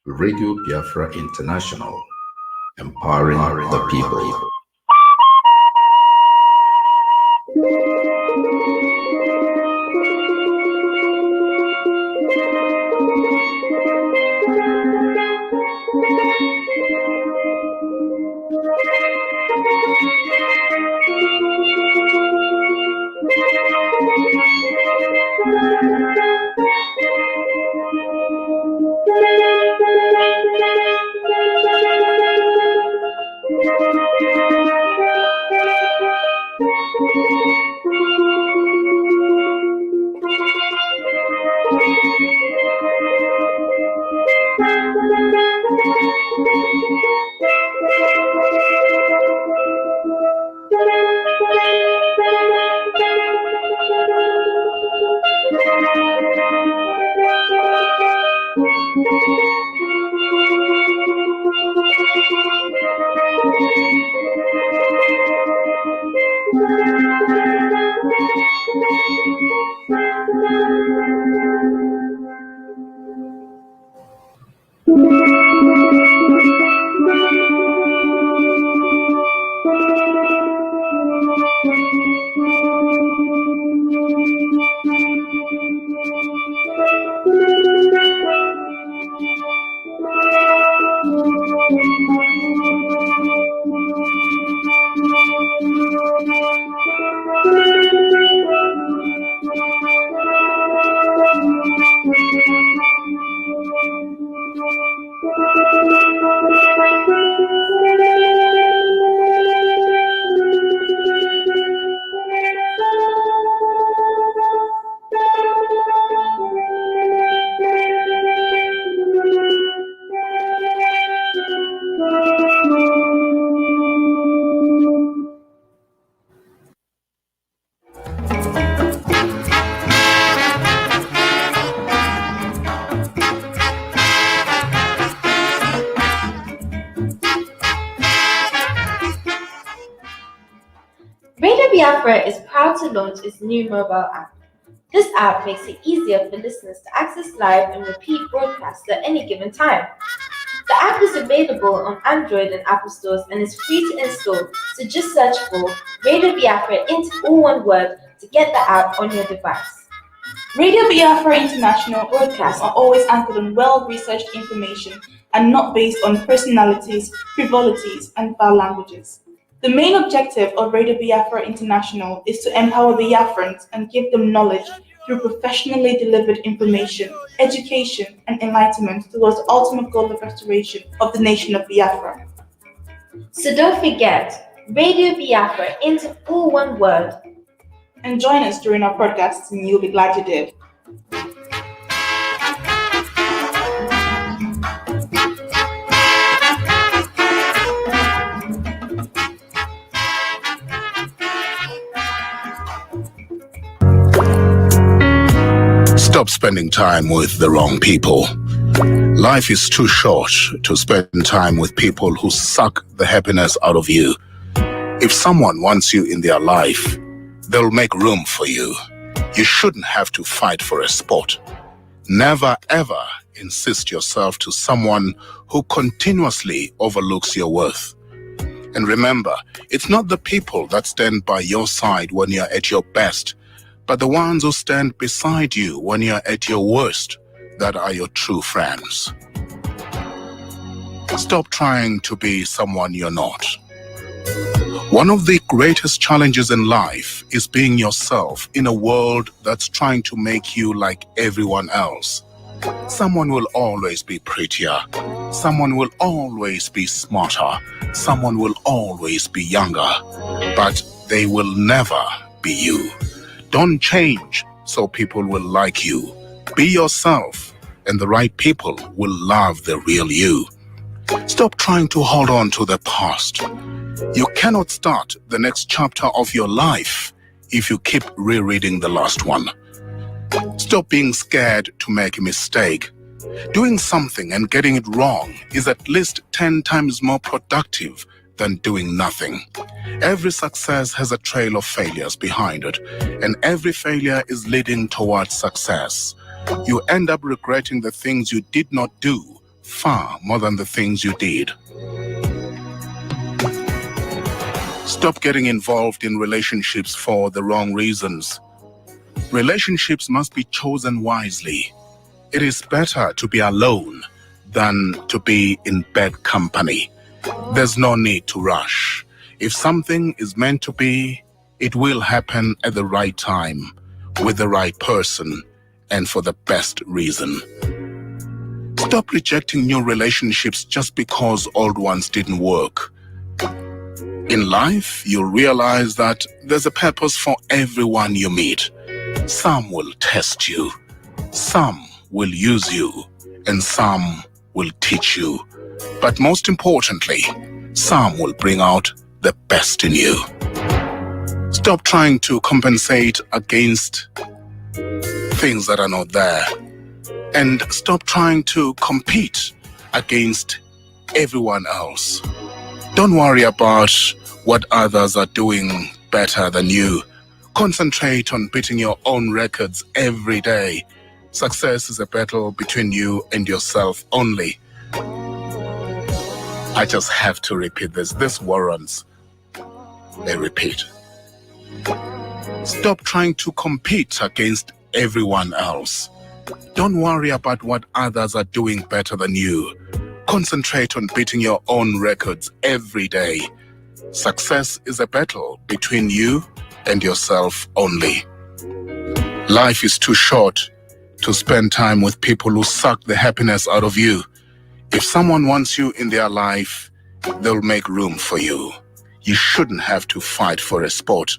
Radio Biafra International, empowering the people. Radio Biafra is proud to launch its new mobile app. This app makes it easier for listeners to access live and repeat broadcasts at any given time. The app is available on Android and Apple stores and is free to install, so just search for Radio Biafra into all one word to get the app on your device. Radio Biafra International broadcasts are always anchored on well-researched information and not based on personalities, frivolities, and foul languages. The main objective of Radio Biafra International is to empower Biafrans and give them knowledge through professionally delivered information, education, and enlightenment towards the ultimate goal of restoration of the nation of Biafra. So don't forget, Radio Biafra into all one word. And join us during our podcasts, and you'll be glad you did. Stop spending time with the wrong people. Life is too short to spend time with people who suck the happiness out of you. If someone wants you in their life, they'll make room for you. You shouldn't have to fight for a spot. Never ever insist yourself to someone who continuously overlooks your worth. And remember, it's not the people that stand by your side when you're at your best, but the ones who stand beside you when you're at your worst that are your true friends. Stop trying to be someone you're not. One of the greatest challenges in life is being yourself in a world that's trying to make you like everyone else. Someone will always be prettier. Someone will always be smarter. Someone will always be younger. But they will never be you. Don't change so people will like you. Be yourself, and the right people will love the real you. Stop trying to hold on to the past. You cannot start the next chapter of your life if you keep rereading the last one. Stop being scared to make a mistake. Doing something and getting it wrong is at least 10 times more productive than doing nothing. Every success has a trail of failures behind it, and every failure is leading towards success. You end up regretting the things you did not do far more than the things you did. Stop getting involved in relationships for the wrong reasons. Relationships must be chosen wisely. It is better to be alone than to be in bad company. There's no need to rush. If something is meant to be, it will happen at the right time, with the right person, and for the best reason. Stop rejecting new relationships just because old ones didn't work. In life, you'll realize that there's a purpose for everyone you meet. Some will test you, some will use you, and some will teach you. But most importantly, some will bring out the best in you. Stop trying to compensate against things that are not there. And stop trying to compete against everyone else. Don't worry about what others are doing better than you. Concentrate on beating your own records every day. Success is a battle between you and yourself only. I just have to repeat this. This warrants a repeat. Stop trying to compete against everyone else. Don't worry about what others are doing better than you. Concentrate on beating your own records every day. Success is a battle between you and yourself only. Life is too short to spend time with people who suck the happiness out of you. If someone wants you in their life, they'll make room for you. You shouldn't have to fight for a spot.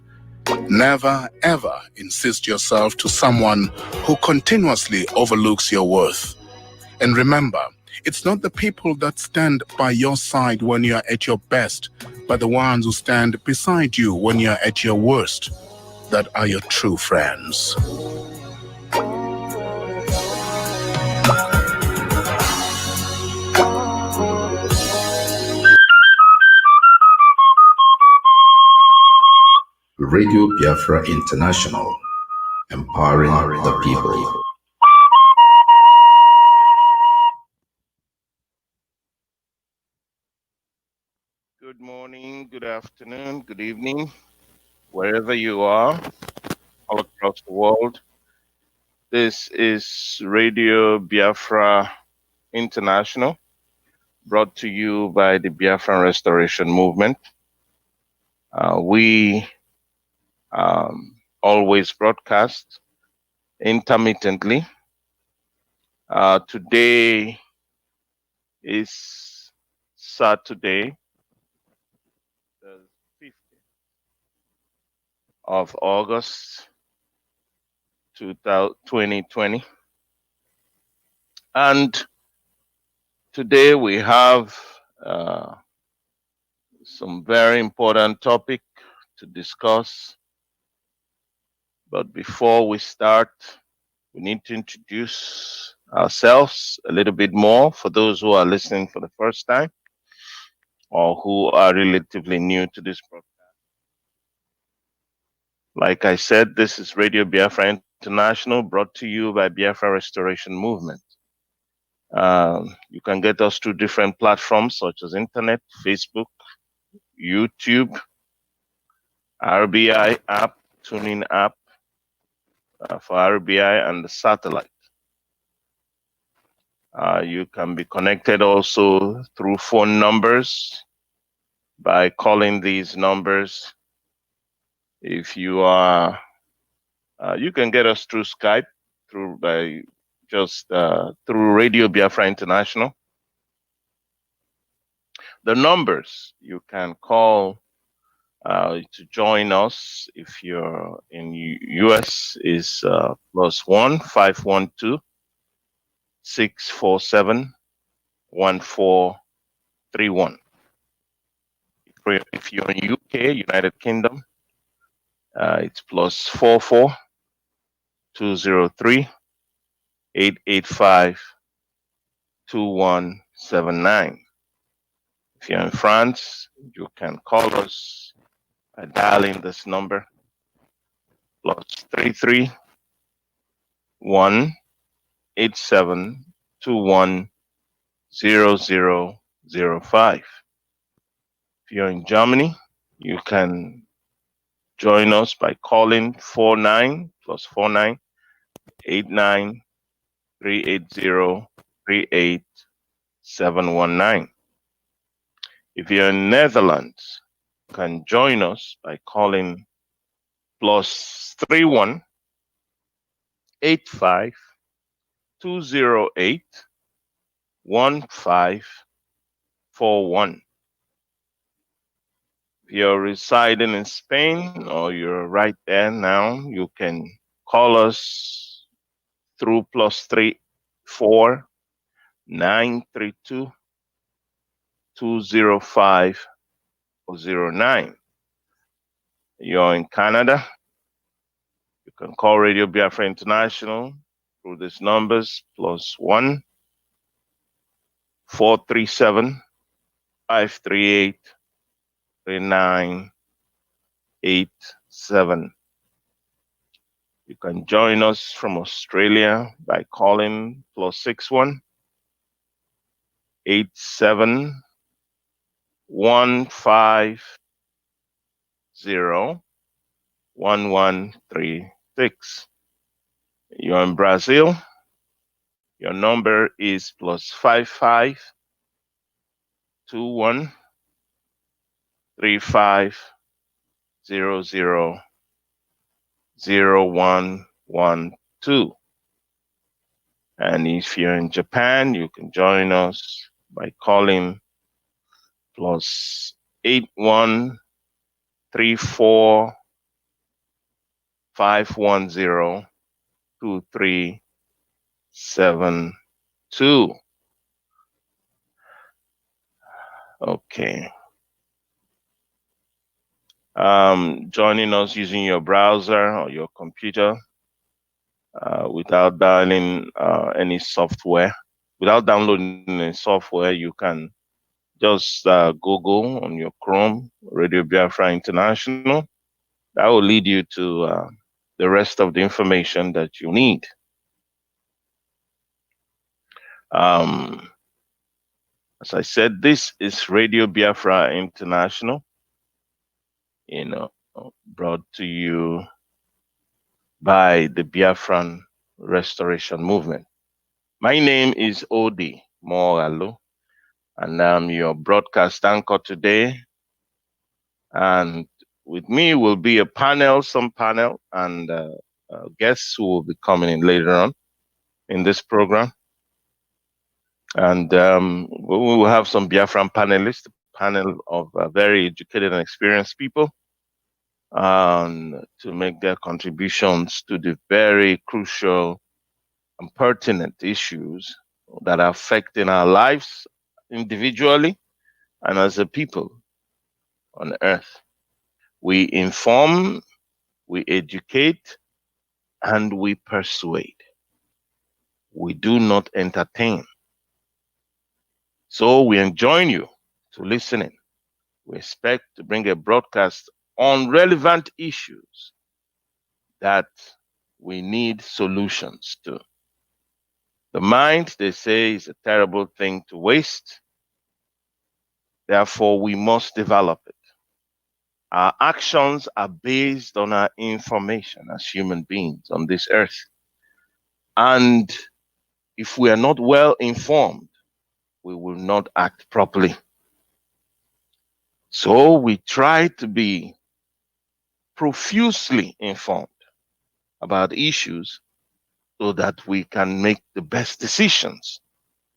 Never ever insist yourself to someone who continuously overlooks your worth. And remember, it's not the people that stand by your side when you're at your best, but the ones who stand beside you when you're at your worst that are your true friends. Radio Biafra International, empowering the people. Good morning, good afternoon, good evening, wherever you are, all across the world. This is Radio Biafra International, brought to you by the Biafran Restoration Movement. We always broadcast intermittently. Today is Saturday, the 15th of August 2020. And today we have some very important topic to discuss. But before we start, we need to introduce ourselves a little bit more for those who are listening for the first time or who are relatively new to this program. Like I said, this is Radio Biafra International, brought to you by Biafra Restoration Movement. You can get us through different platforms such as internet, Facebook, YouTube, RBI app, tuning app for RBI, and the satellite. You can be connected also through phone numbers by calling these numbers. If you are, you can get us through Skype, through Radio Biafra International. The numbers you can call to join us if you're in US is +1 512 647 1431. If you're in UK, United Kingdom, it's +44 203 885 2179. If you're in France, you can call us by dialing this number +33 187 21 0005. If you're in Germany, you can join us by calling 49 +49 89 380 38719. If you're in Netherlands, you can join us by calling +31 85 208 1541. If you're residing in Spain or you're right there now, you can call us through +34 932 205 09. You're in Canada, you can call Radio Biafra International through these numbers +1 437 538 3987. You can join us from Australia by calling +61 87 150 1136. You're in Brazil, your number is +55 21 35 00 0112. And if you're in Japan, you can join us by calling +81 34 510 2372. Okay. Joining us using your browser or your computer without dialing any software, without downloading any software, you can just Google on your Chrome Radio Biafra International. That will lead you to the rest of the information that you need. As I said, this is Radio Biafra International, brought to you by the Biafran Restoration Movement. My name is Odi Moalu, and I'm your broadcast anchor today. And with me will be a panel, and guests who will be coming in later on in this program. And we will have some Biafran panelists, a panel of very educated and experienced people to make their contributions to the very crucial and pertinent issues that are affecting our lives individually and as a people on earth. We inform, we educate, and we persuade. we do not entertain. So we enjoin you to listen in. We expect to bring a broadcast on relevant issues that we need solutions to. The mind, they say, is a terrible thing to waste. Therefore, we must develop it. Our actions are based on our information as human beings on this earth. And if we are not well informed, we will not act properly. So we try to be profusely informed about issues so that we can make the best decisions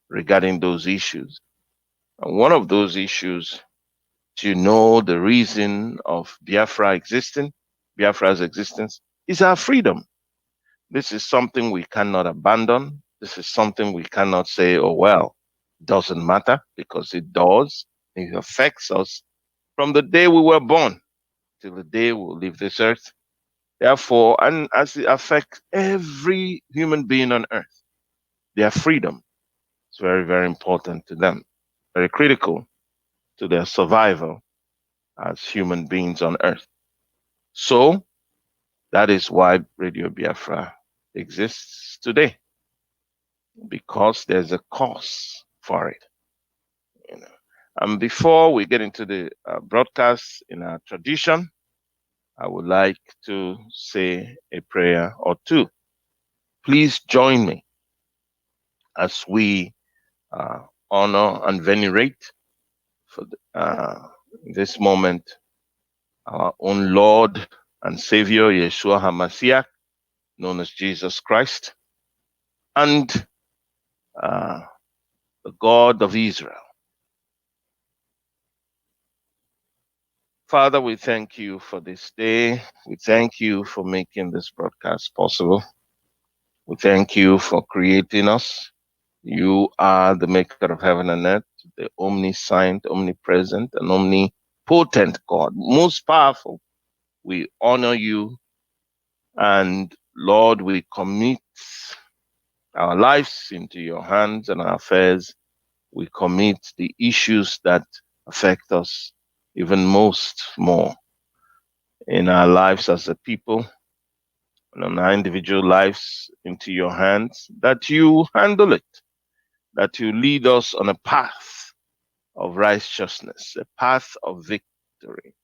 regarding those issues. And one of those issues, to know the reason of Biafra's existence, is our freedom. This is something we cannot abandon. This is something we cannot say, oh, well, doesn't matter, because it does. It affects us from the day we were born till the day we will leave this earth. Therefore, and as it affects every human being on earth, their freedom is very, very important to them, very critical to their survival as human beings on earth. So that is why Radio Biafra exists today, because there's a cause for it. You know. And before we get into the broadcast in our tradition, I would like to say a prayer or two. Please join me as we honor and venerate for this moment our own Lord and Savior, Yeshua HaMashiach, known as Jesus Christ, and the God of Israel. Father, we thank you for this day. We thank you for making this broadcast possible. We thank you for creating us. You are the maker of heaven and earth, the omniscient, omnipresent, and omnipotent God, most powerful. We honor you. And Lord, we commit our lives into your hands and our affairs. We commit the issues that affect us even more in our lives as a people and in our individual lives into your hands, that you handle it, that you lead us on a path of righteousness, a path of victory,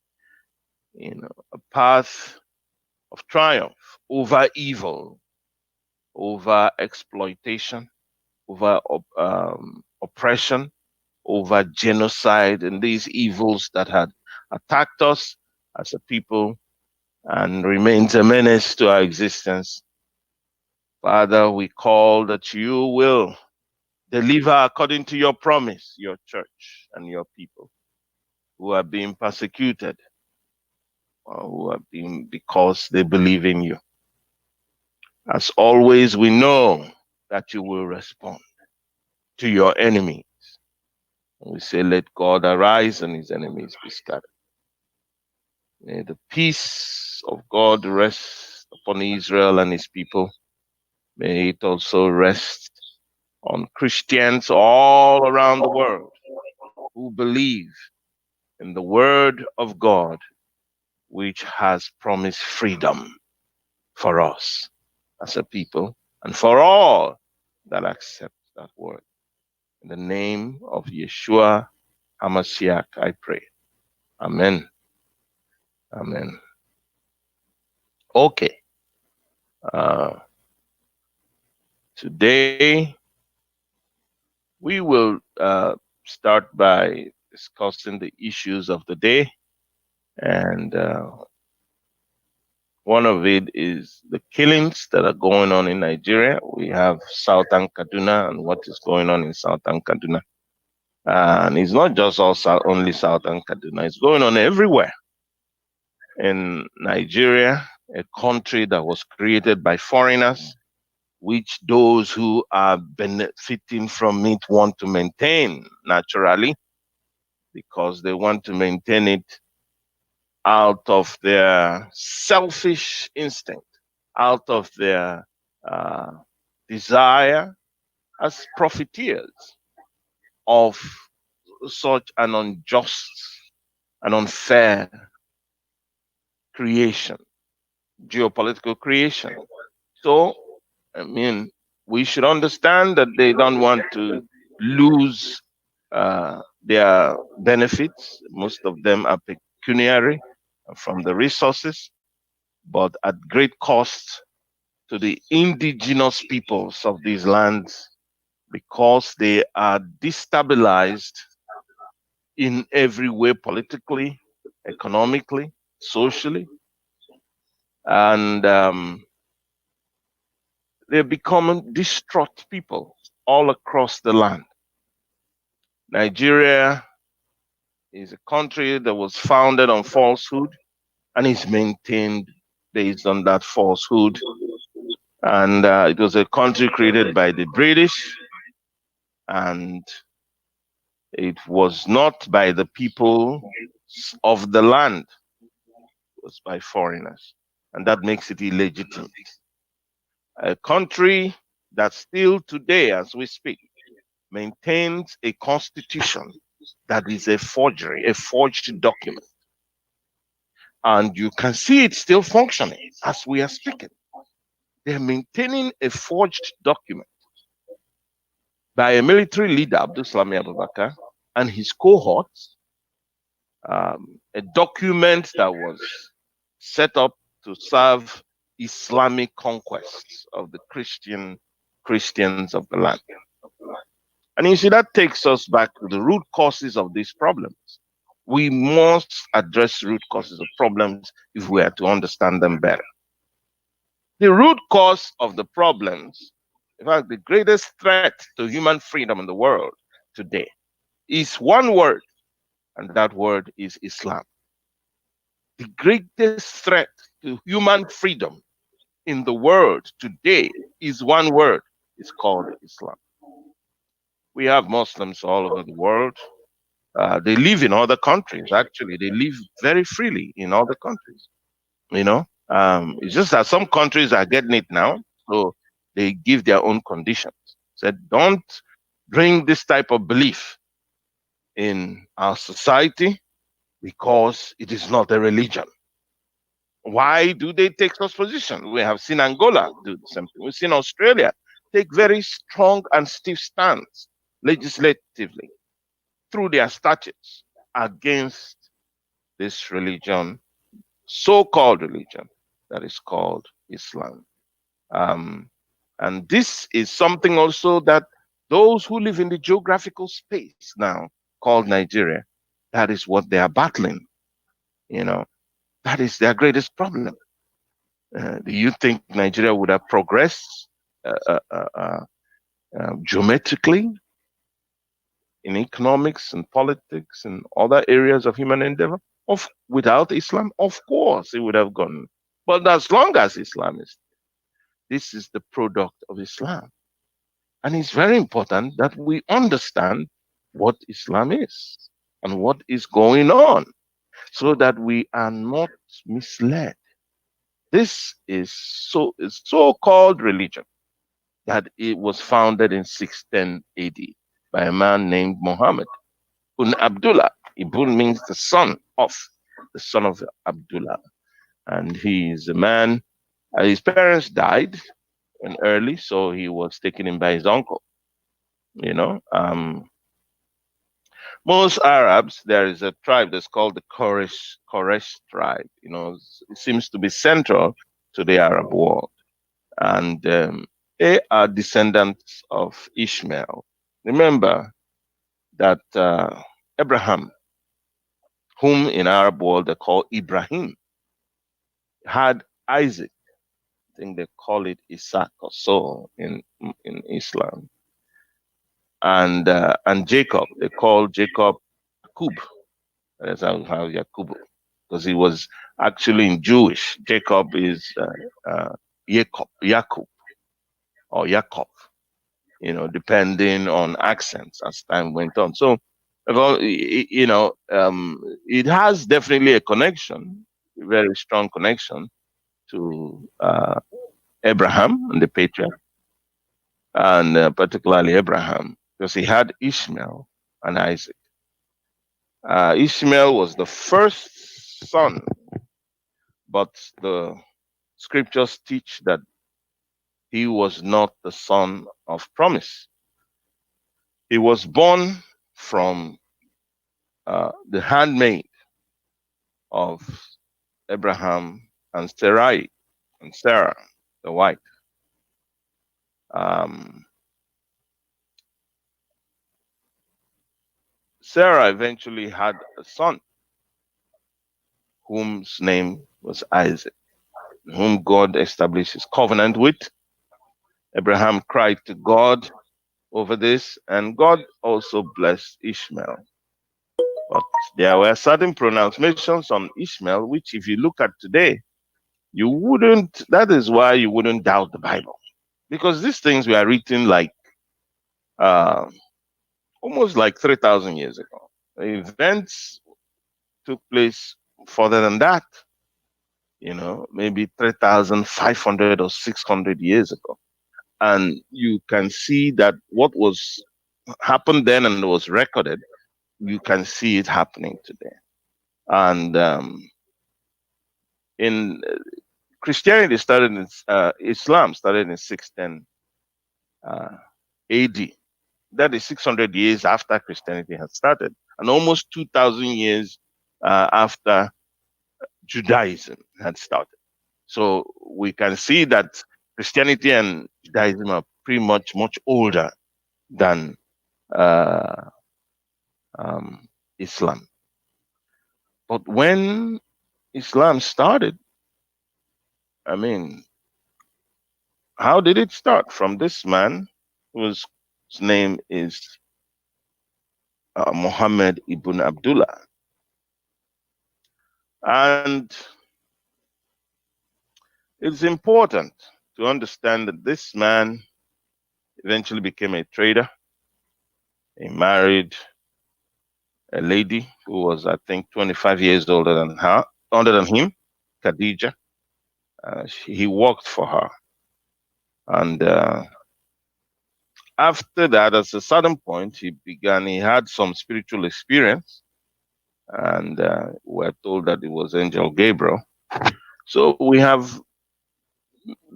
a path of triumph over evil, over exploitation, over oppression, over genocide, and these evils that had attacked us as a people and remains a menace to our existence. Father, we call that you will deliver according to your promise, your church and your people who are being persecuted, or who are being because they believe in you. As always, we know that you will respond to your enemies. We say, let God arise and his enemies be scattered. May the peace of God rest upon Israel and his people. May it also rest on Christians all around the world who believe in the word of God, which has promised freedom for us as a people and for all that accept that word. In the name of Yeshua HaMashiach, I pray. Amen. Amen. Okay. Today, we will start by discussing the issues of the day. And one of it is the killings that are going on in Nigeria. We have Southern Kaduna and what is going on in Southern Kaduna. And it's not just only Southern Kaduna, it's going on everywhere. In Nigeria, a country that was created by foreigners, which those who are benefiting from it want to maintain naturally, because they want to maintain it out of their selfish instinct, out of their desire as profiteers of such an unjust and unfair creation, geopolitical creation. So, I mean, we should understand that they don't want to lose their benefits. Most of them are pecuniary from the resources, but at great cost to the indigenous peoples of these lands because they are destabilized in every way politically, economically, socially, and they're becoming distraught people all across the land. Nigeria is a country that was founded on falsehood and is maintained based on that falsehood. And it was a country created by the British, and it was not by the people of the land, it was by foreigners. And that makes it illegitimate. A country that still today, as we speak, maintains a constitution that is a forgery, a forged document. And you can see it still functioning as we are speaking. They're maintaining a forged document by a military leader, Abdul Salami Abubakar, and his cohorts, a document that was set up to serve Islamic conquests of the Christians of the land. And you see, that takes us back to the root causes of these problems. We must address root causes of problems if we are to understand them better. The root cause of the problems, in fact, the greatest threat to human freedom in the world today is one word, and that word is Islam. The greatest threat to human freedom in the world today is one word. It's called Islam. We have Muslims all over the world. They live in other countries, actually. They live very freely in other countries. It's just that some countries are getting it now, so they give their own conditions. Said, don't bring this type of belief in our society because it is not a religion. Why do they take such position? We have seen Angola do the same thing. We've seen Australia take very strong and stiff stance legislatively through their statutes against this religion, so-called religion, that is called Islam. And this is something also that those who live in the geographical space now called Nigeria, that is what they are battling. That is their greatest problem. Do you think Nigeria would have progressed geometrically in economics and politics and other areas of human endeavor? Without Islam? Of course, it would have gone. But as long as Islam is, this is the product of Islam. And it's very important that we understand what Islam is and what is going on so that we are not misled. This is so-called religion that it was founded in 610 AD by a man named Muhammad ibn Abdullah. Ibn means the son of Abdullah. And he is a man, his parents died early, so he was taken in by his uncle. Most Arabs, there is a tribe that's called the Quraysh tribe. It seems to be central to the Arab world. And they are descendants of Ishmael. Remember that Abraham, whom in Arab world they call Ibrahim, had Isaac. I think they call it Isaac or so in Islam. And Jacob, they call Jacob Jakub. That's how Jakub, because he was actually in Jewish. Jacob is Jacob or Yaakov, depending on accents as time went on. So, it has definitely a connection, a very strong connection to Abraham and the patriarch. and particularly Abraham, because he had Ishmael and Isaac. Ishmael was the first son, but the scriptures teach that he was not the son of promise. He was born from the handmaid of Abraham and Sarai, and Sarah, the wife. Um, Sarah eventually had a son, whose name was Isaac, whom God established his covenant with. Abraham cried to God over this, and God also blessed Ishmael. But there were certain pronouncements on Ishmael, which, if you look at today, you wouldn't, that is why you wouldn't doubt the Bible. Because these things were written like uh, almost like 3,000 years ago. The events took place further than that, maybe 3,500 or 600 years ago. And you can see that what was happened then and was recorded, you can see it happening today. And in Christianity started in Islam started in 610 AD. That is 600 years after Christianity had started, and almost 2,000 years after Judaism had started. So we can see that Christianity and Judaism are pretty much older than Islam. But when Islam started, I mean, how did it start? From this man whose name is Muhammad ibn Abdullah. And it's important to understand that this man eventually became a trader. He married a lady who was, I think, 25 years older than him, Khadija. He worked for her. And after that, at a certain point, he had some spiritual experience. And we're told that it was Angel Gabriel. So we have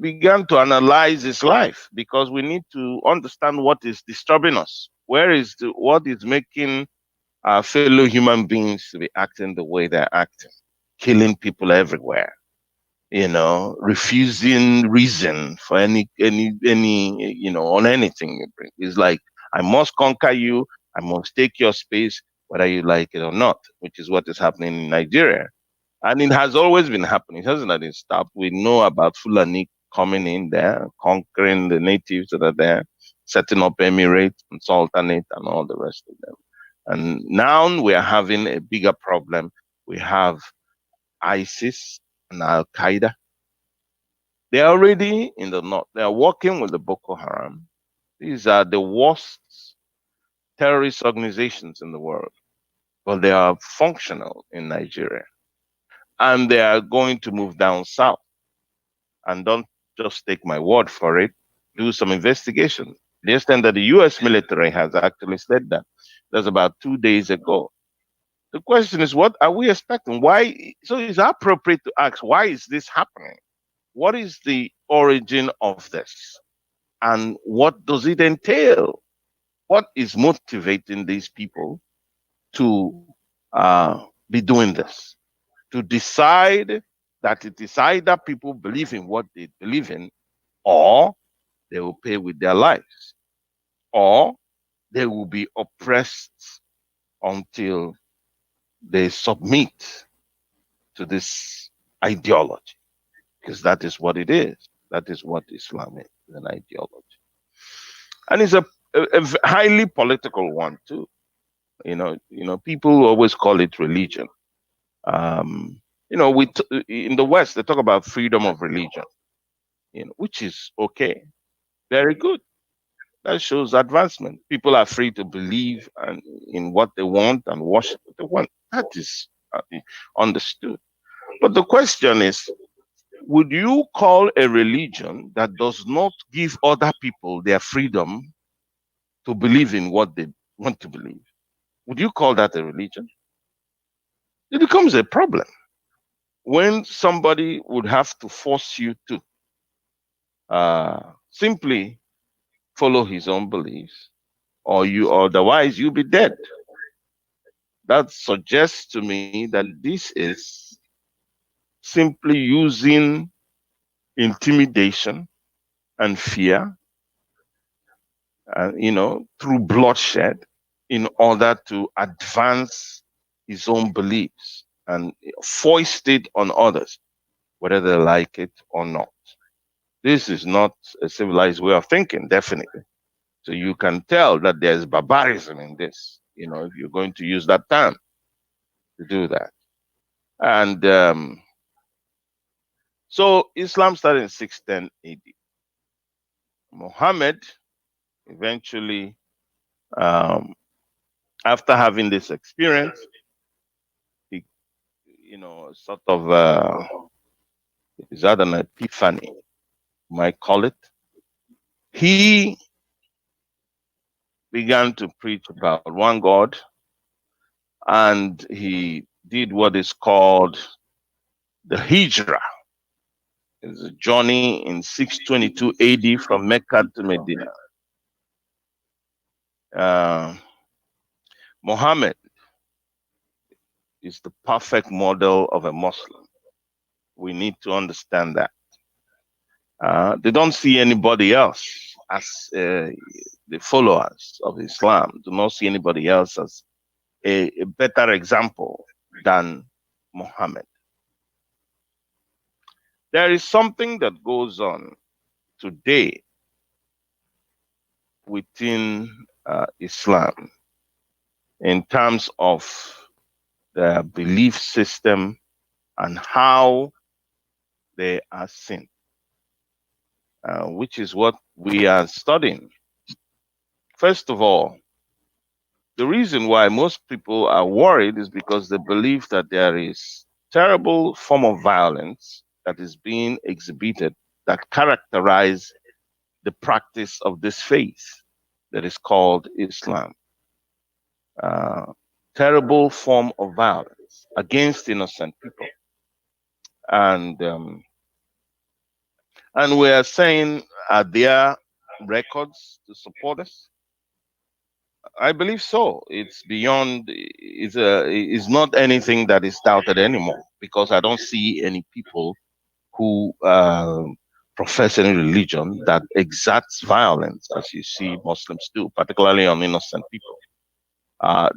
began to analyze his life, because we need to understand what is disturbing us. What is making our fellow human beings to be acting the way they're acting, killing people everywhere, refusing reason for any on anything you bring. It's like, I must conquer you, I must take your space, whether you like it or not, which is what is happening in Nigeria. And it has always been happening. It hasn't stopped. We know about Fulani coming in there, conquering the natives that are there, setting up emirates and sultanate and all the rest of them. And now we are having a bigger problem. We have ISIS and Al Qaeda. They are already in the north. They are working with the Boko Haram. These are the worst terrorist organizations in the world, but they are functional in Nigeria. And they are going to move down south. And don't just take my word for it. Do some investigation. The extent that the US military has actually said that. That's about 2 days ago. The question is, what are we expecting? Why? So it's appropriate to ask, why is this happening? What is the origin of this? And what does it entail? What is motivating these people to be doing this? To decide that it is either people believe in what they believe in, or they will pay with their lives, or they will be oppressed until they submit to this ideology, because that is what it is. That is what Islam is, an ideology. And it's a highly political one too. People always call it religion. In the West, they talk about freedom of religion, which is okay, very good. That shows advancement. People are free to believe in what they want and worship what they want. That is understood. But the question is, would you call a religion that does not give other people their freedom to believe in what they want to believe? Would you call that a religion? It becomes a problem when somebody would have to force you to simply follow his own beliefs, or you otherwise you'll be dead. That suggests to me that this is simply using intimidation and fear, through bloodshed in order to advance his own beliefs and foist it on others, whether they like it or not. This is not a civilized way of thinking, definitely. So you can tell that there's barbarism in this, if you're going to use that term to do that. And so Islam started in 610 AD. Muhammad eventually, after having this experience, he, sort of, is that an epiphany, you might call it? He began to preach about one God, and he did what is called the Hijrah. It's a journey in 622 AD from Mecca to Medina. Muhammad is the perfect model of a Muslim. We need to understand that. They don't see anybody else as the followers of Islam, do not see anybody else as a better example than Muhammad. There is something that goes on today within Islam in terms of their belief system and how they are seen, which is what we are studying. First of all, the reason why most people are worried is because they believe that there is terrible form of violence that is being exhibited that characterize the practice of this faith that is called Islam. Terrible form of violence against innocent people. And we are saying, are there records to support us? I believe so. It's beyond, it's not anything that is doubted anymore, because I don't see any people who profess any religion that exacts violence as you see Muslims do, particularly on innocent people.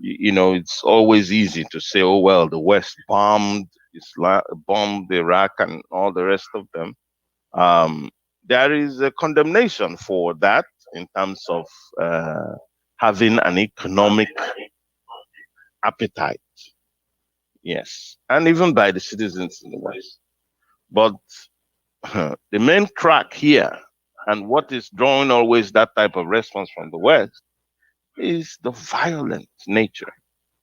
It's always easy to say, oh, well, the West bombed Iraq and all the rest of them. There is a condemnation for that in terms of having an economic appetite. Yes. And even by the citizens in the West. But the main crack here, and what is drawing always that type of response from the West, is the violent nature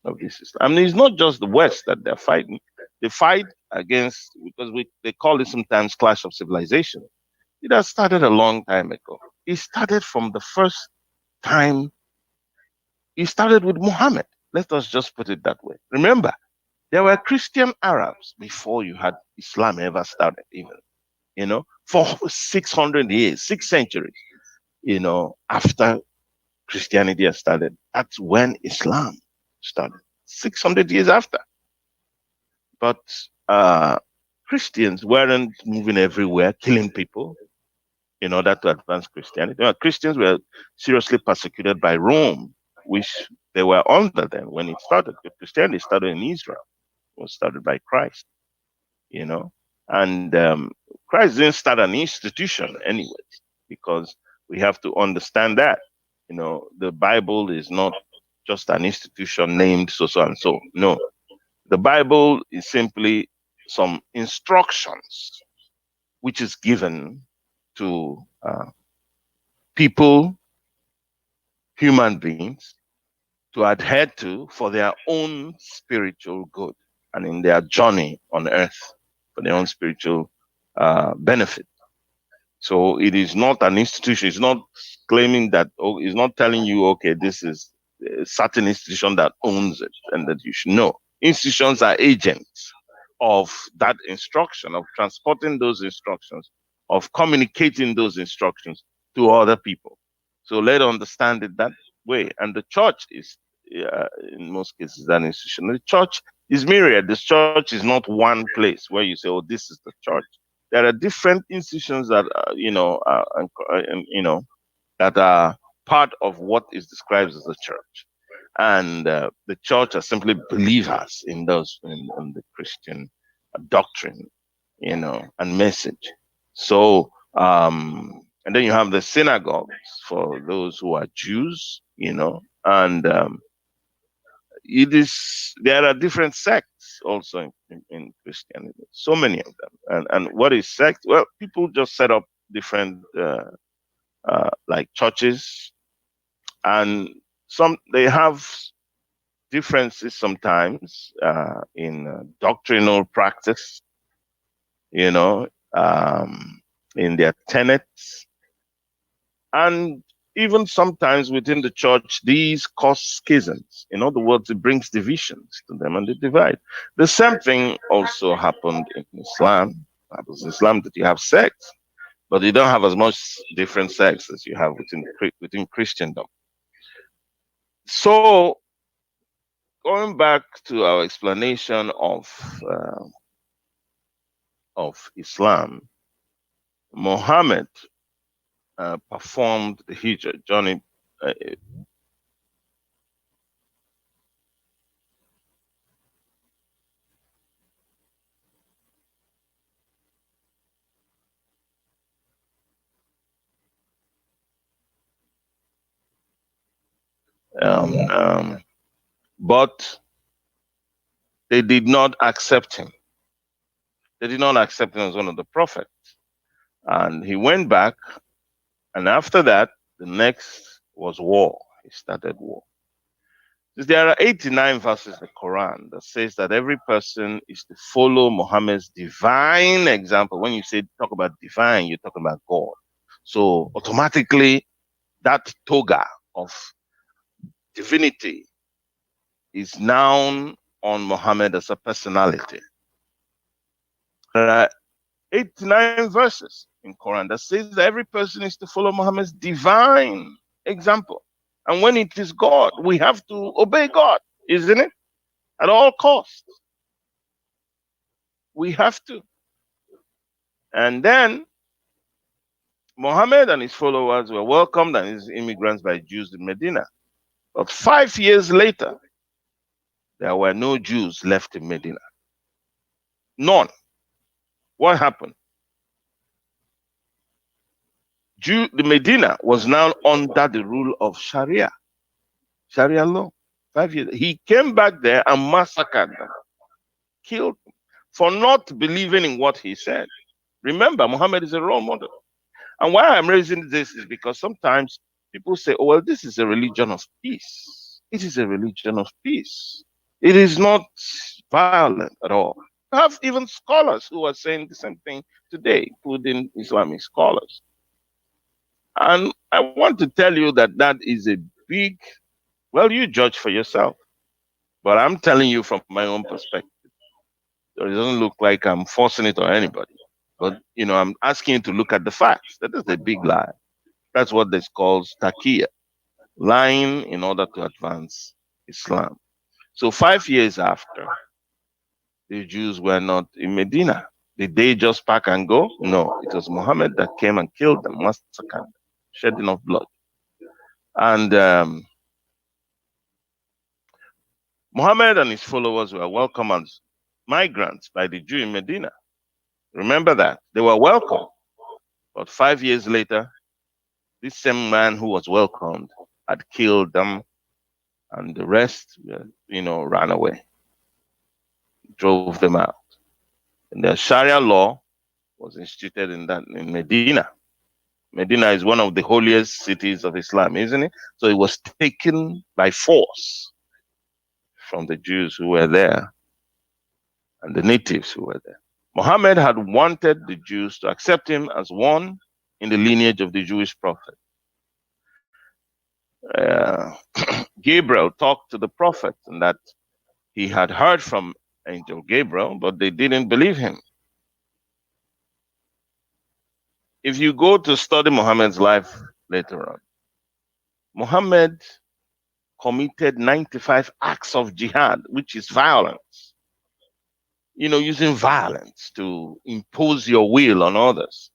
of this system. I mean, it's not just the West that they're fighting. They fight against, because they call it sometimes clash of civilization. It has started a long time ago. It started from the first time. It started with Muhammad. Let us just put it that way. Remember, there were Christian Arabs before you had Islam ever started, even, for 600 years, 6 centuries, after Christianity has started. That's when Islam started, 600 years after. But Christians weren't moving everywhere, killing people in order to advance Christianity. Christians were seriously persecuted by Rome, which they were under then when it started. Christianity started in Israel. It was started by Christ, and Christ didn't start an institution anyways, because we have to understand that, the Bible is not just an institution named so and so. No, the Bible is simply some instructions which is given to people, human beings, to adhere to for their own spiritual good and in their journey on earth, for their own spiritual benefit. So it is not an institution. It's not claiming that, it's not telling you, okay, this is a certain institution that owns it and that you should know. Institutions are agents of that instruction, of transporting those instructions, of communicating those instructions to other people. So let's understand it that way. And the church is, in most cases, an institution. The church is myriad. The church is not one place where you say, oh, this is the church. There are different institutions that, that are part of what is described as the church. And the church are simply believers in those, in the Christian doctrine, and message. So, and then you have the synagogues for those who are Jews, and there are different sects also in Christianity, so many of them. And what is sect? Well, people just set up different like churches, and they have differences sometimes in doctrinal practice, in their tenets, and even sometimes within the church, these cause schisms. In other words, it brings divisions to them and they divide. The same thing also happened in Islam. Happens in Islam that you have sects, but you don't have as much different sects as you have within Christendom. So, going back to our explanation of Islam, Muhammad performed the Hijrah journey. But they did not accept him. They did not accept him as one of the prophets. And he went back, and after that, the next was war. He started war. There are 89 verses in the Quran that says that every person is to follow Muhammad's divine example. When you talk about divine, you're talking about God. So automatically, that toga of divinity is now on Muhammad as a personality. There are 89 verses in Quran that says that every person is to follow Muhammad's divine example. And when it is God, we have to obey God, isn't it? At all costs. We have to. And then Muhammad and his followers were welcomed and his immigrants by Jews in Medina. But 5 years later, there were no Jews left in Medina. None. What happened? The Medina was now under the rule of Sharia law. 5 years. He came back there and massacred them, killed them for not believing in what he said. Remember, Muhammad is a role model. And why I'm raising this is because sometimes people say, oh, well, this is a religion of peace. It is a religion of peace. It is not violent at all. You have even scholars who are saying the same thing today, including Islamic scholars. And I want to tell you that that is a big, well, you judge for yourself. But I'm telling you from my own perspective. So it doesn't look like I'm forcing it on anybody. But, I'm asking you to look at the facts. That is a big lie. That's what this calls taqiyya, lying in order to advance Islam. So 5 years after, the Jews were not in Medina. Did they just pack and go? No, it was Muhammad that came and killed them, massacred them, shedding of blood. And Muhammad and his followers were welcomed as migrants by the Jew in Medina. Remember that. They were welcome. But 5 years later, this same man who was welcomed had killed them, and the rest, ran away, drove them out. And the Sharia law was instituted in Medina. Medina is one of the holiest cities of Islam, isn't it? So it was taken by force from the Jews who were there and the natives who were there. Muhammad had wanted the Jews to accept him as one in the lineage of the Jewish prophet. Uh, Gabriel talked to the prophet and that he had heard from Angel Gabriel, but they didn't believe him. If you go to study Muhammad's life later on, Muhammad committed 95 acts of jihad, which is violence. Using violence to impose your will on others.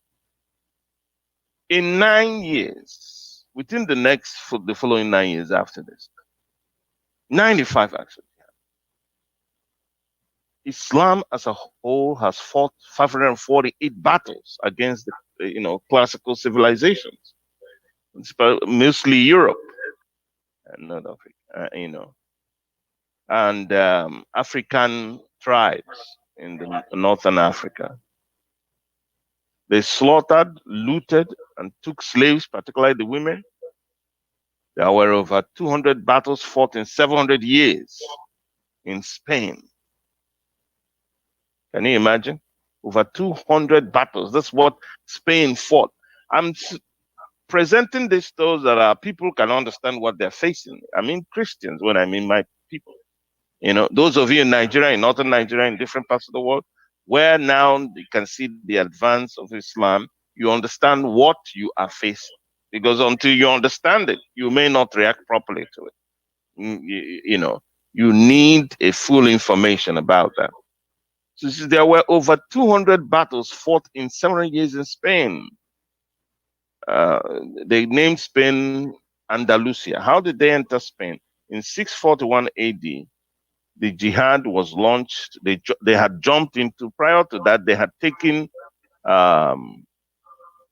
In 9 years, within the following 9 years after this, 95 acts of jihad. Islam as a whole has fought 548 battles against the classical civilizations, mostly Europe and North Africa, and African tribes in the northern Africa. They slaughtered, looted, and took slaves, particularly the women. There were over 200 battles fought in 700 years in Spain. Can you imagine? Over 200 battles. That's what Spain fought. I'm presenting this so that people can understand what they're facing. I mean Christians when I mean my people. Those of you in Nigeria, in northern Nigeria, in different parts of the world, where now you can see the advance of Islam, you understand what you are facing. Because until you understand it, you may not react properly to it. You need a full information about that. So there were over 200 battles fought in 700 years in Spain. They named Spain Andalusia. How did they enter Spain? In 641 AD, the jihad was launched. They had jumped into, prior to that, they had taken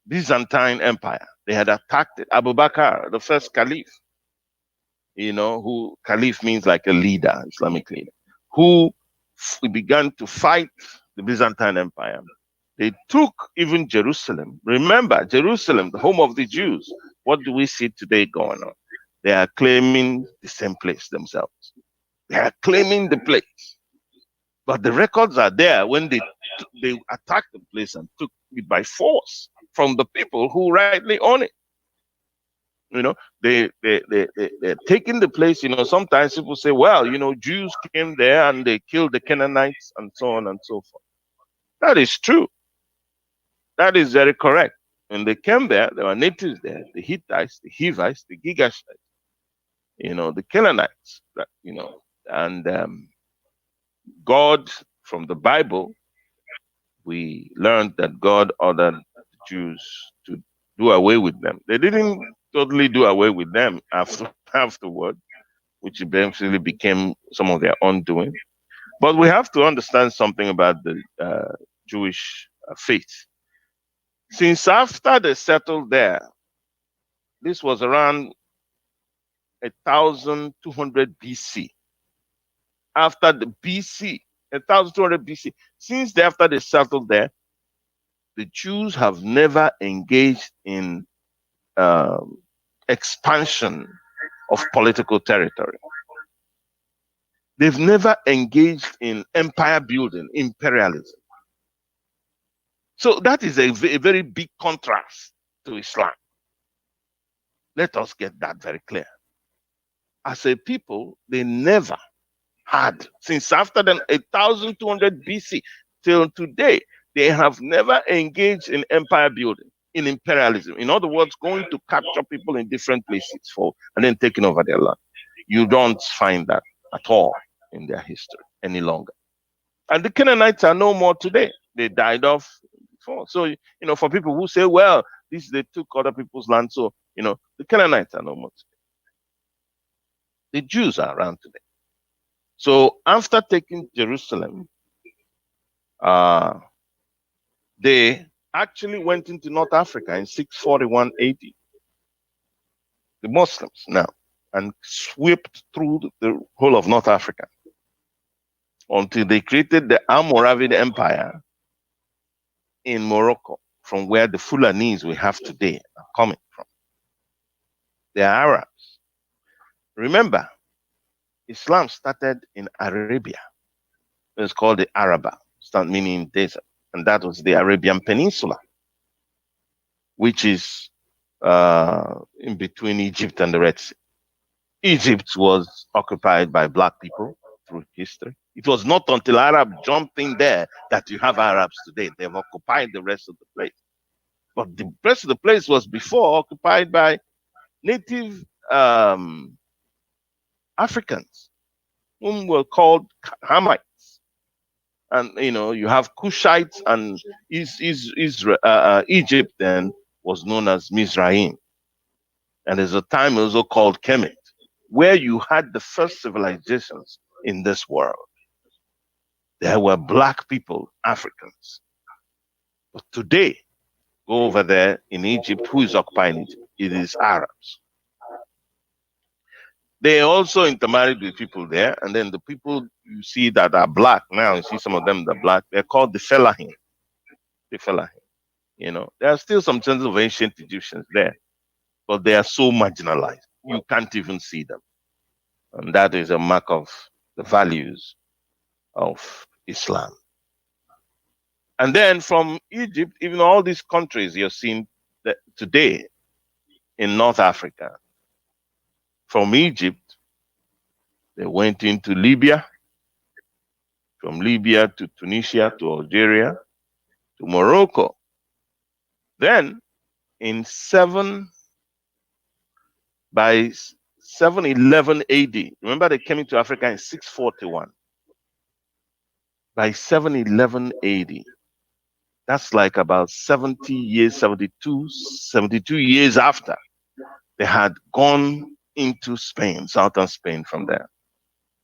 Byzantine Empire. They had attacked it. Abu Bakr, the first caliph, who caliph means like a leader, Islamic leader, who began to fight the Byzantine Empire. They took even Jerusalem. Remember, Jerusalem, the home of the Jews. What do we see today going on? They are claiming the same place themselves. They are claiming the place. But the records are there when they attacked the place and took it by force from the people who rightly own it. They're taking the place. Sometimes people say, well, Jews came there and they killed the Canaanites and so on and so forth. That is true. That is very correct. When they came there were natives there, the Hittites, the Hivites, the Gigashites, the Canaanites, and God, from the Bible, we learned that God ordered the Jews to do away with them. They didn't totally do away with them afterward, which eventually became some of their undoing. But we have to understand something about the Jewish faith. Since after they settled there, this was around 1200 BC. After the BC, 1200 BC, after they settled there, the Jews have never engaged in expansion of political territory. They've never engaged in empire building, imperialism. So that is a very big contrast to Islam. Let us get that very clear. As a people, they never had, since after 1200 BC till today, they have never engaged in empire building, in imperialism. In other words, going to capture people in different places and then taking over their land. You don't find that at all in their history any longer. And the Canaanites are no more today. They died off before. So, for people who say, well, they took other people's land. So, the Canaanites are no more today. The Jews are around today. So after taking Jerusalem, they actually went into North Africa in 641 AD. The Muslims now, and swept through the whole of North Africa until they created the Almoravid Empire in Morocco, from where the Fulanese we have today are coming from. They are Arabs. Remember, Islam started in Arabia. It's called the Araba, meaning desert. and that was the Arabian Peninsula, which is in between Egypt and the Red Sea. Egypt was occupied by black people through history. It was not until Arab jumped in there that you have Arabs today. They've occupied the rest of the place. But the rest of the place was before occupied by native Africans, whom were called Hamites. And you have Cushites, and Egypt then was known as Mizraim. And there's a time also called Kemet, where you had the first civilizations in this world. There were black people, Africans. But today, go over there in Egypt, who is occupying Egypt? It is Arabs. They also intermarried with people there, and then the people you see that are black now, you see some of them that are black, they're called the Fellahin. The Fellahin. There are still some sense of ancient Egyptians there, but they are so marginalized. You can't even see them. And that is a mark of the values of Islam. And then from Egypt, even all these countries you're seeing today in North Africa, from Egypt, they went into Libya, from Libya to Tunisia, to Algeria, to Morocco. Then by 711 AD, remember they came into Africa in 641. By 711 AD, that's like about 70 years, 72 years after they had gone into Spain, southern Spain from there.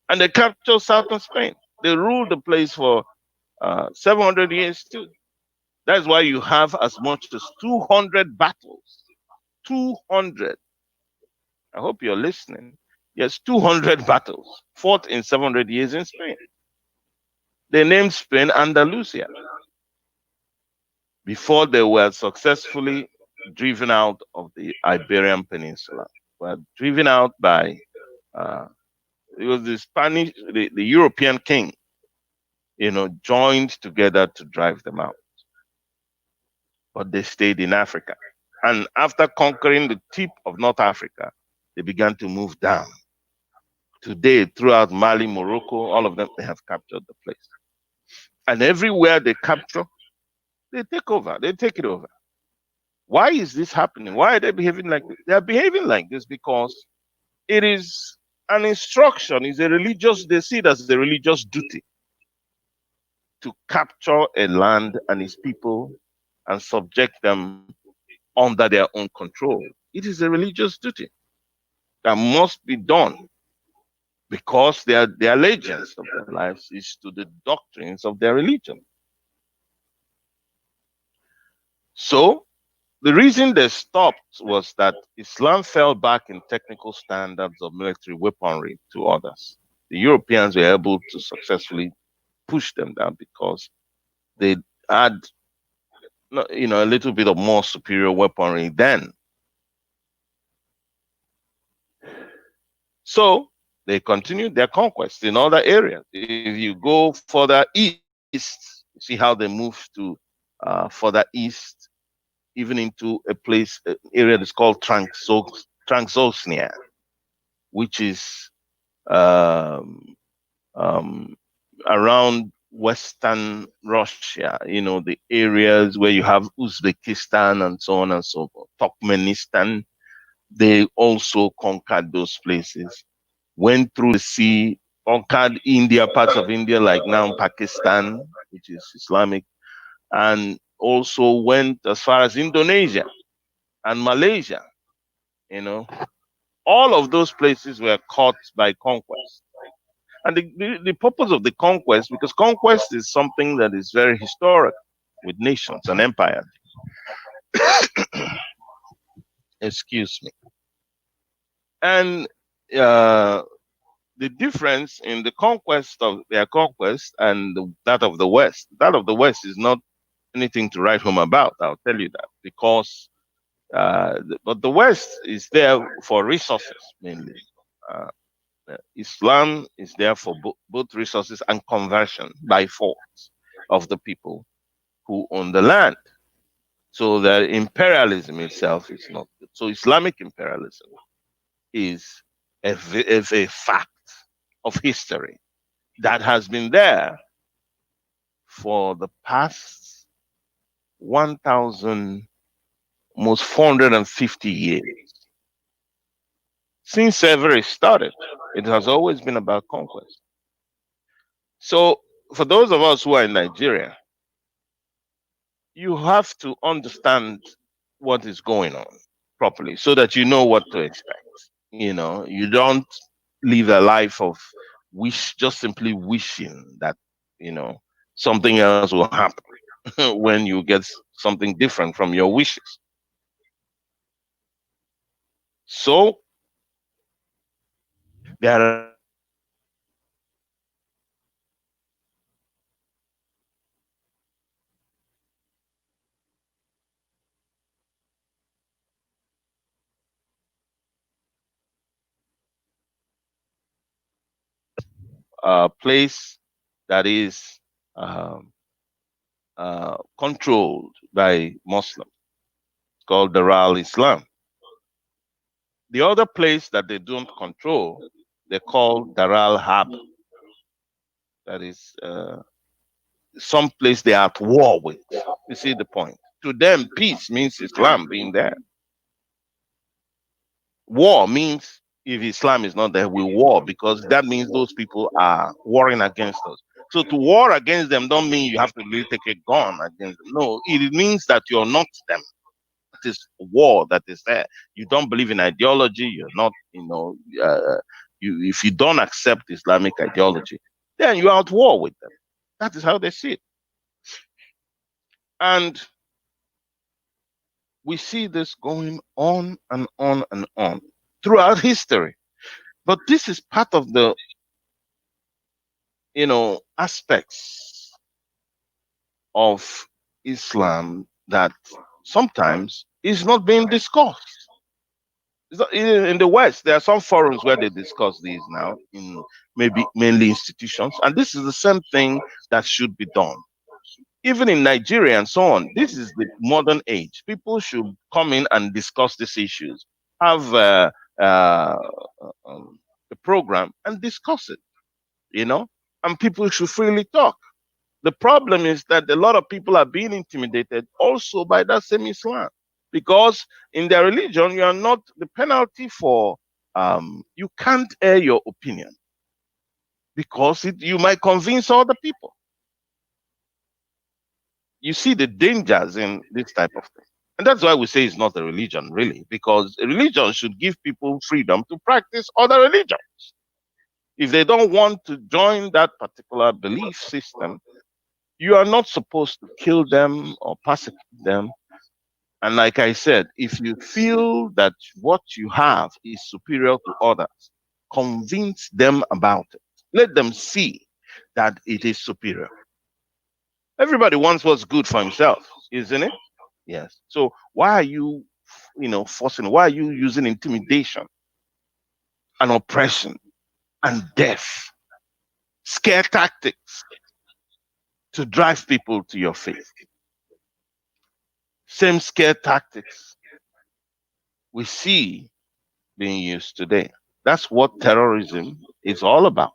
And they captured southern Spain. They ruled the place for 700 years too. That's why you have as much as 200 battles. 200. I hope you're listening. Yes, 200 battles fought in 700 years in Spain. They named Spain Andalusia before they were successfully driven out of the Iberian Peninsula. Were driven out by it was the European king, joined together to drive them out. But they stayed in Africa. And after conquering the tip of North Africa, they began to move down. Today, throughout Mali, Morocco, all of them, they have captured the place. And everywhere they capture, they take over. They take it over. Why is this happening? Why are they behaving like this? They are behaving like this because it is an instruction, they see it as a religious duty to capture a land and its people and subject them under their own control. It is a religious duty that must be done because the allegiance of their lives is to the doctrines of their religion. So the reason they stopped was that Islam fell back in technical standards of military weaponry to others. The Europeans were able to successfully push them down because they had a little bit of more superior weaponry then. So they continued their conquest in other areas. If you go further east, you see how they moved to further east, even into an area that's called Transosnia, which is around Western Russia, the areas where you have Uzbekistan and so on and so forth, Turkmenistan. They also conquered those places, went through the sea, conquered India, parts of India like now Pakistan, which is Islamic, and also went as far as Indonesia and Malaysia. All of those places were caught by conquest. And the purpose of the conquest, because conquest is something that is very historic with nations and empires. Excuse me. And the difference in the conquest of their conquest and that of the West is not anything to write home about. I'll tell you that, because but the West is there for resources mainly. Islam is there for both resources and conversion by force of the people who own the land. So that imperialism itself is not good. So Islamic imperialism is a fact of history that has been there for the past 1,000, almost 450 years. Since ever it started, it has always been about conquest. So, for those of us who are in Nigeria, you have to understand what is going on properly so that you know what to expect. You don't live a life of just simply wishing that, you know, something else will happen when you get something different from your wishes. So, there are a place that is um, controlled by Muslims called Darul Islam. The other place that they don't control, they call Daral Harb. That is some place they are at war with. You see the point? To them, peace means Islam being there. War means if Islam is not there, we war because that means those people are warring against us. So to war against them don't mean you have to really take a gun against them. No, it means that you're not them. It is war that is there. You don't believe in ideology. You're not, if you don't accept Islamic ideology, then you're at war with them. That is how they see it. And we see this going on and on and on throughout history. But this is part of the, aspects of Islam that sometimes is not being discussed. In the West, there are some forums where they discuss these now, in maybe mainly institutions, and this is the same thing that should be done. Even in Nigeria and so on, this is the modern age. People should come in and discuss these issues, have a program and discuss it, and people should freely talk. The problem is that a lot of people are being intimidated also by that same Islam because in their religion, you are not the penalty for, you can't air your opinion because you might convince other people. You see the dangers in this type of thing. And that's why we say it's not a religion, really, because a religion should give people freedom to practice other religions. If they don't want to join that particular belief system, you are not supposed to kill them or persecute them. And like I said, if you feel that what you have is superior to others, convince them about it. Let them see that it is superior. Everybody wants what's good for himself, isn't it? Yes. So why are you, forcing? Why are you using intimidation and oppression and death, scare tactics to drive people to your faith? Same scare tactics we see being used today. That's what terrorism is all about.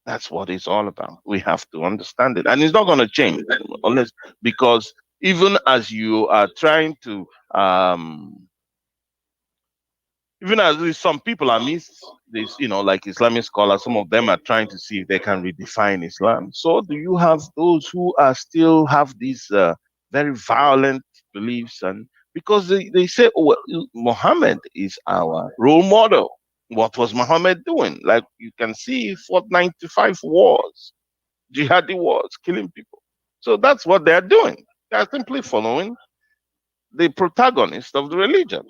That's what it's all about. We have to understand it. And it's not going to change unless, because even as you are trying to, even as some people are this, like Islamic scholars, some of them are trying to see if they can redefine Islam. So do you have those who are still have these very violent beliefs, and because they say, oh, well, Muhammad is our role model. What was Muhammad doing? Like you can see, he fought 95 wars, jihadi wars, killing people. So that's what they're doing. They're simply following the protagonist of the religion.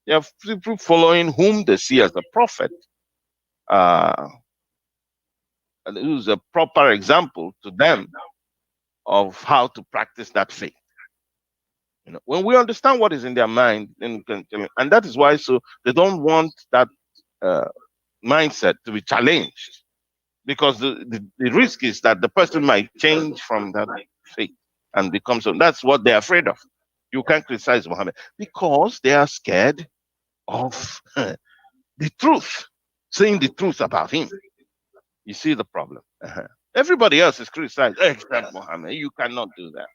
They are people following whom they see as a prophet, and who's a proper example to them of how to practice that faith. When we understand what is in their mind, then we can, and that is why so they don't want that mindset to be challenged, because the risk is that the person might change from that faith and become so. That's what they're afraid of. You can't criticize Muhammad because they are scared of the truth, saying the truth about him. You see the problem. Everybody else is criticized except Muhammad. You cannot do that.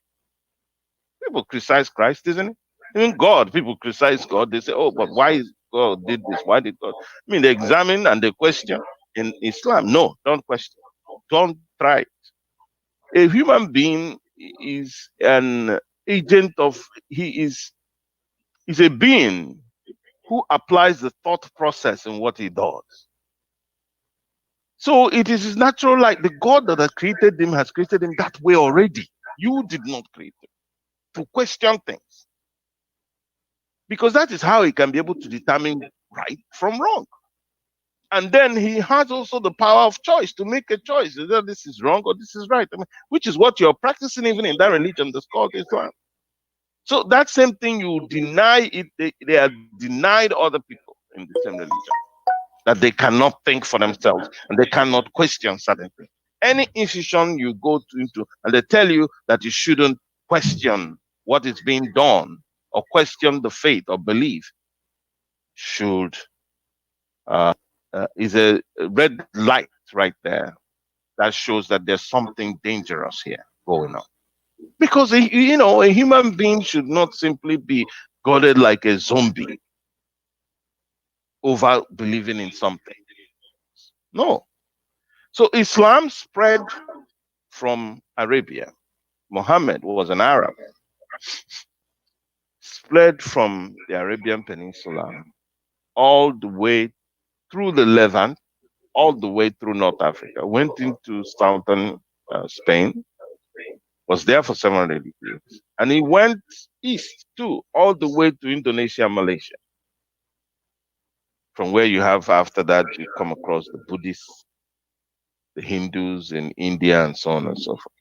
People criticize Christ, isn't it? Even God, people criticize God. They say, "Oh, but why is God did this? Why did God?" I mean, they examine and they question. In Islam, no, don't question. Don't try it. A human being is an agent of. He is a being who applies the thought process in what he does. So it is natural, like the God that has created him has created him that way already. You did not create him to question things, because that is how he can be able to determine right from wrong. And then he has also the power of choice to make a choice whether this is wrong or this is right. I mean, which is what you're practicing even in that religion that's called Islam. So that same thing, you deny it, they are denied other people in the same religion, that they cannot think for themselves and they cannot question certain things. Any institution you go into and they tell you that you shouldn't question what is being done or question the faith or belief should is a red light right there that shows that there's something dangerous here going on. Because a human being should not simply be guarded like a zombie over believing in something. No. So Islam spread from Arabia. Muhammad was an Arab. Spread from the Arabian Peninsula all the way through the Levant, all the way through North Africa, went into southern Spain, was there for 700 years, and he went east too, all the way to Indonesia and Malaysia. From where you have, after that, you come across the Buddhists, the Hindus in India, and so on and so forth.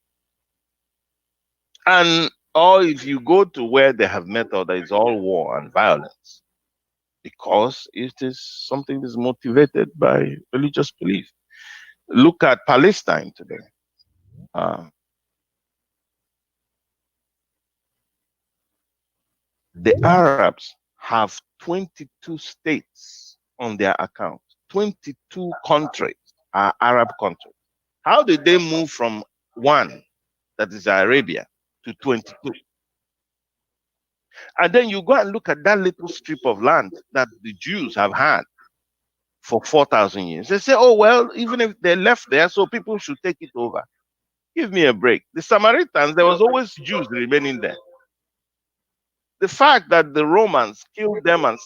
And or if you go to where they have met, or there is all war and violence, because it is something that is motivated by religious belief. Look at Palestine today. The Arabs have 22 states on their account. 22 countries are Arab countries. How did they move from one, that is Arabia, to 22? And then you go and look at that little strip of land that the Jews have had for 4,000 years. They say, oh, well, even if they left there, so people should take it over. Give me a break. The Samaritans, there was always Jews remaining there. The fact that the Romans killed them and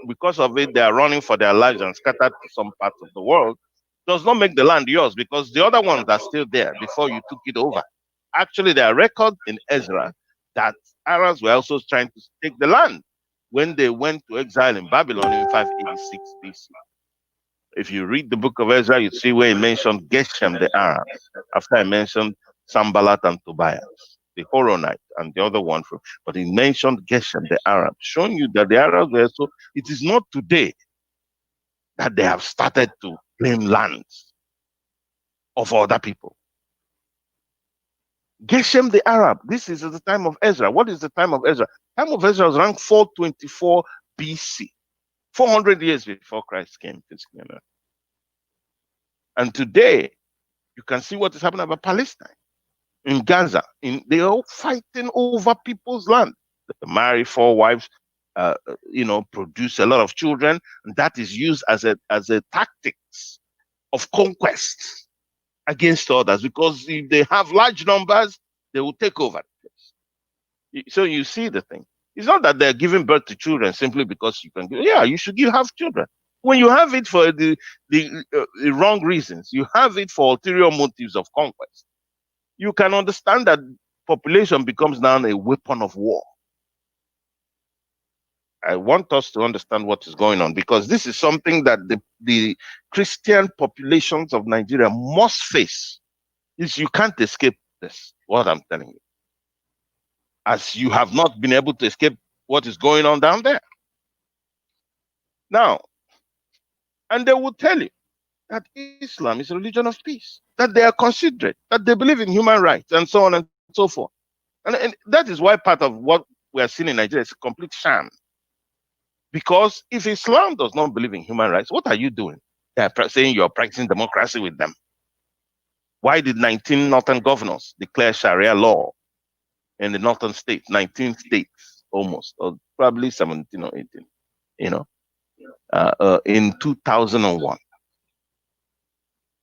because of it, they are running for their lives and scattered to some parts of the world does not make the land yours, because the other ones are still there before you took it over. Actually, there are records in Ezra that Arabs were also trying to take the land when they went to exile in Babylon in 586 BC. If you read the book of Ezra, you see where he mentioned Geshem the Arabs, after I mentioned Sanballat and Tobiah, the Horonite, and the other one. But he mentioned Geshem the Arab, showing you that the Arabs were so. It is not today that they have started to claim lands of other people. Geshem the Arab. This is at the time of Ezra. What is the time of Ezra? The time of Ezra was around 424 BC, 400 years before Christ came physically. And today, you can see what is happening about Palestine. In Gaza, they are fighting over people's land. They marry 4 wives, produce a lot of children, and that is used as a tactics of conquest against others. Because if they have large numbers, they will take over the place. So you see the thing. It's not that they're giving birth to children simply because you can. Yeah, you should have children. When you have it for the wrong reasons, you have it for ulterior motives of conquest, you can understand that population becomes now a weapon of war. I want us to understand what is going on, because this is something that the Christian populations of Nigeria must face. You can't escape this, what I'm telling you, as you have not been able to escape what is going on down there. Now, and they will tell you that Islam is a religion of peace, that they are considerate, that they believe in human rights, and so on and so forth. And that is why part of what we are seeing in Nigeria is a complete sham. Because if Islam does not believe in human rights, what are you doing? They are saying you're practicing democracy with them. Why did 19 northern governors declare Sharia law in the northern states, 19 states almost, or probably 17 or 18, in 2001?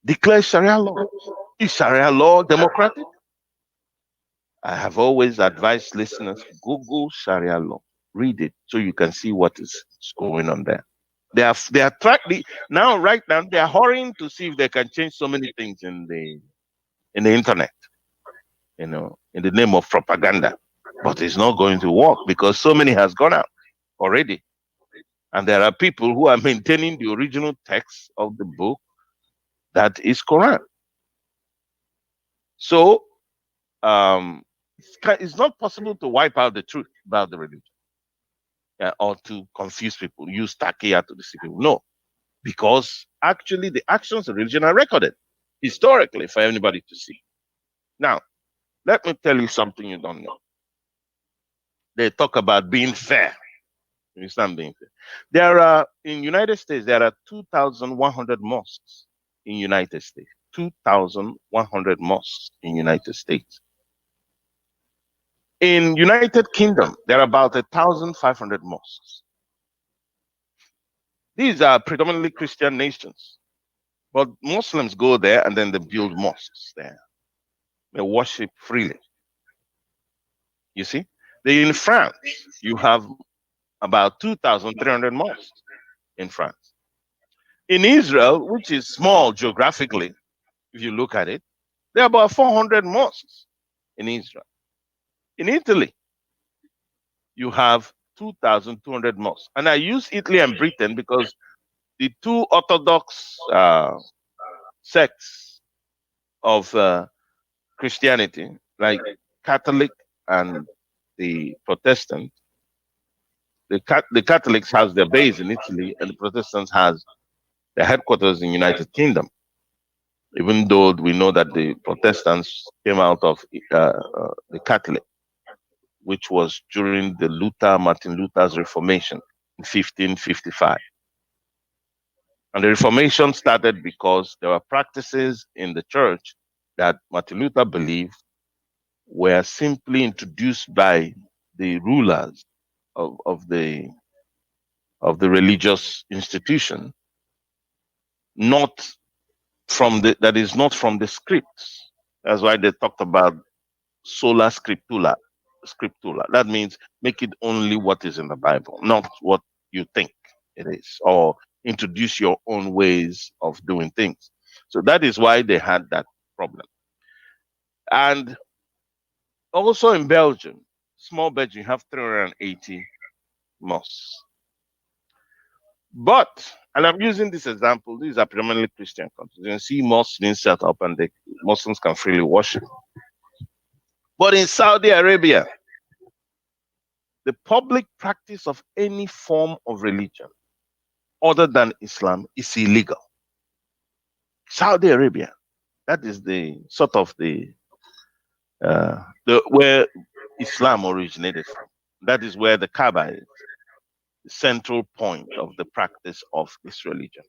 Declare Sharia law. Is Sharia law democratic? I have always advised listeners, Google Sharia law, read it so you can see what is going on there. They are right now they are hurrying to see if they can change so many things in the internet, in the name of propaganda. But it's not going to work because so many has gone out already. And there are people who are maintaining the original text of the book that is Quran. So it's not possible to wipe out the truth about the religion, or to confuse people, use taqiyya to deceive people. No, because actually the actions of religion are recorded historically for anybody to see. Now, let me tell you something you don't know. They talk about being fair. You understand being fair? There are, in United States, there are 2,100 mosques in United States. 2,100 mosques in United States. In United Kingdom, there are about 1,500 mosques. These are predominantly Christian nations, but Muslims go there and then they build mosques there. They worship freely. You see? In France, you have about 2,300 mosques in France. In Israel, which is small geographically, if you look at it, there are about 400 mosques in Israel. In Italy, you have 2,200 mosques. And I use Italy and Britain because the two orthodox sects of Christianity, like Catholic and the Protestant, the Catholics has their base in Italy, and the Protestants has their headquarters in United Kingdom. Even though we know that the Protestants came out of the Catholic, which was during the Martin Luther's Reformation in 1555. And the Reformation started because there were practices in the church that Martin Luther believed were simply introduced by the rulers of the religious institution, that is not from the scripts. That's why they talked about sola scriptura. That means make it only what is in the Bible, not what you think it is, or introduce your own ways of doing things. So that is why they had that problem. And also in Belgium, small Belgium, you have 380 mosques. But, and I'm using this example, these are predominantly Christian countries. You can see mosques being set up and the Muslims can freely worship. But in Saudi Arabia, the public practice of any form of religion other than Islam is illegal. Saudi Arabia, that is the sort of the where Islam originated from. That is where the Kaaba is, the central point of the practice of this religion.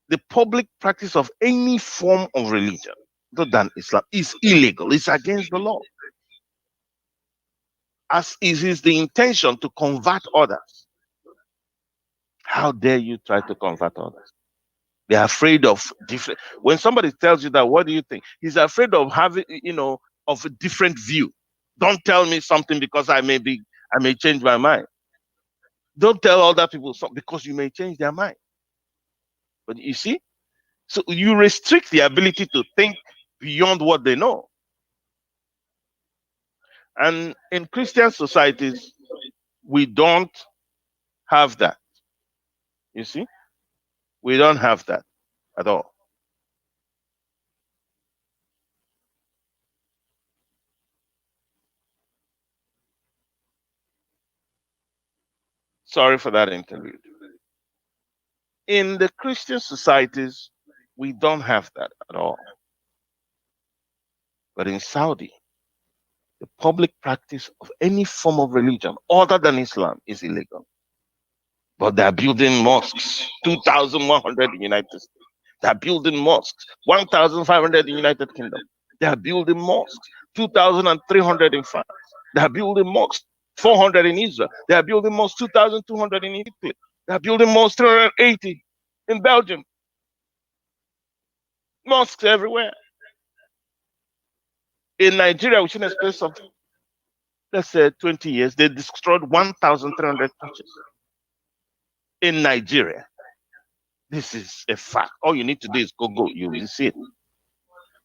The public practice of any form of religion other than Islam is illegal. It's against the law. As is the intention to convert others. How dare you try to convert others? They're afraid of different. When somebody tells you that, what do you think? He's afraid of having, of a different view. Don't tell me something because I may change my mind. Don't tell other people something because you may change their mind. But you see, so you restrict the ability to think beyond what they know. And in Christian societies, we don't have that. You see, we don't have that at all. Sorry for that interlude. In the Christian societies, we don't have that at all. But in Saudi, The public practice of any form of religion other than Islam is illegal. But they are building mosques, 2,100 in the United States. They are building mosques, 1,500 in the United Kingdom. They are building mosques, 2,300 in France. They are building mosques, 400 in Israel. They are building mosques, 2,200 in Italy. They are building mosques, 380 in Belgium. Mosques everywhere. In Nigeria, within a space of, let's say, 20 years, they destroyed 1,300 churches. In Nigeria. This is a fact. All you need to do is go. You will see it.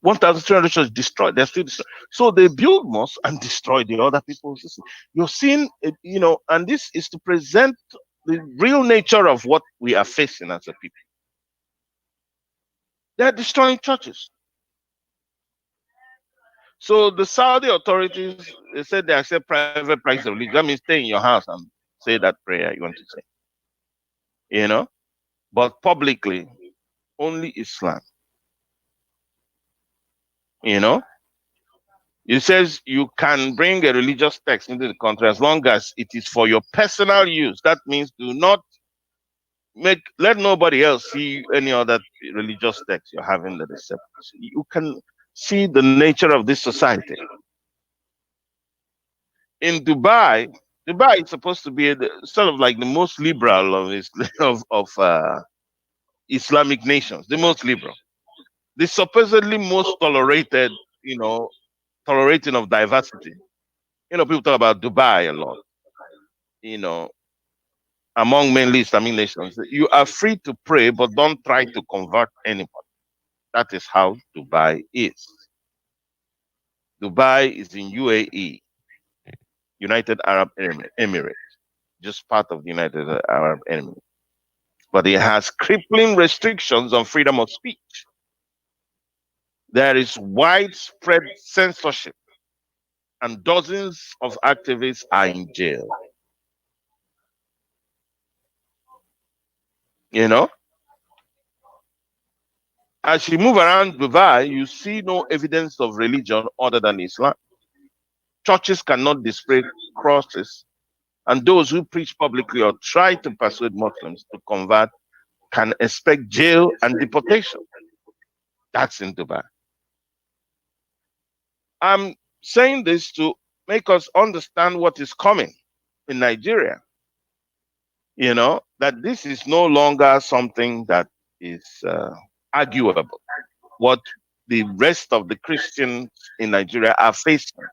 1,300 churches destroyed. They're still destroyed. So they build mosques and destroy the other people's. You're seeing, and this is to present the real nature of what we are facing as a people. They're destroying churches. So the Saudi authorities, they said they accept private practice of religion. That means stay in your house and say that prayer you want to say. But publicly, only Islam. It says you can bring a religious text into the country as long as it is for your personal use. That means do not let nobody else see any other religious text you're having that is separate. You can see the nature of this society. In Dubai is supposed to be sort of like the most liberal of Islamic nations, the most liberal, the supposedly most tolerated, tolerating of diversity. People talk about Dubai a lot. Among mainly Islamic nations, you are free to pray, but don't try to convert anybody. That is how Dubai is. Dubai is in UAE, United Arab Emirates, just part of the United Arab Emirates. But it has crippling restrictions on freedom of speech. There is widespread censorship, and dozens of activists are in jail. As you move around Dubai, you see no evidence of religion other than Islam. Churches cannot display crosses, and those who preach publicly or try to persuade Muslims to convert can expect jail and deportation. That's in Dubai. I'm saying this to make us understand what is coming in Nigeria. That this is no longer something that is arguable. What the rest of the Christians in Nigeria are facing,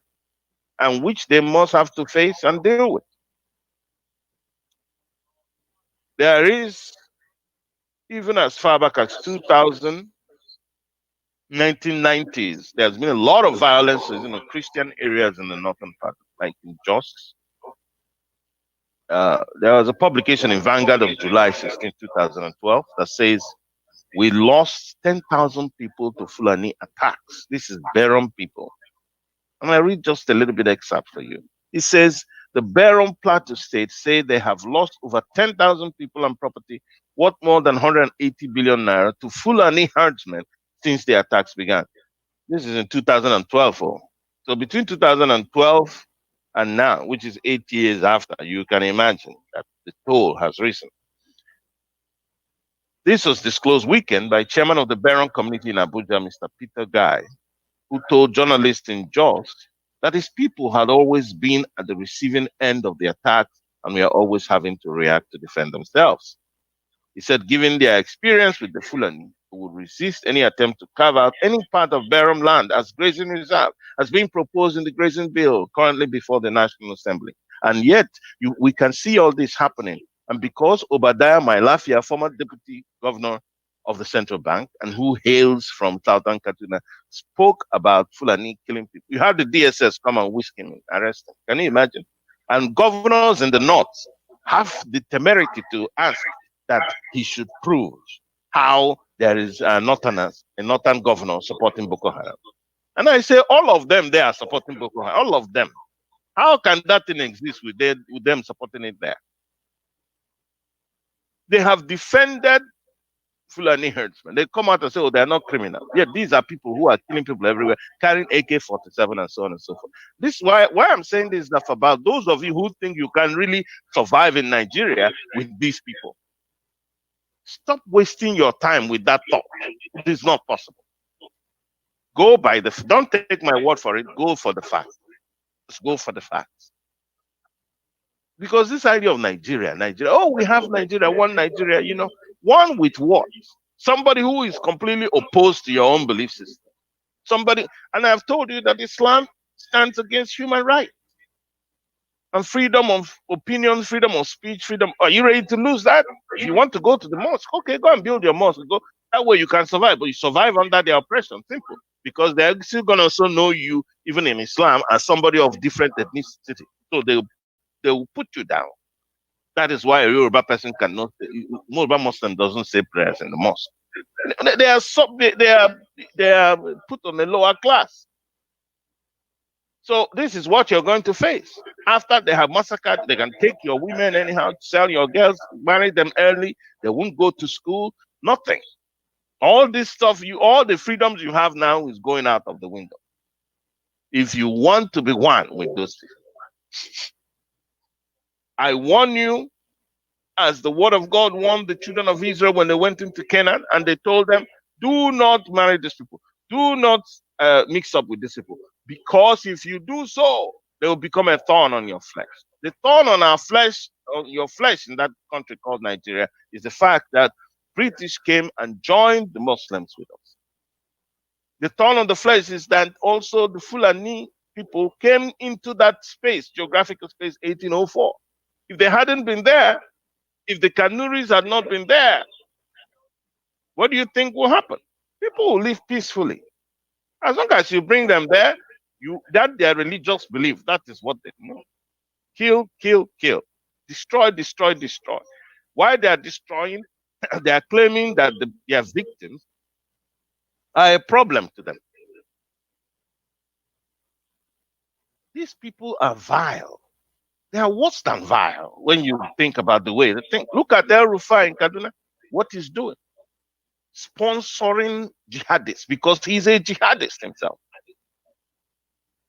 and which they must have to face and deal with. There is, even as far back as 1990s, there's been a lot of violence in Christian areas in the northern part, like in Jos. There was a publication in Vanguard of July 16, 2012 that says we lost 10,000 people to Fulani attacks. This is Berom people. I'm going to read just a little bit excerpt for you. It says the Berom Plateau State say they have lost over 10,000 people and property worth more than 180 billion naira to Fulani herdsmen since the attacks began. This is in 2012. So between 2012 and now, which is 8 years after, you can imagine that the toll has risen. This was disclosed weekend by chairman of the Berom community in Abuja, Mr. Peter Guy, who told journalists in Jos that his people had always been at the receiving end of the attacks and were always having to react to defend themselves. He said, given their experience with the Fulani, who would resist any attempt to carve out any part of Berom land as grazing reserve, as being proposed in the grazing bill currently before the National Assembly. And yet, we can see all this happening. And because Obadiah Mailafia, former deputy governor of the central bank and who hails from Southern Kaduna, spoke about Fulani killing people, you have the DSS come and whisk him, arrest him. Can you imagine? And governors in the north have the temerity to ask that he should prove how there is a northern governor supporting Boko Haram. And I say all of them, they are supporting Boko Haram, all of them. How can that thing exist with them supporting it there? They have defended Fulani herdsmen. They come out and say, oh, they're not criminals. Yet these are people who are killing people everywhere, carrying AK-47 and so on and so forth. This is why I'm saying this stuff about those of you who think you can really survive in Nigeria with these people. Stop wasting your time with that thought. It is not possible. Go by don't take my word for it. Go for the facts. Just go for the facts. Because this idea of Nigeria, oh, we have Nigeria, one Nigeria, one with what? Somebody who is completely opposed to your own belief system. And I've told you that Islam stands against human rights and freedom of opinion, freedom of speech, freedom. Are you ready to lose that? If you want to go to the mosque, okay, go and build your mosque. Go that way you can survive, but you survive under their oppression. Simple. Because they're still gonna also know you, even in Islam, as somebody of different ethnicity. So they will put you down. That is why a Yoruba person cannot. Yoruba Muslim doesn't say prayers in the mosque. They are put on a lower class. So this is what you're going to face. After they have massacred, they can take your women anyhow, sell your girls, marry them early. They won't go to school. Nothing. All this stuff, all the freedoms you have now is going out of the window. If you want to be one with those people. I warn you, as the word of God warned the children of Israel when they went into Canaan, and they told them, do not marry these people. Do not mix up with these people. Because if you do so, they will become a thorn on your flesh. The thorn on our flesh, on your flesh in that country called Nigeria, is the fact that British came and joined the Muslims with us. The thorn on the flesh is that also the Fulani people came into that space, geographical space, 1804. If they hadn't been there, if the Kanuris had not been there, what do you think will happen? People will live peacefully. As long as you bring them there, that their religious belief, that is what they know. Kill, kill, kill. Destroy, destroy, destroy. While they are destroying, they are claiming that their victims are a problem to them. These people are vile. They are worse than vile when you think about the way they think. Look at El Rufai in Kaduna, what he's doing. Sponsoring jihadists because he's a jihadist himself.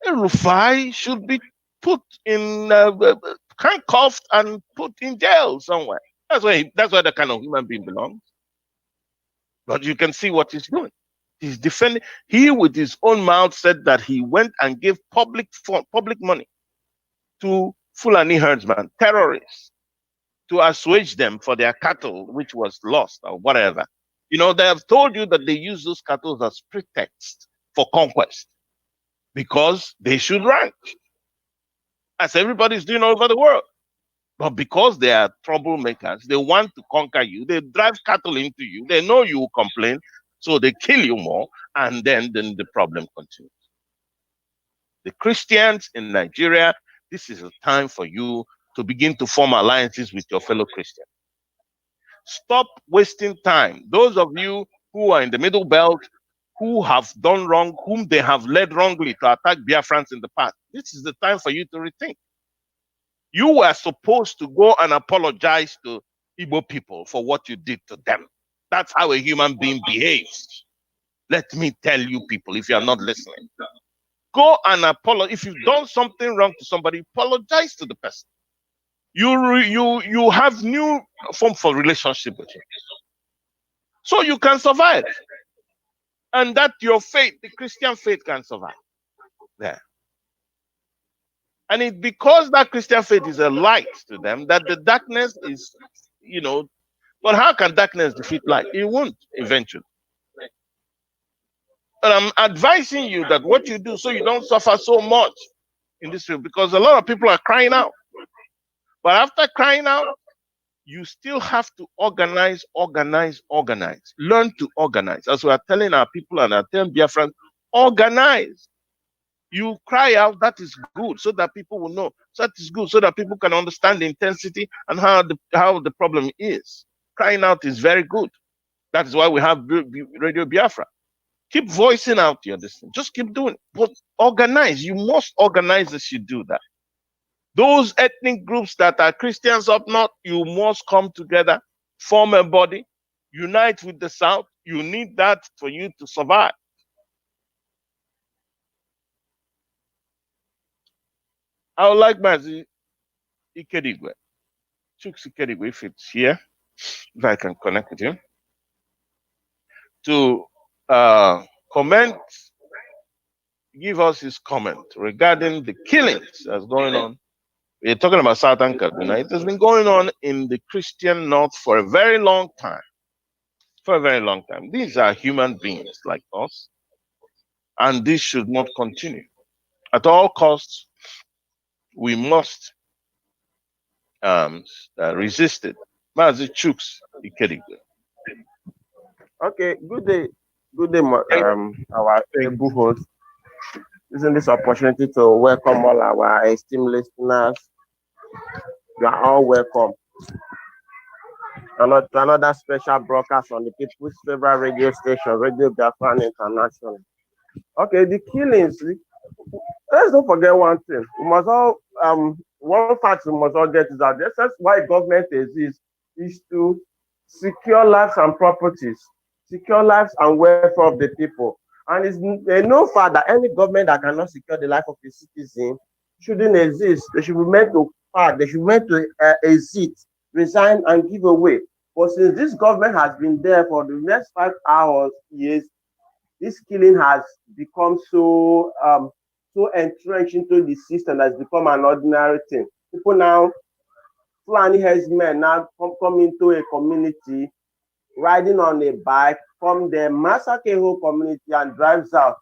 El Rufai should be put in handcuffed and put in jail somewhere. That's where the kind of human being belongs. But you can see what he's doing. He's defending. He, with his own mouth, said that he went and gave public money to Fulani herdsmen, terrorists, to assuage them for their cattle, which was lost or whatever. They have told you that they use those cattle as pretext for conquest because they should rank, as everybody's doing all over the world. But because they are troublemakers, they want to conquer you. They drive cattle into you. They know you will complain, so they kill you more, and then the problem continues. The Christians in Nigeria, this is a time for you to begin to form alliances with your fellow Christians. Stop wasting time. Those of you who are in the Middle Belt, who have done wrong, whom they have led wrongly to attack Biafrans in the past, this is the time for you to rethink. You were supposed to go and apologize to Igbo people for what you did to them. That's how a human being behaves. Let me tell you people, if you are not listening. Go and apologize. If you've done something wrong to somebody, apologize to the person. You have new form for relationship with him, so you can survive, and that your faith, the Christian faith, can survive there. And it's because that Christian faith is a light to them that the darkness is, But how can darkness defeat light? It won't eventually. And I'm advising you that what you do so you don't suffer so much in this field, because a lot of people are crying out. But after crying out, you still have to organize. Learn to organize. As we are telling our people and are telling Biafrans, organize. You cry out, that is good, so that people will know. So that is good, so that people can understand the intensity and how the problem is. Crying out is very good. That is why we have Radio Biafra. Keep voicing out your destiny. Just keep doing it. But organize. You must organize as you do that. Those ethnic groups that are Christians up north, you must come together, form a body, unite with the South. You need that for you to survive. I would like Mazi Ikedigwe, Chuks Ikedigwe, if it's here, if I can connect with him, to comment, give us his comment regarding the killings that's going on. We're talking about Southern Kaduna. It has been going on in the Christian North for a very long time. For a very long time. These are human beings like us, and this should not continue. At all costs, we must resist it. Mazi Chuks Ikedigwe. Okay, good day, our able host. Using this opportunity to welcome all our esteemed listeners. You are all welcome. Another special broadcast on the people's favorite radio station, Radio Biafra International. Okay, the killings. Let's don't forget one thing. We must all one fact we must all get is that the essence why government exists is to secure lives and properties, secure lives and welfare of the people. And it's no fact that any government that cannot secure the life of a citizen shouldn't exist. They should be meant to fight. They should be meant to exit, resign, and give away. But since this government has been there for the next 5 hours, years, this killing has become so entrenched into the system that it's become an ordinary thing. People now, Fulani herdsmen now come into a community, riding on a bike, from the massacre whole community and drives out,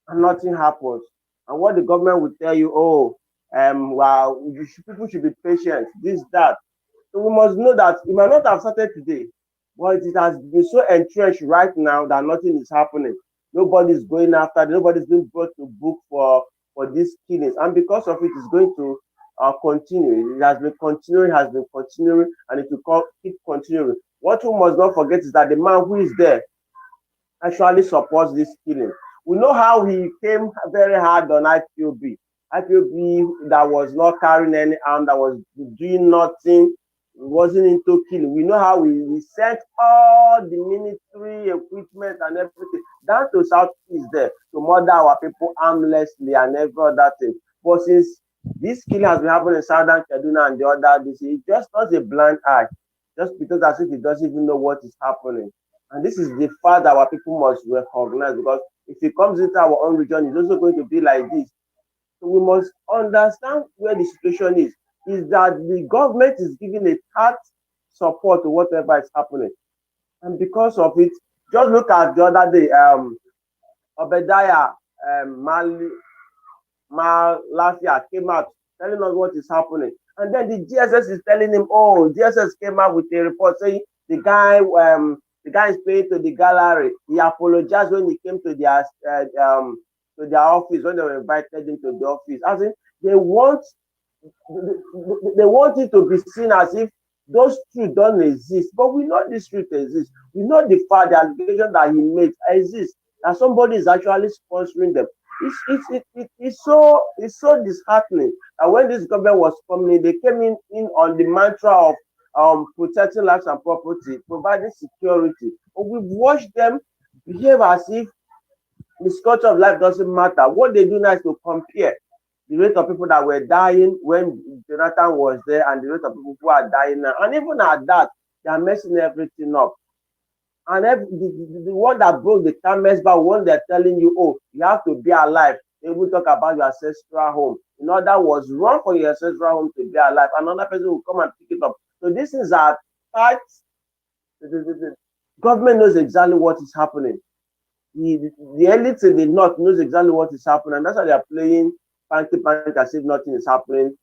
and nothing happens. And what the government will tell you, well, people should be patient, this, that. So we must know that it might not have started today, but it has been so entrenched right now that nothing is happening. Nobody's going after, nobody's being brought to book for these killings. And because of it, it's going to continue. It has been continuing, and it will keep continuing. What we must not forget is that the man who is there actually supports this killing. We know how he came very hard on IPOB. IPOB that was not carrying any arm, that was doing nothing, wasn't into killing. We know how we sent all the military equipment and everything down to Southeast there to murder our people harmlessly and every other thing. But since this killing has been happening in Southern Kaduna and the other, it just turns a blind eye, just because as if it doesn't even know what is happening. And this is the fact that our people must recognize, because if it comes into our own region, it's also going to be like this. So we must understand where the situation is that the government is giving a hard support to whatever is happening. And because of it, just look at the other day, Obadiah Malafia came out telling us what is happening. And then the GSS is telling him, GSS came out with a report saying the guy is paying to the gallery. He apologized when he came to their office, when they were invited into the office. As in, they want it to be seen as if those truths don't exist. But we know this truth exists. We know the fact, the allegation that he made exists, that somebody is actually sponsoring them. It's so disheartening that when this government was coming in, they came in on the mantra of protecting lives and property, providing security. But we've watched them behave as if the sculpture of life doesn't matter. What they do now is to compare the rate of people that were dying when Jonathan was there and the rate of people who are dying now. And even at that, they are messing everything up. And the one that broke the camel's back, one they're telling you, you have to be alive. They will talk about your ancestral home. In other words, run for your ancestral home to be alive. Another person will come and pick it up. So this is a fact. The government knows exactly what is happening. The elite in the north knows exactly what is happening, and that's why they are playing panic as if nothing is happening.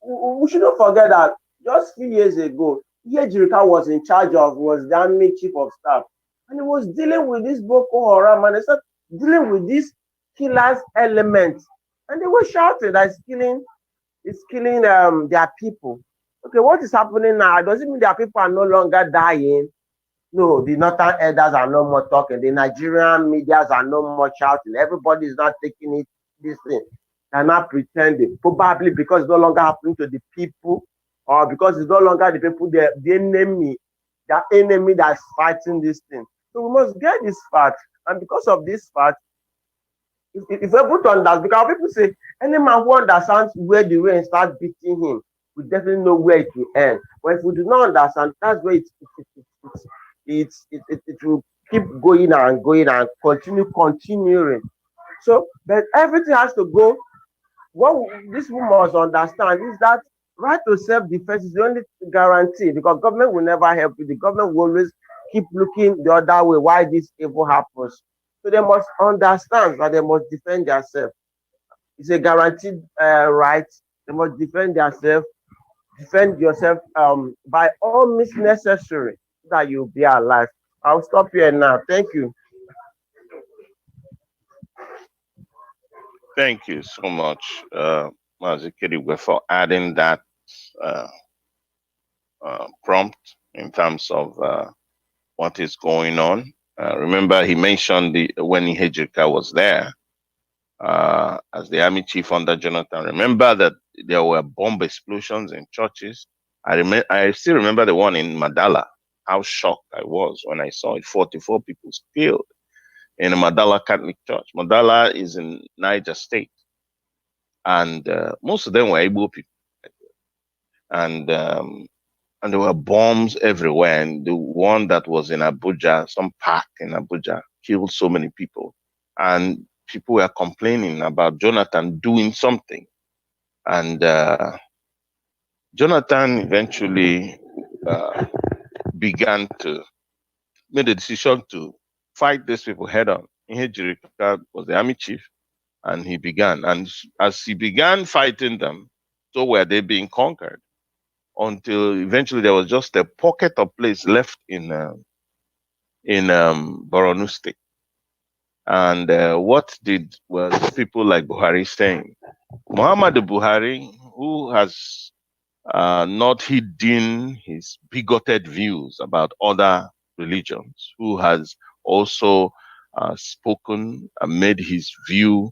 We shouldn't forget that just a few years ago, Ejirika was the army chief of staff, and he was dealing with this Boko Haram, and they started dealing with these killers elements, and they were shouting that it's killing their people. Okay, what is happening now? Does it mean their people are no longer dying? No, the northern elders are no more talking. The Nigerian medias are no more shouting. Everybody is not taking this thing. They're not pretending. Probably because it's no longer happening to the people, or because it's no longer the people, the enemy. their enemy that's fighting this thing. So we must get this fact, and because of this fact, if we're able to understand, because people say any man who understands where the rain starts beating him we definitely know where it will end. But if we do not understand, that's where it will keep going and going and continuing. So, but everything has to go. What this woman must understand is that right to self-defense is the only guarantee, because government will never help you. The government will always keep looking the other way why this evil happens. So they must understand that they must defend themselves. It's a guaranteed right. They must defend themselves. Defend yourself by all means necessary so that you'll be alive. I'll stop here now. Thank you. Thank you so much, Mazi Kidigwe, for adding that uh, prompt in terms of what is going on. Remember, he mentioned when Ihejika was there as the army chief under Jonathan. Remember that there were bomb explosions in churches. I still remember the one in Madala. How shocked I was when I saw it. 44 people killed in a Madala Catholic Church. Madala is in Niger State, and most of them were Igbo people, and there were bombs everywhere. And the one that was in Abuja, some park in Abuja, killed so many people, and people were complaining about Jonathan doing something, and Jonathan eventually made a decision to fight these people head on. Ihejirika was the army chief, and he began. And as he began fighting them, so were they being conquered, until eventually there was just a pocket of place left in Borno State. And what was people like Buhari saying? Muhammadu Buhari, who has not hidden his bigoted views about other religions, who has also spoken and made his view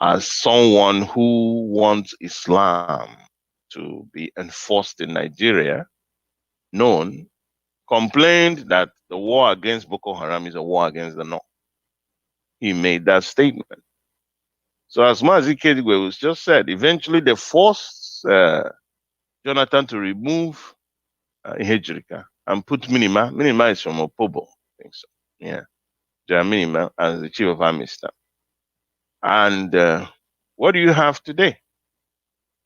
as someone who wants Islam to be enforced in Nigeria, complained that the war against Boko Haram is a war against the North. He made that statement. So as Mazi Kedigwe was just said, eventually they forced Jonathan to remove Ihejirika and put Minima. Minima is from Opobo, I think so. Yeah. Minima as the chief of army staff. And what do you have today?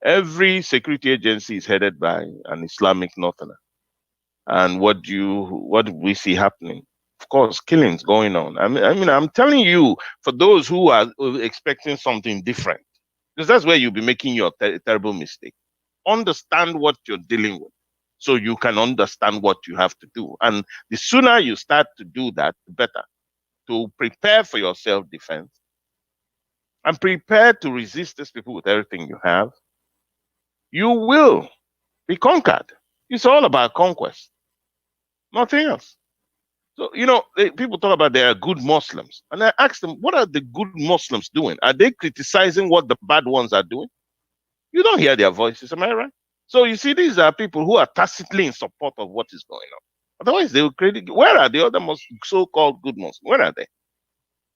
Every security agency is headed by an Islamic Northerner. And what do we see happening? Of course, killings going on. I mean, I'm telling you, for those who are expecting something different, because that's where you'll be making your terrible mistake. Understand what you're dealing with, so you can understand what you have to do. And the sooner you start to do that, the better. To prepare for your self-defense and prepare to resist these people with everything you have, you will be conquered. It's all about conquest, nothing else. So, people talk about they are good Muslims. And I ask them, what are the good Muslims doing? Are they criticizing what the bad ones are doing? You don't hear their voices, am I right? So you see, these are people who are tacitly in support of what is going on. Otherwise, they will criticise. Where are the other so-called good Muslims? Where are they?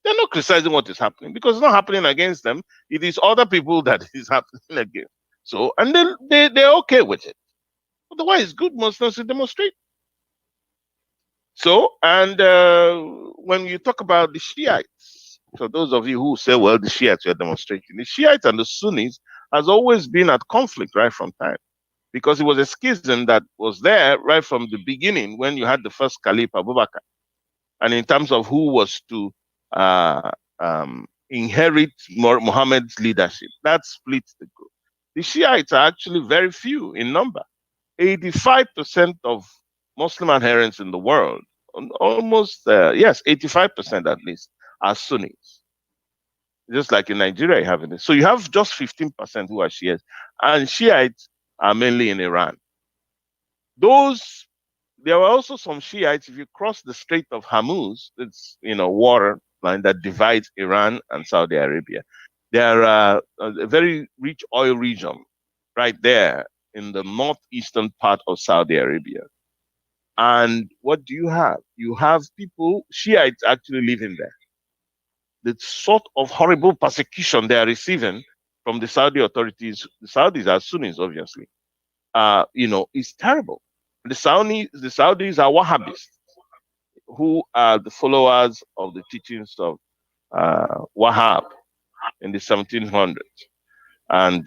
They're not criticizing what is happening, because it's not happening against them. It is other people that is happening against. So, and they're okay with it. Otherwise, good Muslims will demonstrate. So, and when you talk about the Shiites, for those of you who say, well, the Shiites are demonstrating, the Shiites and the Sunnis has always been at conflict right from time, because it was a schism that was there right from the beginning when you had the first Caliph Abubakar. And in terms of who was to inherit Muhammad's leadership, that split the group. The Shiites are actually very few in number. 85% of Muslim adherents in the world, almost, 85% at least, are Sunnis. Just like in Nigeria, you have it. So you have just 15% who are Shiites, and Shiites are mainly in Iran. There were also some Shiites. If you cross the Strait of Hormuz, it's water line that divides Iran and Saudi Arabia. There are a very rich oil region right there in the northeastern part of Saudi Arabia. And what do you have? You have people, Shiites actually living there. The sort of horrible persecution they are receiving from the Saudi authorities, the Saudis are Sunnis, obviously, is terrible. The Saudis are Wahhabis, who are the followers of the teachings of Wahhab in the 1700s. And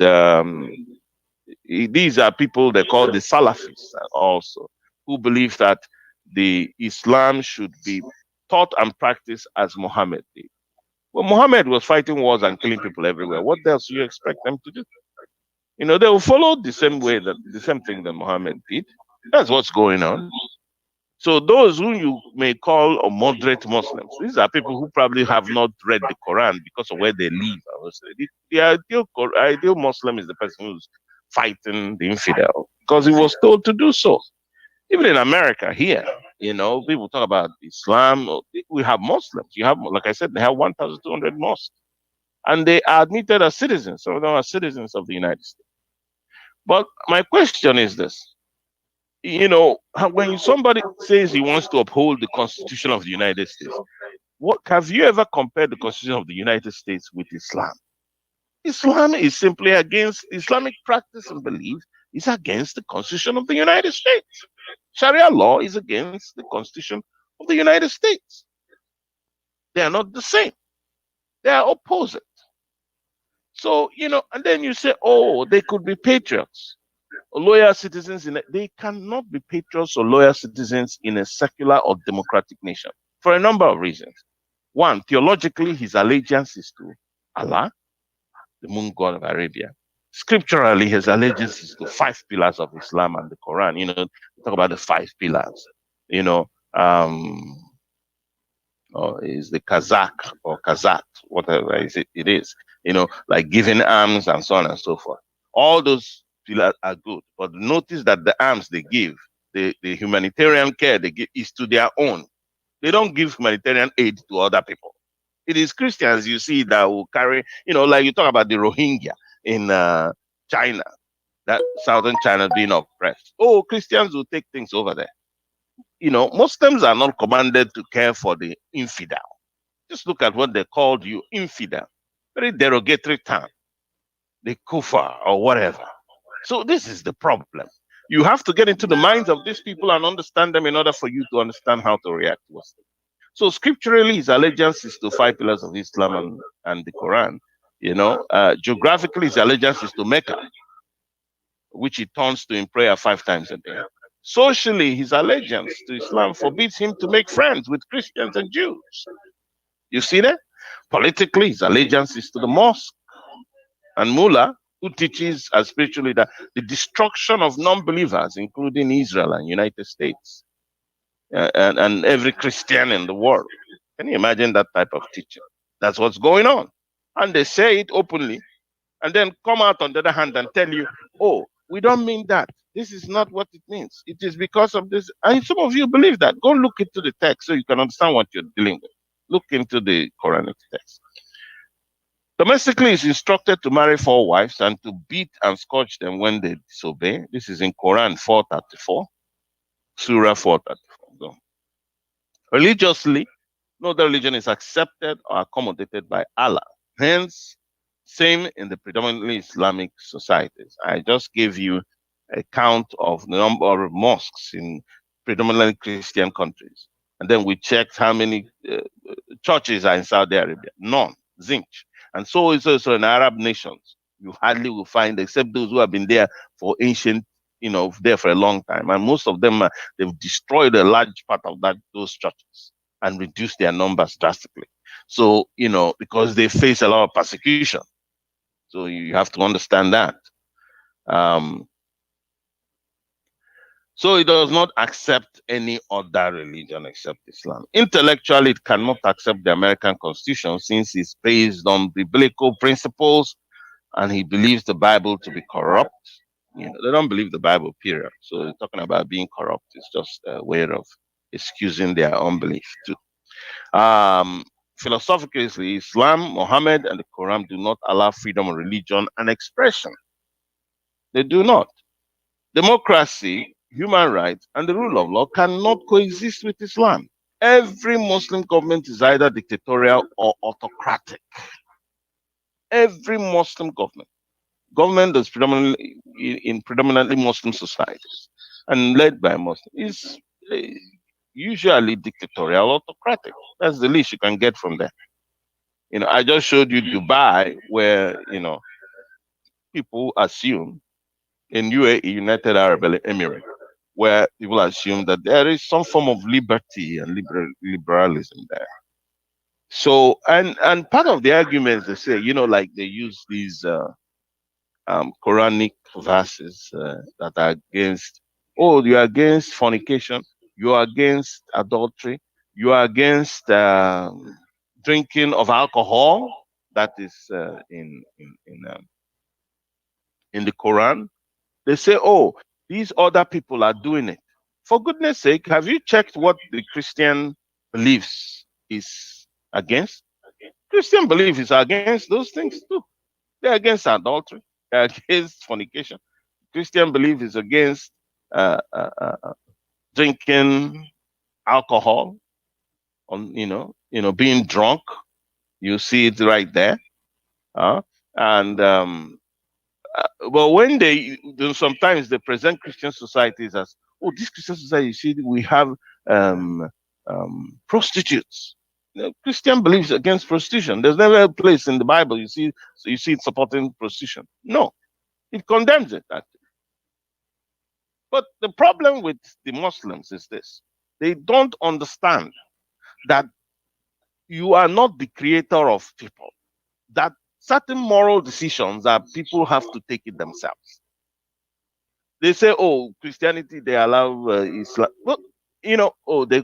these are people they call the Salafis also, who believe that the Islam should be taught and practiced as Muhammad did. Well, Muhammad was fighting wars and killing people everywhere. What else do you expect them to do? They will follow the same way, that the same thing that Muhammad did. That's what's going on. So those who you may call a moderate Muslims, these are people who probably have not read the Quran because of where they live. I would say the ideal Muslim is the person who's fighting the infidel because he was told to do so. Even in America here, people talk about Islam. We have Muslims. You have, like I said, they have 1,200 mosques, and they are admitted as citizens. Some of them are citizens of the United States. But my question is this: when somebody says he wants to uphold the Constitution of the United States, what have you ever compared the Constitution of the United States with Islam? Islam is simply against Islamic practice and belief is against the Constitution of the United States. Sharia law is against the Constitution of the United States. They are not the same. They are opposite. So, and then you say, oh, they could be patriots or loyal citizens. They cannot be patriots or loyal citizens in a secular or democratic nation for a number of reasons. One, theologically, his allegiance is to Allah, the moon god of Arabia. Scripturally, his allegiance is to 5 pillars of Islam and the Quran. Talk about the 5 pillars. Is the Kazakh or Kazakh, whatever it is. Like giving alms and so on and so forth. All those pillars are good, but notice that the alms they give, the humanitarian care they give, is to their own. They don't give humanitarian aid to other people. It is Christians you see that will carry, like you talk about the Rohingya in China, that southern China being oppressed. Oh, Christians will take things over there. Muslims are not commanded to care for the infidel. Just look at what they called you, infidel. Very derogatory term. The kufar or whatever. So this is the problem. You have to get into the minds of these people and understand them in order for you to understand how to react to us. So scripturally, his allegiance is to 5 pillars of Islam and the Quran. Geographically, his allegiance is to Mecca, which he turns to in prayer 5 times a day. Socially, his allegiance to Islam forbids him to make friends with Christians and Jews. You see that? Politically, his allegiance is to the mosque and mullah, who teaches spiritually that the destruction of non-believers, including Israel and United States, and every Christian in the world. Can you imagine that type of teaching? That's what's going on. And they say it openly, and then come out on the other hand and tell you, oh, we don't mean that. This is not what it means. It is because of this. And some of you believe that. Go look into the text so you can understand what you're dealing with. Look into the Quranic text. Domestically, is instructed to marry 4 wives and to beat and scourge them when they disobey. This is in Quran 4:34, Surah 4:34. Religiously, no other religion is accepted or accommodated by Allah. Hence, same in the predominantly Islamic societies. I just gave you a count of the number of mosques in predominantly Christian countries. And then we checked how many churches are in Saudi Arabia. None, zinch. And so is also in Arab nations. You hardly will find, except those who have been there for ancient, there for a long time. And most of them, they've destroyed a large part of those churches and reduced their numbers drastically. So, because they face a lot of persecution. So you have to understand that. So it does not accept any other religion except Islam. Intellectually, it cannot accept the American Constitution since it's based on biblical principles and he believes the Bible to be corrupt. They don't believe the Bible, period. So talking about being corrupt is just a way of excusing their unbelief too. Philosophically, Islam, Muhammad, and the Quran do not allow freedom of religion and expression. They do not. Democracy human rights, and the rule of law cannot coexist with Islam. Every Muslim government is either dictatorial or autocratic. Every Muslim government that's predominantly in predominantly Muslim societies and led by Muslims is usually dictatorial, autocratic. That's the least you can get from there. I just showed you Dubai, where people assume in UAE, United Arab Emirates, where people assume that there is some form of liberty and liberalism there. So, and part of the arguments they say, like they use these Quranic verses that are against, oh, you are against fornication, you are against adultery, you are against drinking of alcohol. That is in the Quran. They say, oh, these other people are doing it. For goodness sake, have you checked what the Christian beliefs is against? Christian belief is against those things too. They're against adultery. They're against fornication. Christian belief is against drinking alcohol, on being drunk. You see it right there. And well, when sometimes they present Christian societies as, oh, this Christian society, you see, we have prostitutes. Christian believes against prostitution. There's never a place in the Bible you see it supporting prostitution. No, it condemns it. Actually. But the problem with the Muslims is this: they don't understand that you are not the creator of people. That certain moral decisions that people have to take it themselves. They say, oh, Christianity, they allow Islam. Well, oh, they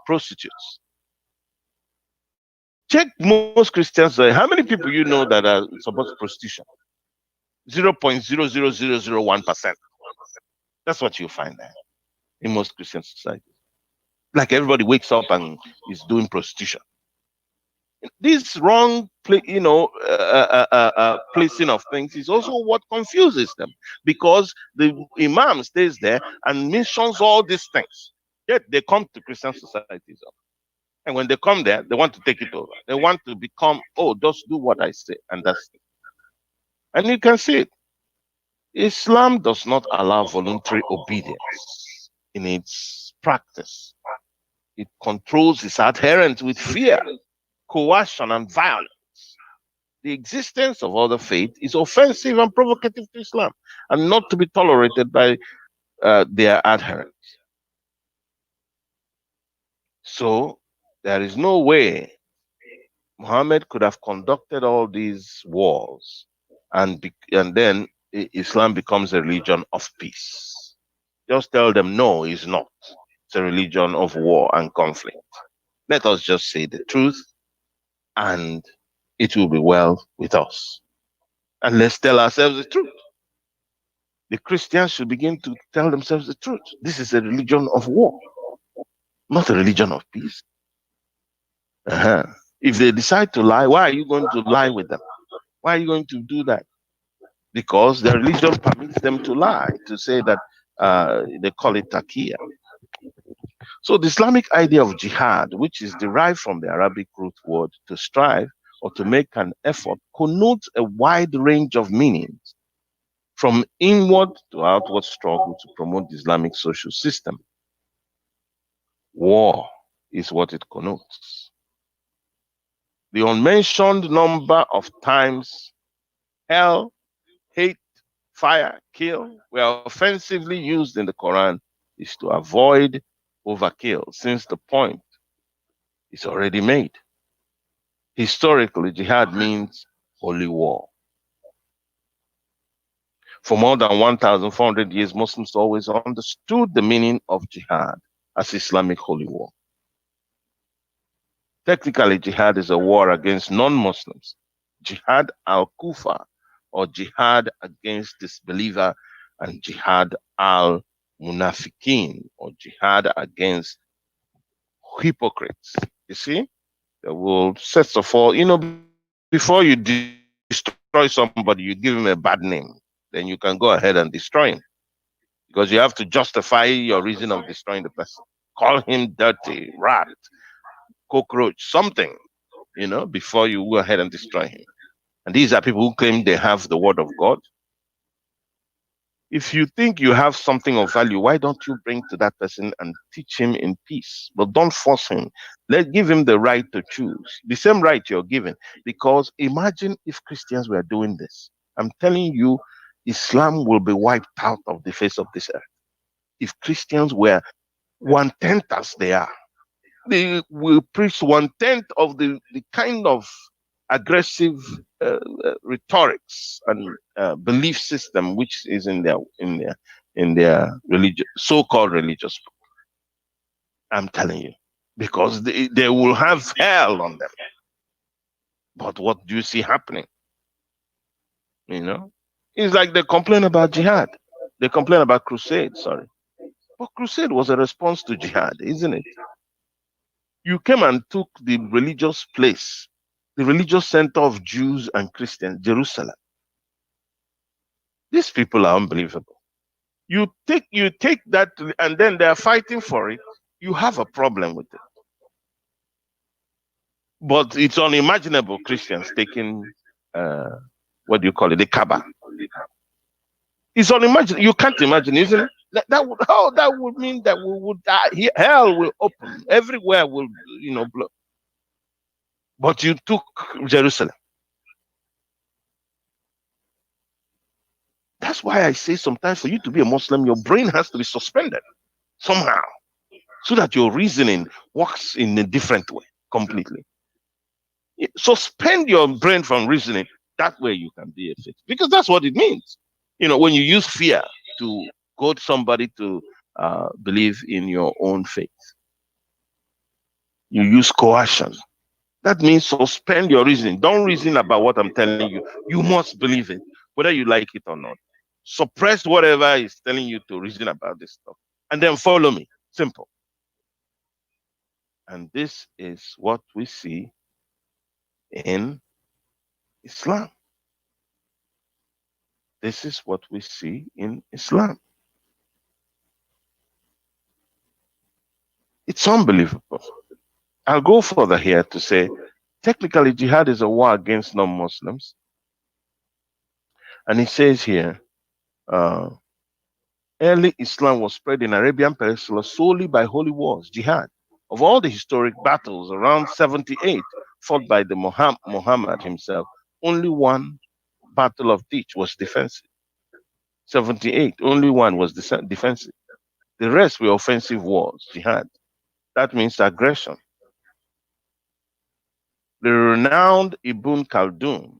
prostitutes. Check most Christians. How many people you know that are support prostitution? 0.00001%. That's what you find there in most Christian societies. Like everybody wakes up and is doing prostitution. This wrong, placing of things is also what confuses them, because the imam stays there and mentions all these things. Yet they come to Christian societies, and when they come there, they want to take it over. They want to become, oh, just do what I say, and that's it. And you can see it. Islam does not allow voluntary obedience in its practice. It controls its adherents with fear, coercion, and violence. The existence of other faith is offensive and provocative to Islam, and not to be tolerated by their adherents. So there is no way Muhammad could have conducted all these wars, and then Islam becomes a religion of peace. Just tell them, no, it's not. It's a religion of war and conflict. Let us just say the truth, and it will be well with us. And let's tell ourselves the truth. The Christians should begin to tell themselves the truth. This is a religion of war, not a religion of peace. If they decide to lie, why are you going to lie with them? Why are you going to do that? Because their religion permits them to lie, to say that they call it taqiyya. So the Islamic idea of jihad, which is derived from the Arabic root word to strive or to make an effort, connotes a wide range of meanings, from inward to outward struggle to promote the Islamic social system. War is what it connotes. The unmentioned number of times hell, hate, fire, kill were offensively used in the Quran is to avoid overkill, since the point is already made. Historically, jihad means holy war. For more than 1,400 years, Muslims always understood the meaning of jihad as Islamic holy war. Technically, jihad is a war against non-Muslims, jihad al-kufar, or jihad against disbeliever, and jihad al-munafiqin, or jihad against hypocrites. You see, the world, first of all, before you destroy somebody, you give him a bad name. then you can go ahead and destroy him, because you have to justify your reason of destroying the person. Call him dirty, rat, cockroach, something, before you go ahead and destroy him. And these are people who claim they have the word of God. If you think you have something of value, why don't you bring to that person and teach him in peace? But don't force him. Give him the right to choose. The same right you're given. Because imagine if Christians were doing this. I'm telling you, Islam will be wiped out of the face of this earth. If Christians were 1/10 as they are, they will preach 1/10 of the kind of aggressive rhetorics and belief system which is in their religious, so-called religious book. I'm telling you, because they will have hell on them. But what do you see happening? It's like they complain about jihad. They complain about crusade, sorry. But crusade was a response to jihad, isn't it? You came and took the religious place, the religious center of Jews and Christians, Jerusalem. These people are unbelievable. You take that, and then they are fighting for it. You have a problem with it. But it's unimaginable Christians taking what do you call it, the Kaaba. It's unimaginable. You can't imagine, isn't it? That would mean that we would die. Hell will open. Everywhere will, blow. But you took Jerusalem. That's why I say sometimes for you to be a Muslim, your brain has to be suspended somehow, so that your reasoning works in a different way completely. Suspend your brain from reasoning. That way you can be a faith. Because that's what it means. When you use fear to goad somebody to believe in your own faith, you use coercion. That means suspend your reasoning. Don't reason about what I'm telling you. You must believe it, whether you like it or not. Suppress whatever is telling you to reason about this stuff, and then follow me. Simple. And this is what we see in Islam. This is what we see in Islam. It's unbelievable. I'll go further here to say, technically, jihad is a war against non-Muslims. And it says here, early Islam was spread in Arabian Peninsula solely by holy wars, jihad. Of all the historic battles, around 78 fought by the Muhammad himself, only one battle of each was defensive. 78, only one was defensive. The rest were offensive wars, jihad. That means aggression. The renowned Ibn Khaldun,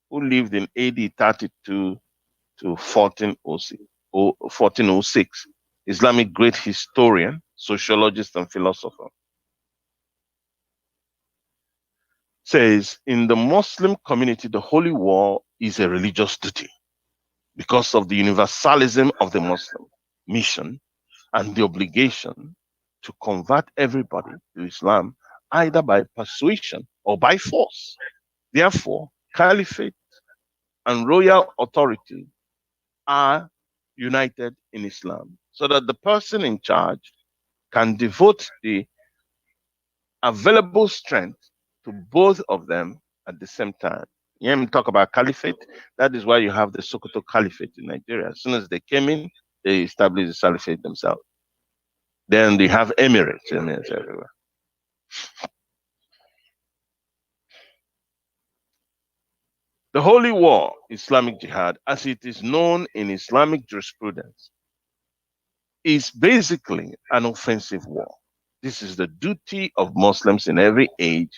who lived in AD 32 to 1406, Islamic great historian, sociologist, and philosopher, says, in the Muslim community, the holy war is a religious duty because of the universalism of the Muslim mission and the obligation to convert everybody to Islam, either by persuasion or by force. Therefore, caliphate and royal authority are united in Islam, so that the person in charge can devote the available strength to both of them at the same time. You hear me talk about caliphate? That is why you have the Sokoto Caliphate in Nigeria. As soon as they came in, they established the caliphate themselves. Then they have emirates everywhere. The holy war, Islamic jihad, as it is known in Islamic jurisprudence, is basically an offensive war. This is the duty of Muslims in every age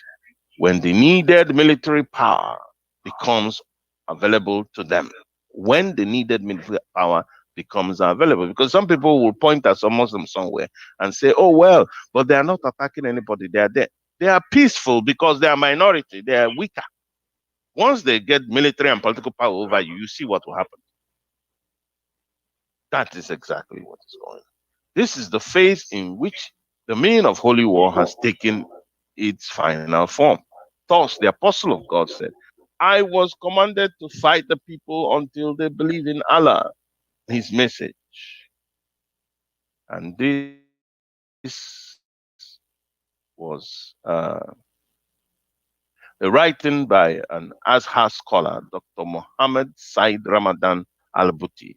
when the needed military power becomes available to them. When the needed military power becomes available. Because some people will point at some Muslims somewhere and say, oh, well, but they are not attacking anybody. They are there. They are peaceful because they are minority. They are weaker. Once they get military and political power over you, you see what will happen. That is exactly what is going on. This is the phase in which the meaning of holy war has taken its final form. Thus, the apostle of God said, I was commanded to fight the people until they believe in Allah, His message. And this was a writing by an Azhar scholar, Dr. Muhammad Said Ramadan al-Buti,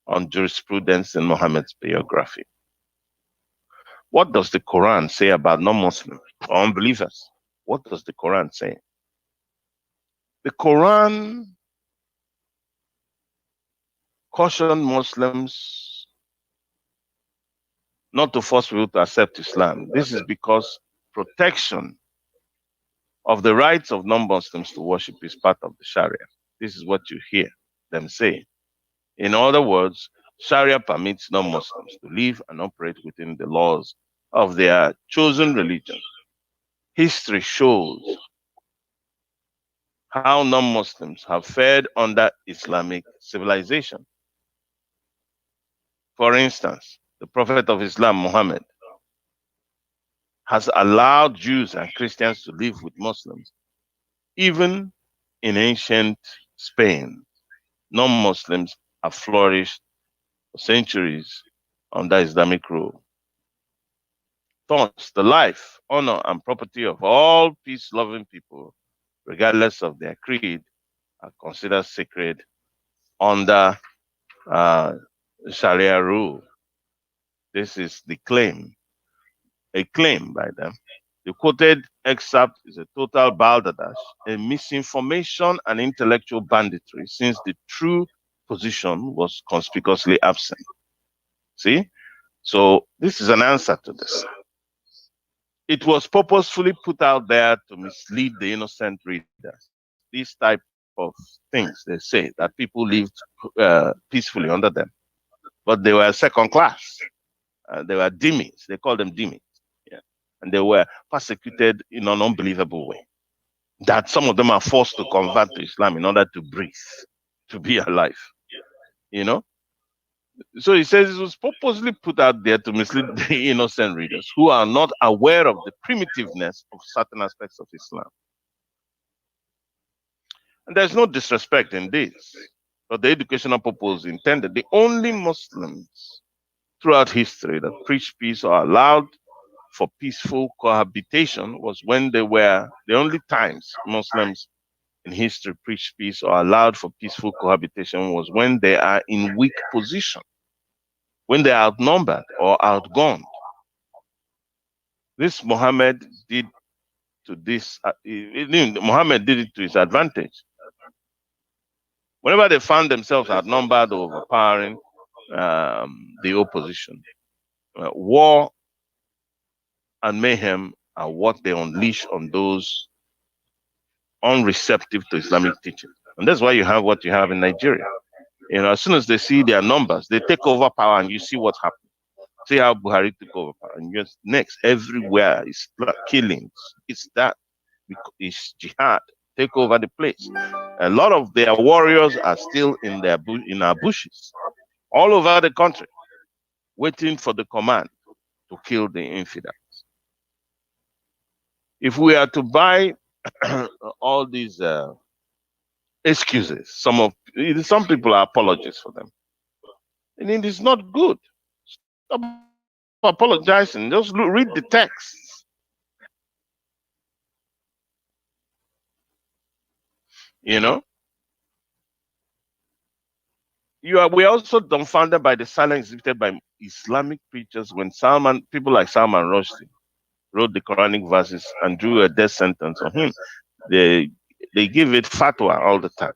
on jurisprudence in Muhammad's biography. What does the Quran say about non-Muslims or unbelievers? What does the Quran say? The Quran cautioned Muslims not to force people to accept Islam. This is because protection of the rights of non-Muslims to worship is part of the Sharia. This is what you hear them say. In other words, Sharia permits non-Muslims to live and operate within the laws of their chosen religion. History shows how non-Muslims have fared under Islamic civilization. For instance, the Prophet of Islam, Muhammad, has allowed Jews and Christians to live with Muslims. Even in ancient Spain, non-Muslims have flourished for centuries under Islamic rule. Thus, the life, honor, and property of all peace-loving people, regardless of their creed, are considered sacred under Sharia rule. This is the claim, a claim by them. The quoted excerpt is a total balderdash, a misinformation and intellectual banditry, since the true position was conspicuously absent. See? So this is an answer to this. It was purposefully put out there to mislead the innocent readers. These type of things they say that people lived peacefully under them, but they were second class. They were dhimmis. They called them dhimmis. Yeah. And they were persecuted in an unbelievable way. That some of them are forced to convert to Islam in order to breathe, to be alive. You know? So he says it was purposely put out there to mislead the innocent readers who are not aware of the primitiveness of certain aspects of Islam. And there's no disrespect in this, but the educational purpose intended. The only Muslims throughout history that preached peace or allowed for peaceful cohabitation was when they were the only times Muslims in history preached peace or allowed for peaceful cohabitation was when they are in weak position, when they are outnumbered or outgunned. This Muhammad did to this. Muhammad did it to his advantage. Whenever they found themselves outnumbered or overpowering the opposition, war and mayhem are what they unleash on those unreceptive to Islamic teaching. And that's why you have what you have in Nigeria. You know, as soon as they see their numbers, they take over power, and you see what happened. See how Buhari took over power, and just next everywhere is killings. It's that, it's jihad. Take over the place. A lot of their warriors are still in our bushes, all over the country, waiting for the command to kill the infidels. If we are to buy all these excuses, some people are apologists for them, and it is not good. Stop apologizing. Just read the text. You know, we're also dumbfounded by the silence exhibited by Islamic preachers when people like Salman Rushdie wrote the Quranic verses and drew a death sentence on him. They give it fatwa all the time.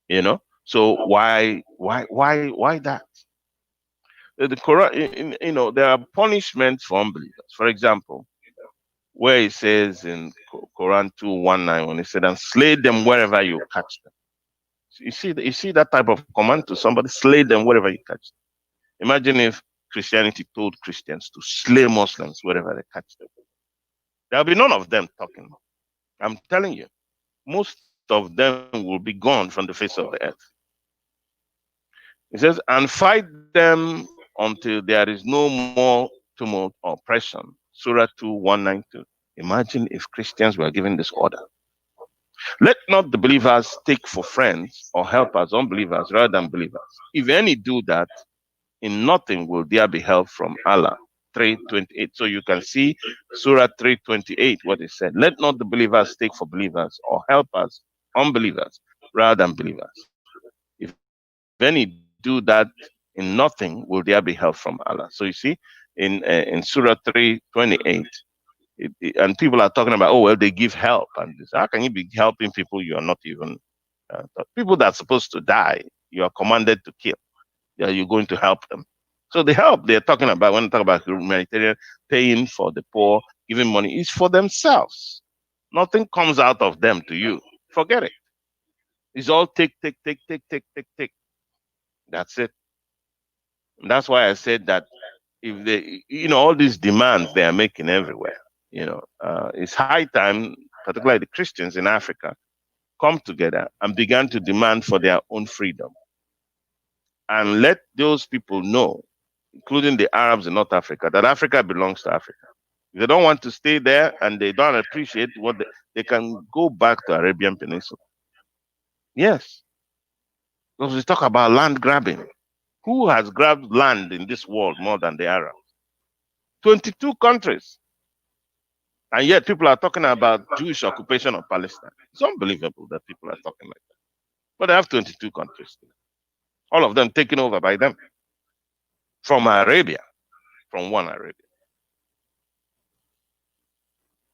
You know, so why that? The Quran, you know, there are punishments for unbelievers. For example, where it says in Quran 2:19, when it said, "And slay them wherever you catch them." You see that type of command to somebody: slay them wherever you catch them. Imagine if Christianity told Christians to slay Muslims wherever they catch them. There'll be none of them talking. I'm telling you, most of them will be gone from the face of the earth. It says, "And fight them until there is no more tumult or oppression." Surah 2:192. Imagine if Christians were given this order. Let not the believers take for friends or helpers unbelievers rather than believers. If any do that, in nothing will there be help from Allah. 3:28. So you can see Surah 3:28, what it said. Let not the believers take for believers or helpers unbelievers rather than believers. If any do that, in nothing will there be help from Allah. So you see, in Surah 3:28, and people are talking about, oh well, they give help, and this, how can you be helping people you are not even people that are supposed to die? You are commanded to kill. Are you going to help them? So the help they're talking about when they talk about humanitarian, paying for the poor, giving money, is for themselves. Nothing comes out of them to you. Forget it. It's all take, take, take, take, take, take, take. That's it. And that's why I said that if they, all these demands they are making everywhere, it's high time, particularly the Christians in Africa, come together and began to demand for their own freedom. And let those people know, including the Arabs in North Africa, that Africa belongs to Africa. If they don't want to stay there and they don't appreciate what they can go back to Arabian Peninsula. Yes. Because we talk about land grabbing. Who has grabbed land in this world more than the Arabs? 22 countries. And yet people are talking about Jewish occupation of Palestine. It's unbelievable that people are talking like that. But they have 22 countries. All of them taken over by them. From Arabia. From one Arabia.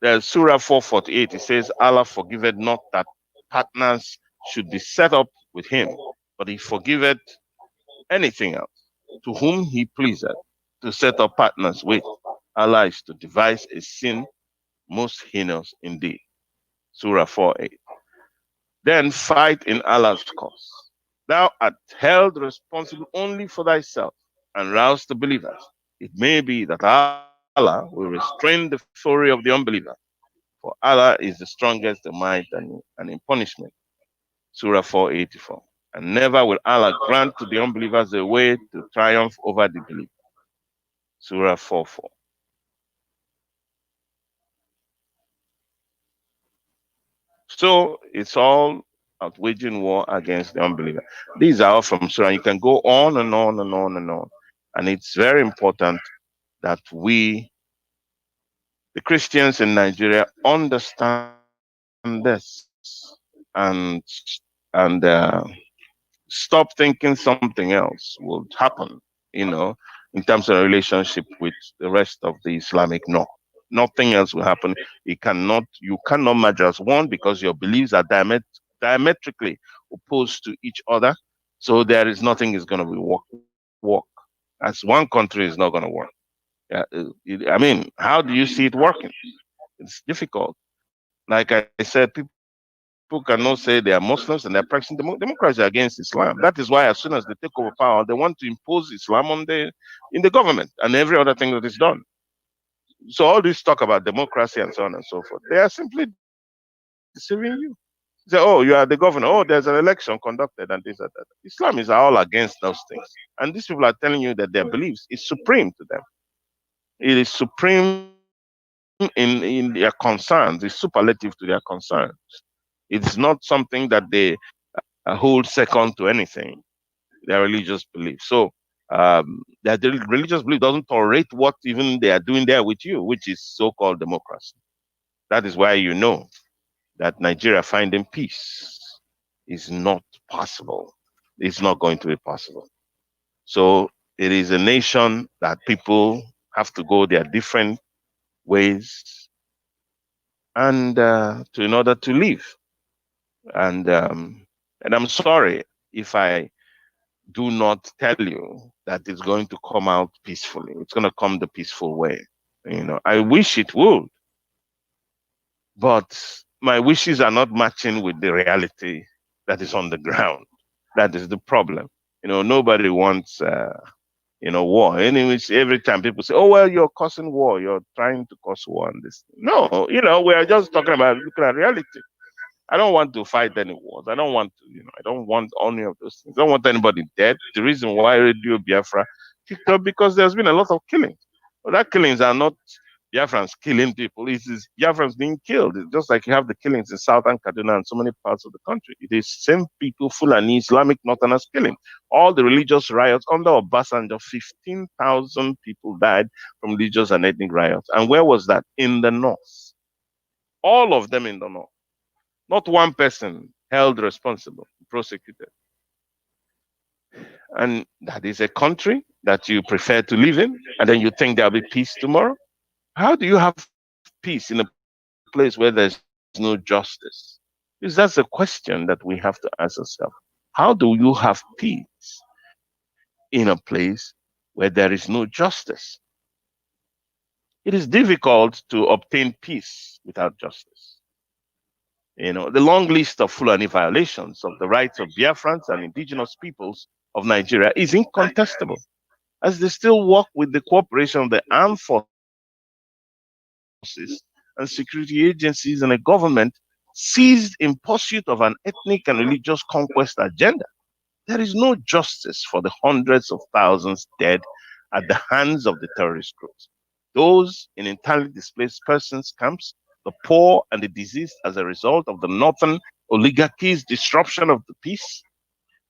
There's Surah 4:48. It says, Allah forgiveth not that partners should be set up with him, but he forgiveth anything else to whom he pleaseth to set up partners with. Allah is to devise a sin most heinous indeed. Surah 4:8. Then fight in Allah's cause. Thou art held responsible only for thyself, and rouse the believers. It may be that Allah will restrain the fury of the unbeliever, for Allah is the strongest in might and in punishment. Surah 4:84. And never will Allah grant to the unbelievers a way to triumph over the believers. Surah 4:4. So it's all about waging war against the unbeliever. These are all from Surah. You can go on and on and on and on. And it's very important that we, the Christians in Nigeria, understand this and stop thinking something else will happen, in terms of relationship with the rest of the Islamic norm. Nothing else will happen. You cannot merge as one because your beliefs are diametrically opposed to each other. So there is nothing is going to be work. As one country is not going to work. I mean, how do you see it working? It's difficult. Like I said, people cannot say they are Muslims and they're practicing democracy against Islam. That is why as soon as they take over power, they want to impose Islam in the government and every other thing that is done. So all this talk about democracy and so on and so forth, they are simply deceiving you. Say, oh, you are the governor. Oh, there's an election conducted and this and that. Islam is all against those things. And these people are telling you that their beliefs is supreme to them. It is supreme in their concerns. It's superlative to their concerns. It's not something that they hold second to anything. Their religious belief. So their religious belief doesn't tolerate what even they are doing there with you, which is so-called democracy. That is why you know that Nigeria finding peace is not possible. It's not going to be possible. So it is a nation that people have to go their different ways and in order to live. And I'm sorry if I do not tell you that it's going to come out peacefully. It's going to come the peaceful way. I wish it would, but my wishes are not matching with the reality that is on the ground. That is the problem. Nobody wants, war. Anyways, every time people say, "Oh well, you're causing war. You're trying to cause war." And this, no, we are just talking about looking at reality. I don't want to fight any wars. I don't want to, I don't want any of those things. I don't want anybody dead. The reason why Radio Biafra kicked up because there's been a lot of killings. But that killings are not Biafrans killing people. It is Biafrans being killed. It's just like you have the killings in southern Kaduna and so many parts of the country. It is same people, Fulani, Islamic Northerners killing. All the religious riots under Obasanjo, 15,000 people died from religious and ethnic riots. And where was that? In the north. All of them in the north. Not one person held responsible, prosecuted. And that is a country that you prefer to live in, and then you think there'll be peace tomorrow? How do you have peace in a place where there's no justice? Because that's a question that we have to ask ourselves. How do you have peace in a place where there is no justice? It is difficult to obtain peace without justice. You know, the long list of Fulani violations of the rights of Biafrans and indigenous peoples of Nigeria is incontestable, as they still work with the cooperation of the armed forces and security agencies and a government seized in pursuit of an ethnic and religious conquest agenda. There is no justice for the hundreds of thousands dead at the hands of the terrorist groups, those in internally displaced persons camps, the poor and the diseased as a result of the northern oligarchy's disruption of the peace.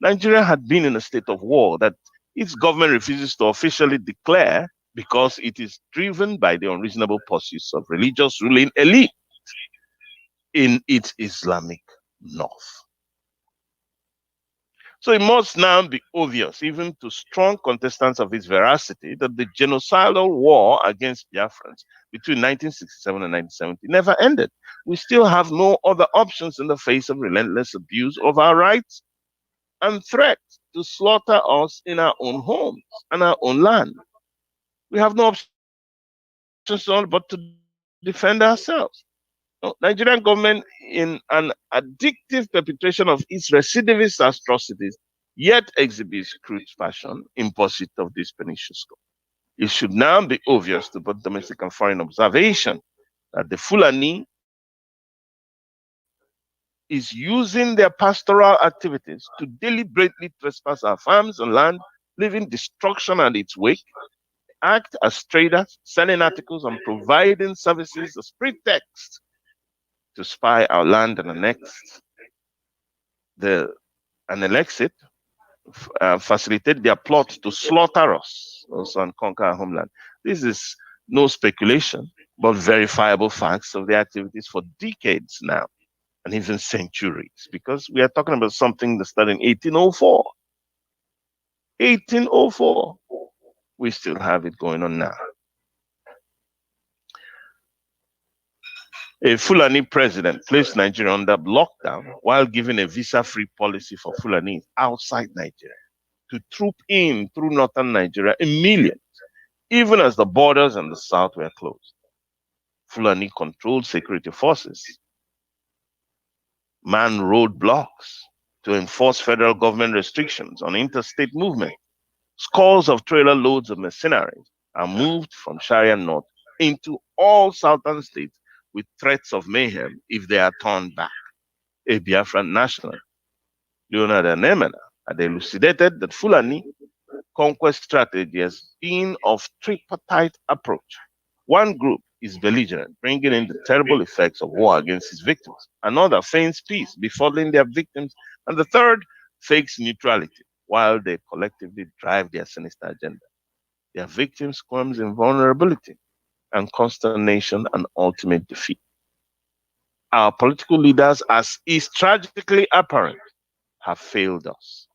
Nigeria had been in a state of war that its government refuses to officially declare because it is driven by the unreasonable pursuits of religious ruling elite in its Islamic north. So it must now be obvious, even to strong contestants of its veracity, that the genocidal war against Biafrans between 1967 and 1970 never ended. We still have no other options in the face of relentless abuse of our rights and threat to slaughter us in our own homes and our own land. We have no options but to defend ourselves. No, Nigerian government, in an addictive perpetration of its recidivist atrocities, yet exhibits crude passion in pursuit of this pernicious goal. It should now be obvious to both domestic and foreign observation that the Fulani is using their pastoral activities to deliberately trespass our farms and land, leaving destruction at its wake, act as traders, selling articles and providing services as pretext to spy our land and annex it, facilitate their plot to slaughter us also and conquer our homeland. This is no speculation, but verifiable facts of the activities for decades now, and even centuries, because we are talking about something that started in 1804. 1804. We still have it going on now. A Fulani president placed Nigeria under lockdown while giving a visa-free policy for Fulani outside Nigeria to troop in through northern Nigeria in millions, even as the borders and the south were closed. Fulani controlled security forces, man roadblocks to enforce federal government restrictions on interstate movement. Scores of trailer loads of mercenaries are moved from Sharia North into all southern states with threats of mayhem if they are turned back. A Biafran national, Leonard Anemena, had elucidated that Fulani conquest strategy has been of tripartite approach. One group is belligerent, bringing in the terrible effects of war against its victims. Another feigns peace, befalling their victims. And the third fakes neutrality, while they collectively drive their sinister agenda. Their victims squirms in vulnerability and consternation and ultimate defeat. Our political leaders, as is tragically apparent, have failed us.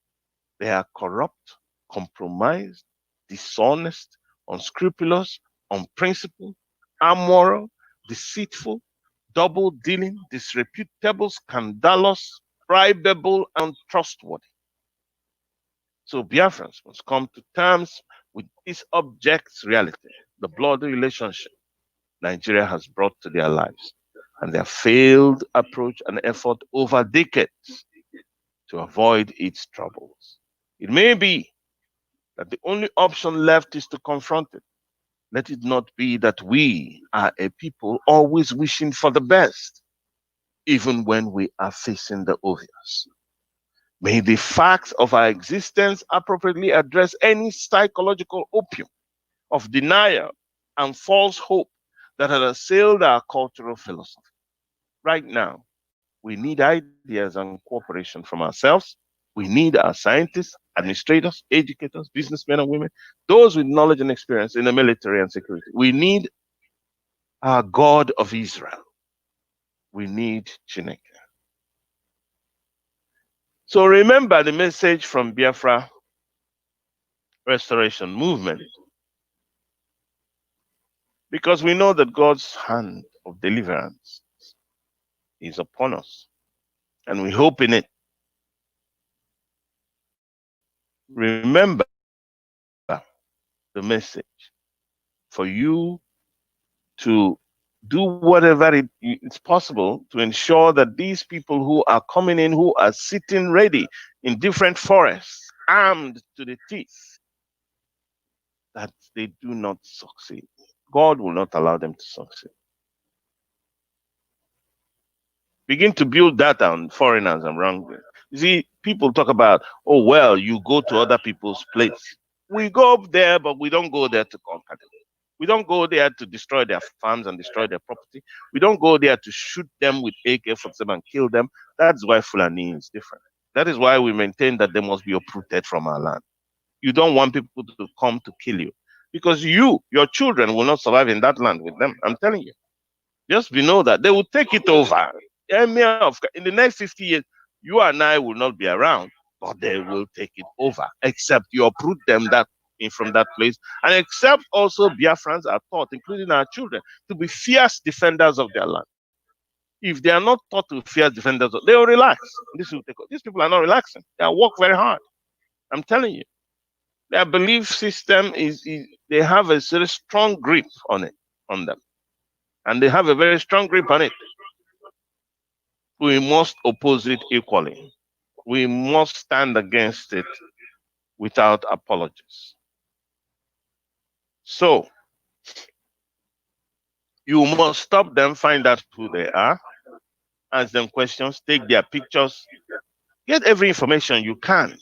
They are corrupt, compromised, dishonest, unscrupulous, unprincipled, amoral, deceitful, double-dealing, disreputable, scandalous, bribable, and untrustworthy. So Biafrans must come to terms with this object's reality, the bloody relationship Nigeria has brought to their lives, and their failed approach and effort over decades to avoid its troubles. It may be that the only option left is to confront it. Let it not be that we are a people always wishing for the best, even when we are facing the obvious. May the facts of our existence appropriately address any psychological opium of denial and false hope that had assailed our cultural philosophy. Right now, we need ideas and cooperation from ourselves. We need our scientists, administrators, educators, businessmen and women, those with knowledge and experience in the military and security. We need our God of Israel. We need Chineke. So remember the message from Biafra Restoration Movement, because we know that God's hand of deliverance is upon us, and we hope in it. Remember the message for you to do whatever it's possible to ensure that these people who are coming in, who are sitting ready in different forests, armed to the teeth, that they do not succeed. God will not allow them to succeed. Begin to build that on foreigners and wrongdoers. You see, people talk about, oh, well, you go to other people's place. We go up there, but we don't go there to conquer them. We don't go there to destroy their farms and destroy their property. We don't go there to shoot them with AK-47 and kill them. That's why Fulani is different. That is why we maintain that they must be uprooted from our land. You don't want people to come to kill you, because your children will not survive in that land with them. I'm telling you. Just know that they will take it over. In the next 50 years, you and I will not be around, but they will take it over, except you uproot them from that place, and except also Biafrans are taught, including our children, to be fierce defenders of their land. If they are not taught to be fierce defenders, they will relax. These people are not relaxing. They work very hard. I'm telling you. Their belief system they have a very strong grip on them. And they have a very strong grip on it. We must oppose it equally. We must stand against it without apologies. So, you must stop them, find out who they are, ask them questions, take their pictures, get every information you can,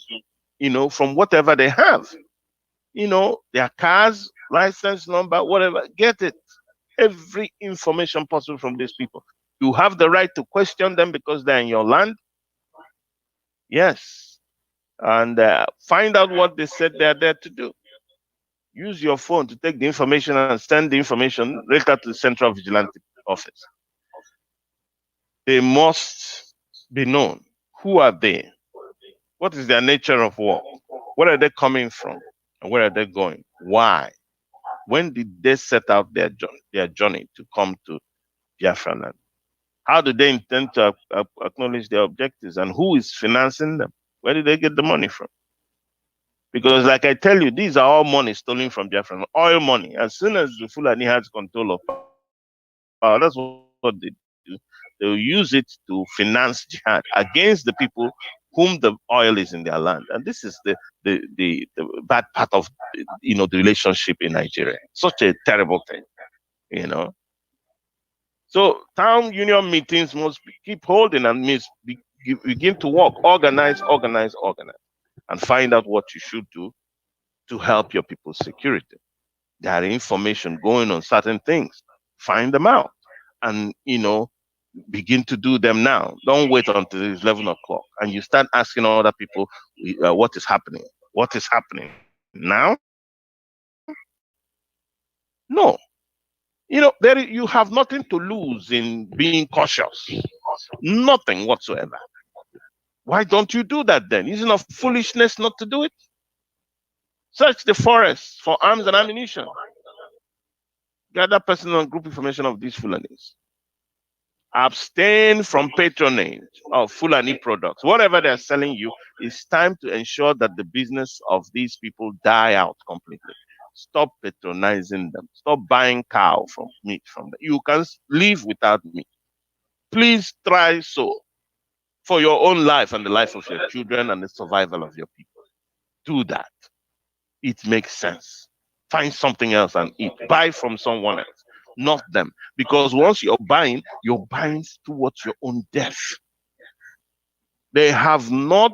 from whatever they have. Their cars, license number, whatever, get it. Every information possible from these people. You have the right to question them because they're in your land. Yes. And find out what they said they're there to do. Use your phone to take the information and send the information later to the Central Vigilante Office. They must be known. Who are they? What is their nature of work? Where are they coming from? And where are they going? Why? When did they set out their journey to come to Biafra land? How do they intend to acknowledge their objectives, and who is financing them? Where did they get the money from? Because like I tell you, these are all money stolen from Biafra, oil money. As soon as the Fulani has control of power, that's what they do. They will use it to finance jihad against the people whom the oil is in their land. And this is the bad part of the relationship in Nigeria. Such a terrible thing, So town union meetings must keep holding and begin to work, organize, and find out what you should do to help your people's security. There are information going on certain things. Find them out and, begin to do them now. Don't wait until it's 11 o'clock and you start asking other people what is happening. What is happening now? No. You have nothing to lose in being cautious. Nothing whatsoever. Why don't you do that then? Isn't it foolishness not to do it? Search the forests for arms and ammunition. Gather personal and group information of these Fulanis. Abstain from patronage of Fulani products. Whatever they're selling you, it's time to ensure that the business of these people die out completely. Stop patronizing them. Stop buying meat from them. You can live without meat. Please try so for your own life and the life of your children and the survival of your people. Do that. It makes sense. Find something else and eat. Buy from someone else, not them. Because once you're buying towards your own death. They have not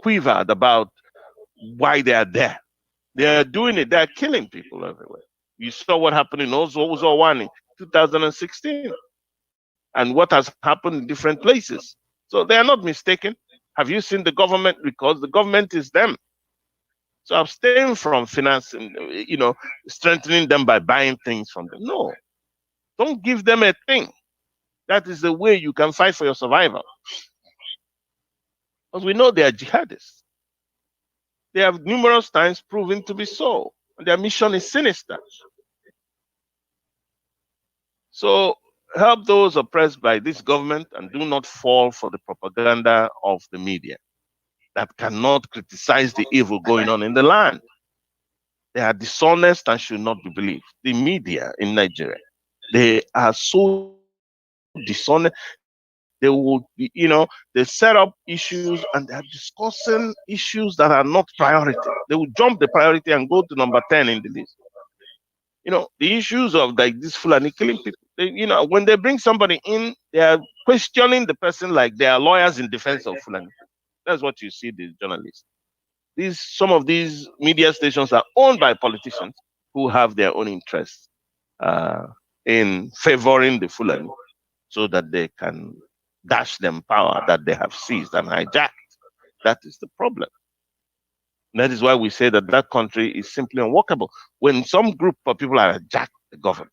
quivered about why they are there. They are doing it. They are killing people everywhere. You saw what happened in Ozowani. 2016 and what has happened in different places. So they are not mistaken. Have you seen the government? Because the government is them. So abstain from financing, strengthening them by buying things from them. No, don't give them a thing. That is the way you can fight for your survival. Because we know they are jihadists. They have numerous times proven to be so. And their mission is sinister. So help those oppressed by this government and do not fall for the propaganda of the media that cannot criticize the evil going on in the land. They are dishonest and should not be believed. The media in Nigeria, they are so dishonest. They will be, they set up issues and they're discussing issues that are not priority. They will jump the priority and go to number 10 in the list. The issues of like this Fulani killing people, when they bring somebody in, they are questioning the person like they are lawyers in defense of Fulani. That's what you see, these journalists. Some of these media stations are owned by politicians who have their own interests in favoring the Fulani so that they can dash them power that they have seized and hijacked. That is the problem. That is why we say that that country is simply unworkable. When some group of people are hijacked the government,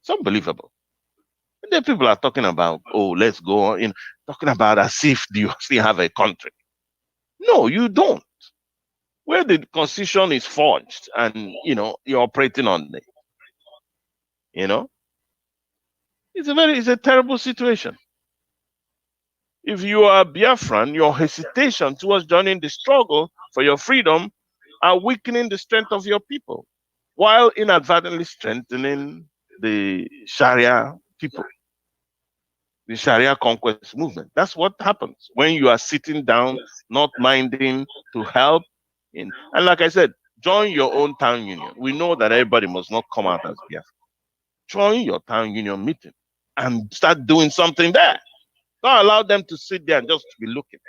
it's unbelievable. And then people are talking about, let's go on, talking about as if you still have a country. No, you don't. Where the constitution is forged and you're operating on it, it's a terrible situation. If you are Biafran, your hesitation towards joining the struggle for your freedom are weakening the strength of your people, while inadvertently strengthening the Sharia people, the Sharia conquest movement. That's what happens when you are sitting down, not minding to help. And like I said, join your own town union. We know that everybody must not come out as Biafra. Join your town union meeting and start doing something there. Don't allow them to sit there and just be looking.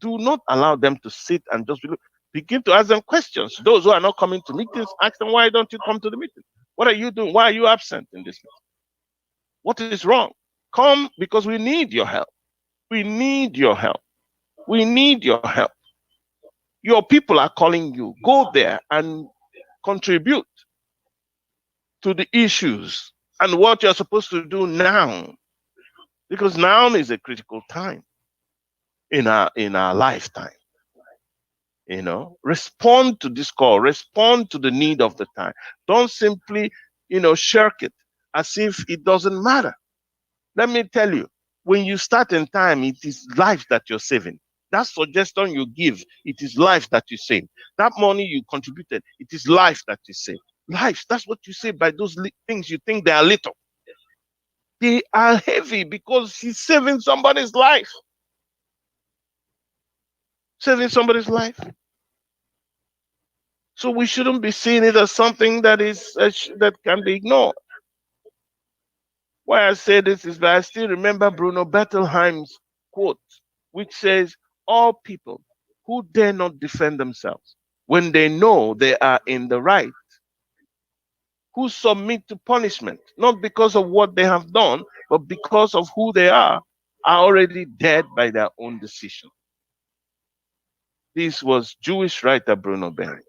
Do not allow them to sit and just be looking. Begin to ask them questions. Those who are not coming to meetings, ask them, why don't you come to the meeting? What are you doing? Why are you absent in this meeting? What is wrong? Come, because we need your help. We need your help. We need your help. Your people are calling you. Go there and contribute to the issues and what you're supposed to do now. Because now is a critical time in our lifetime. Respond to this call, respond to the need of the time. Don't simply, shirk it as if it doesn't matter. Let me tell you, when you start in time, it is life that you're saving. That suggestion you give, it is life that you save. That money you contributed, it is life that you save. Life, that's what you say by those things you think they are little. They are heavy because he's saving somebody's life. Saving somebody's life. So we shouldn't be seeing it as something that can be ignored. Why I say this is that I still remember Bruno Bettelheim's quote, which says, all people who dare not defend themselves when they know they are in the right, who submit to punishment, not because of what they have done, but because of who they are already dead by their own decision. This was Jewish writer Bruno Bettelheim.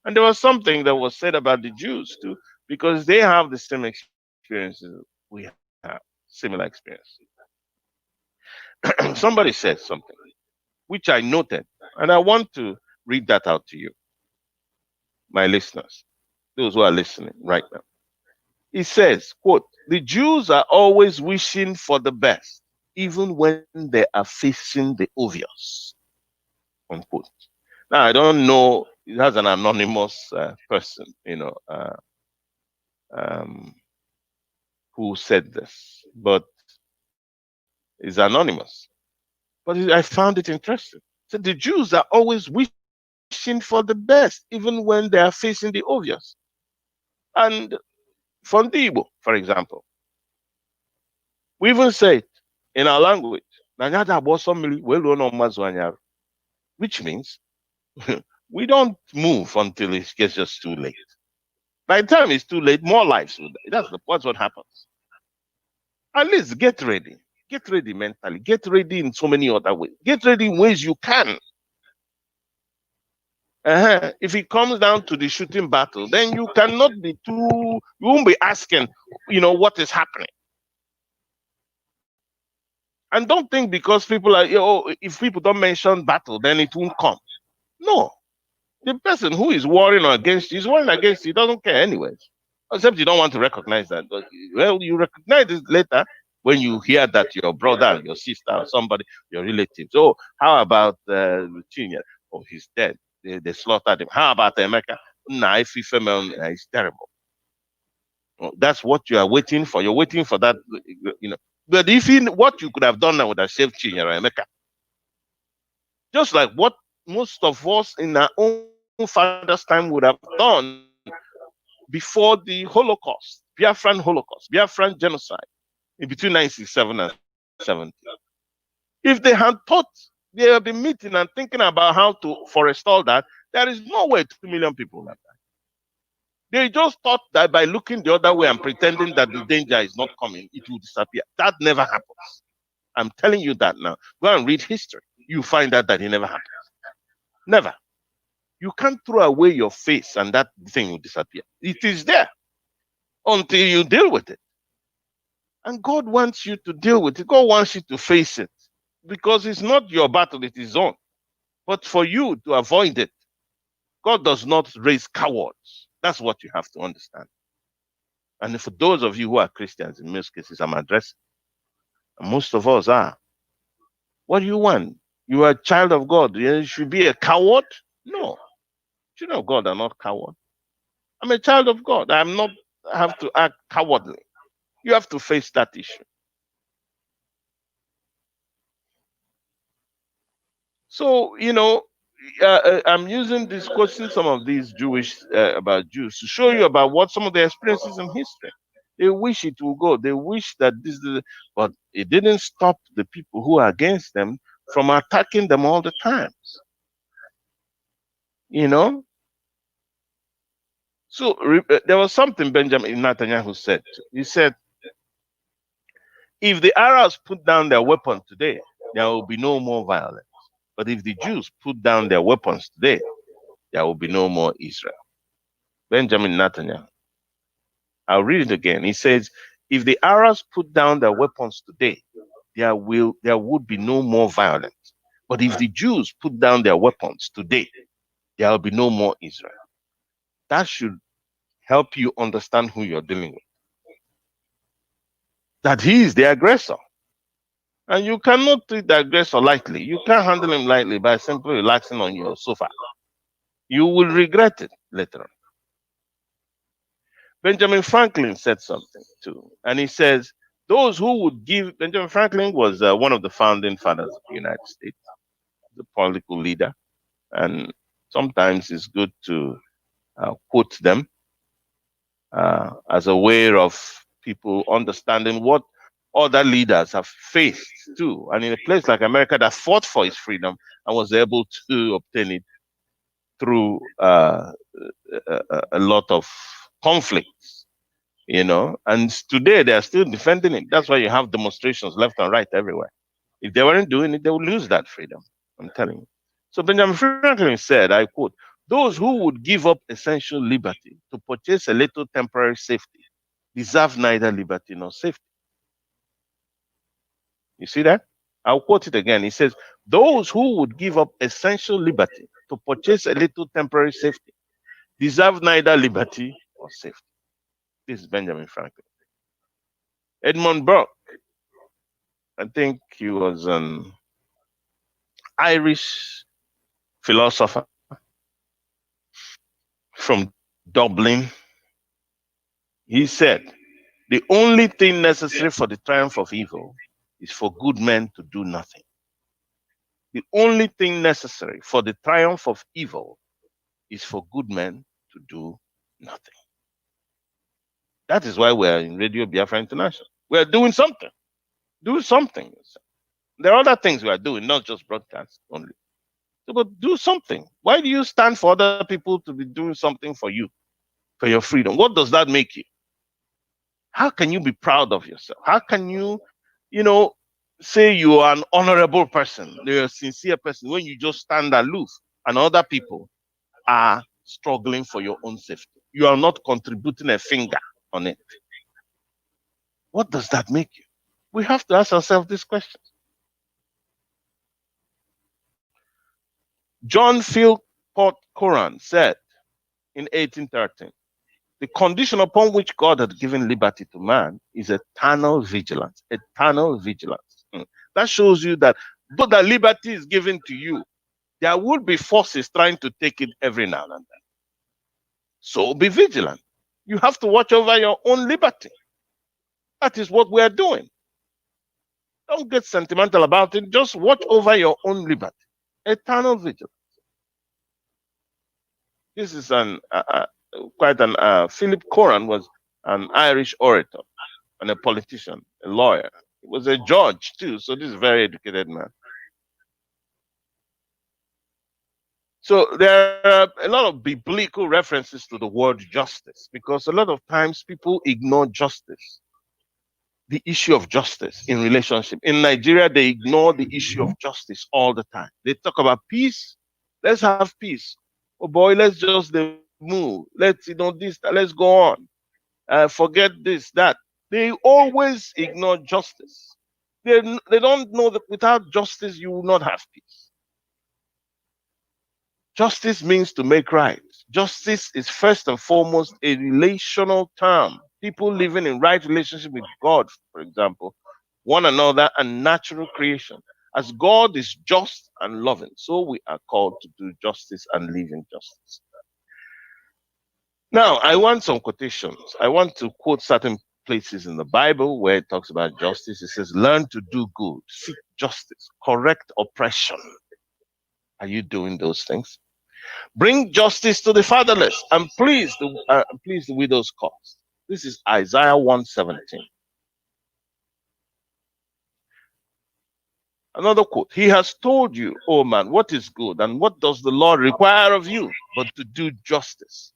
And there was something that was said about the Jews too, because they have the same experiences we have, similar experience. Somebody said something, which I noted, and I want to read that out to you, my listeners, those who are listening right now. He says, quote, the Jews are always wishing for the best, even when they are facing the obvious, unquote. Now, I don't know, that's an anonymous person, who said this, but it's anonymous. But I found it interesting. So the Jews are always wishing for the best, even when they are facing the obvious. And from the Igbo, for example, we even say it in our language, which means we don't move until it gets just too late. By the time it's too late, more lives will die. That's what happens. At least get ready. Get ready mentally. Get ready in so many other ways. Get ready in ways you can. If it comes down to the shooting battle, then you cannot be you won't be asking, what is happening. And don't think because people are, if people don't mention battle, then it won't come. No. The person who is warring against you is warring against you. He doesn't care anyways. Except you don't want to recognize that. But, well, you recognize it later when you hear that your brother, your sister, or somebody, your relatives. Oh, how about Chinya? Oh, he's dead. They slaughtered him. How about Emeka? Nah, if it's terrible. Oh, that's what you are waiting for. You're waiting for that, But what you could have done now would have saved Chinya or Emeka. Just like what most of us in our own father's time would have done before the Holocaust, Biafran genocide in between 1967 and 70. If they had thought, they have been meeting and thinking about how to forestall that, there is no way 2 million people would have died. They just thought that by looking the other way and pretending that the danger is not coming, it will disappear. That never happens. I'm telling you that now. Go and read history. You find out that it never happens. Never. You can't throw away your face and that thing will disappear. It is there until you deal with it. And God wants you to deal with it. God wants you to face it because it's not your battle, it is his own. But for you to avoid it, God does not raise cowards. That's what you have to understand. And for those of you who are Christians, in most cases, I'm addressing, and most of us are. What do you want? You are a child of God. You should be a coward? No. Children of God are not cowards. I'm a child of God. I have to act cowardly. You have to face that issue. So, I'm using this question, some of these Jewish, about Jews, to show you about what some of their experiences in history. They wish it will go. They wish that but it didn't stop the people who are against them from attacking them all the times. So there was something Benjamin Netanyahu said. He said, if the Arabs put down their weapons today, there will be no more violence. But if the Jews put down their weapons today, there will be no more Israel. Benjamin Netanyahu. I'll read it again. He says, if the Arabs put down their weapons today, there would be no more violence. But if the Jews put down their weapons today, there will be no more Israel. That should help you understand who you're dealing with. That he is the aggressor. And you cannot treat the aggressor lightly. You can't handle him lightly by simply relaxing on your sofa. You will regret it later on. Benjamin Franklin said something too. And he says, those who would give, Benjamin Franklin was one of the founding fathers of the United States, the political leader. And sometimes it's good to quote them as a way of people understanding what other leaders have faced too. And in a place like America that fought for its freedom and was able to obtain it through a lot of conflicts, and today they are still defending it. That's why you have demonstrations left and right everywhere. If they weren't doing it, they would lose that freedom. I'm telling you. So Benjamin Franklin said, I quote, those who would give up essential liberty to purchase a little temporary safety deserve neither liberty nor safety. You see that? I'll quote it again. He says, those who would give up essential liberty to purchase a little temporary safety deserve neither liberty or safety. This is Benjamin Franklin. Edmund Burke, I think he was an Irish philosopher from Dublin. He said, the only thing necessary for the triumph of evil is for good men to do nothing. The only thing necessary for the triumph of evil is for good men to do nothing. That is why we're in Radio Biafra International. We're doing something. Do something. There are other things we are doing, not just broadcast only. So, but do something. Why do you stand for other people to be doing something for you? for your freedom. What does that make you? How can you be proud of yourself? How can you, say you are an honorable person, you're a sincere person, when you just stand aloof and other people are struggling for your own safety? You are not contributing a finger on it. What does that make you? We have to ask ourselves these questions. John Philpott Curran said in 1813, the condition upon which God had given liberty to man is eternal vigilance. Eternal vigilance. That shows you that though the liberty is given to you, there would be forces trying to take it every now and then. So be vigilant. You have to watch over your own liberty. That is what we are doing. Don't get sentimental about it. Just watch over your own liberty. Eternal vigilance. This is Philip Curran was an Irish orator and a politician, a lawyer. He was a judge too, so this is a very educated man. So there are a lot of biblical references to the word justice, because a lot of times people ignore justice, the issue of justice in relationship. In Nigeria, they ignore the issue of justice all the time. They talk about peace. Let's have peace. Oh boy, let's just move. Let's this. Let's go on. Forget this, that. They always ignore justice. They don't know that without justice you will not have peace. Justice means to make right. Justice is first and foremost a relational term. People living in right relationship with God, for example, one another, and natural creation. As God is just and loving, so we are called to do justice and live in justice. Now, I want some quotations. I want to quote certain places in the Bible where it talks about justice. It says, learn to do good, seek justice, correct oppression. Are you doing those things? Bring justice to the fatherless and please the widow's cause. This is Isaiah 1:17. Another quote, he has told you, oh man, what is good and what does the Lord require of you, but to do justice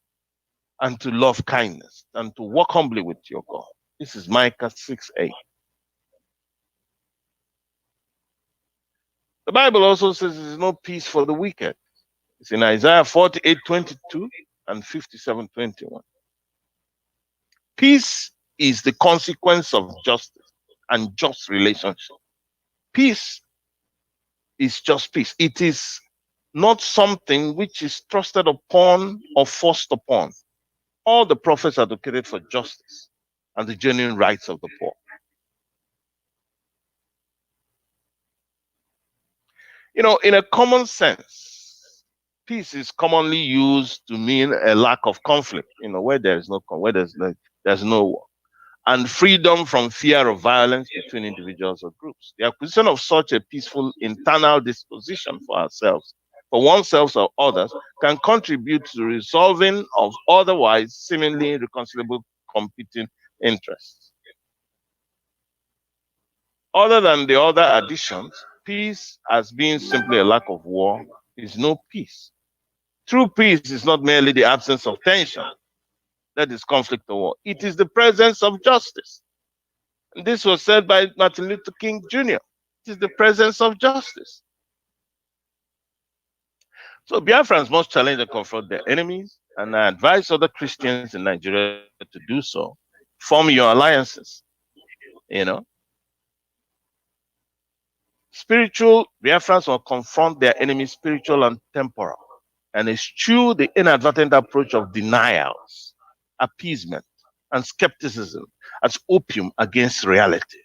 and to love kindness and to walk humbly with your God. This is Micah 6:8. The Bible also says there is no peace for the wicked. It's in Isaiah 48:22 and 57:21. Peace is the consequence of justice and just relationship. Peace is just peace. It is not something which is trusted upon or forced upon. All the prophets advocated for justice and the genuine rights of the poor. In a common sense, peace is commonly used to mean a lack of conflict, where there's no war, and freedom from fear of violence between individuals or groups. The acquisition of such a peaceful internal disposition for ourselves, for oneself or others, can contribute to resolving of otherwise seemingly irreconcilable competing interests. Other than the other additions, peace, as being simply a lack of war, is no peace. True peace is not merely the absence of tension, that is conflict or war. It is the presence of justice. And this was said by Martin Luther King Jr. It is the presence of justice. So Biafrans must challenge and confront their enemies, and I advise other Christians in Nigeria to do so. Form your alliances, Spiritual Biafrans will confront their enemies, spiritual and temporal, and eschew the inadvertent approach of denials, appeasement, and skepticism as opium against reality.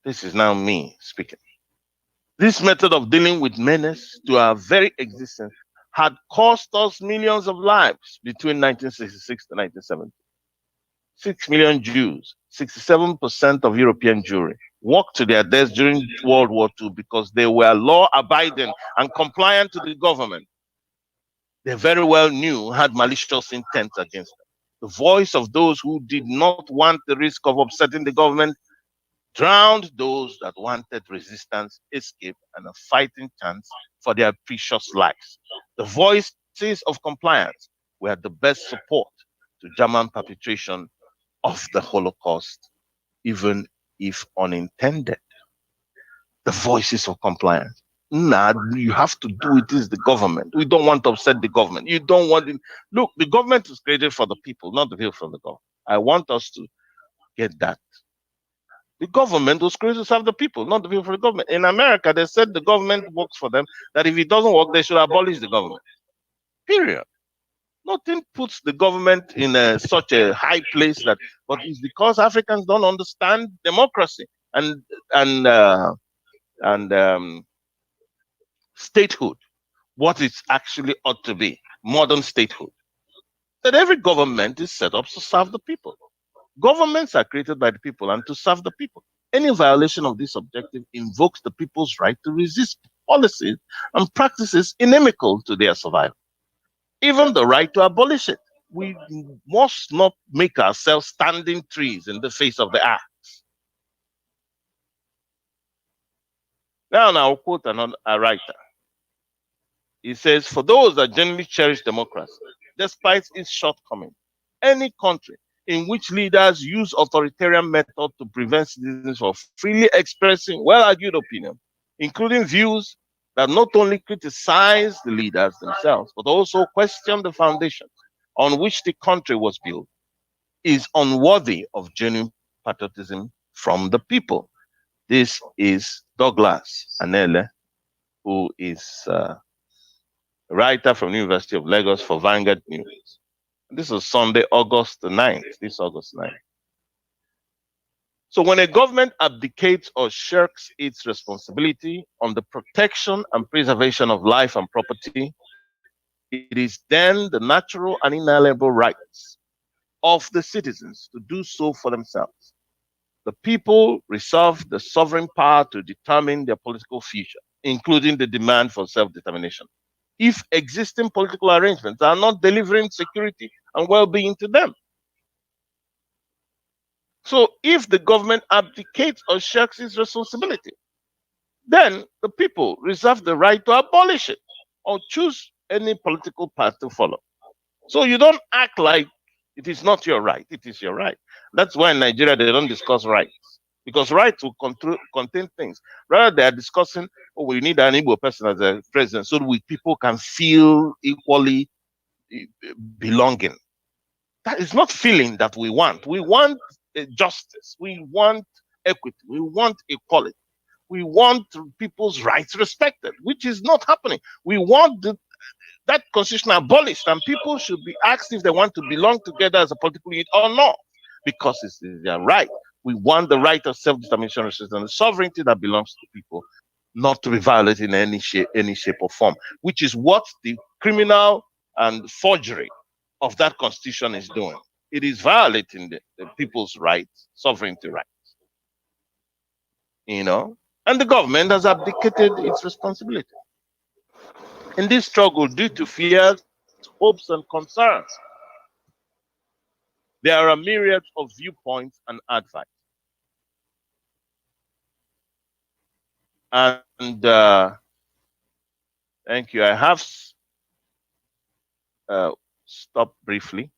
This is now me speaking. This method of dealing with menace to our very existence had cost us millions of lives between 1966 to 1970. 6 million Jews, 67% of European Jewry, walked to their deaths during World War II because they were law-abiding and compliant to the government they very well knew had malicious intent against them. The voice of those who did not want the risk of upsetting the government drowned those that wanted resistance, escape, and a fighting chance for their precious lives. The voices of compliance were the best support to German perpetration of the Holocaust, even if unintended. The voices of compliance. Nah, you have to do it. Is the government. We don't want to upset the government. You don't want it. Look, the government is created for the people, not the people from the government. I want us to get that. The government was created to serve the people, not the people for the government. In America, they said the government works for them, that if it doesn't work, they should abolish the government. Period. Nothing puts the government in such a high place that, but it's because Africans don't understand democracy and statehood, what it actually ought to be, modern statehood. That every government is set up to serve the people. Governments are created by the people and to serve the people. Any violation of this objective invokes the people's right to resist policies and practices inimical to their survival. Even the right to abolish it. We must not make ourselves standing trees in the face of the axe. Now I'll quote a writer. He says, for those that genuinely cherish democracy, despite its shortcomings, any country in which leaders use authoritarian methods to prevent citizens from freely expressing well-argued opinion, including views that not only criticize the leaders themselves, but also question the foundations on which the country was built, is unworthy of genuine patriotism from the people. This is Douglas Anele, who is a writer from the University of Lagos for Vanguard News. This is Sunday, August 9th, this August 9th. So when a government abdicates or shirks its responsibility on the protection and preservation of life and property, it is then the natural and inalienable rights of the citizens to do so for themselves. The people reserve the sovereign power to determine their political future, including the demand for self-determination, if existing political arrangements are not delivering security and well-being to them. So if the government abdicates or shirks its responsibility, then the people reserve the right to abolish it or choose any political path to follow. So you don't act like it is not your right. It is your right. That's why in Nigeria they don't discuss rights, because rights will contain things. Rather, they are discussing, oh, we need an Igbo person as a president so that people can feel equally belonging. That is not feeling that we want. We want justice. We want equity. We want equality. We want people's rights respected, which is not happening. We want that constitution abolished, and people should be asked if they want to belong together as a political unit or not, because it's their right. We want the right of self-determination and the sovereignty that belongs to people, not to be violated in any shape or form, which is what the criminal and forgery of that constitution is doing. It is violating the people's rights, sovereignty rights. And the government has abdicated its responsibility. In this struggle, due to fears, hopes, and concerns, there are a myriad of viewpoints and advice. And thank you. I have stopped briefly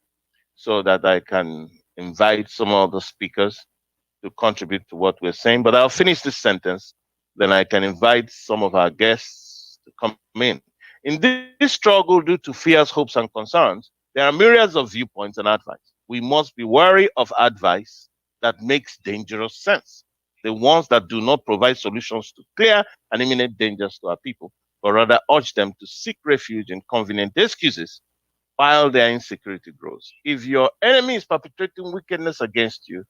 so that I can invite some of the speakers to contribute to what we're saying. But I'll finish this sentence, then I can invite some of our guests to come in. In this struggle, due to fears, hopes, and concerns, there are myriads of viewpoints and advice. We must be wary of advice that makes dangerous sense, the ones that do not provide solutions to clear and imminent dangers to our people, but rather urge them to seek refuge in convenient excuses while their insecurity grows. If your enemy is perpetrating wickedness against you,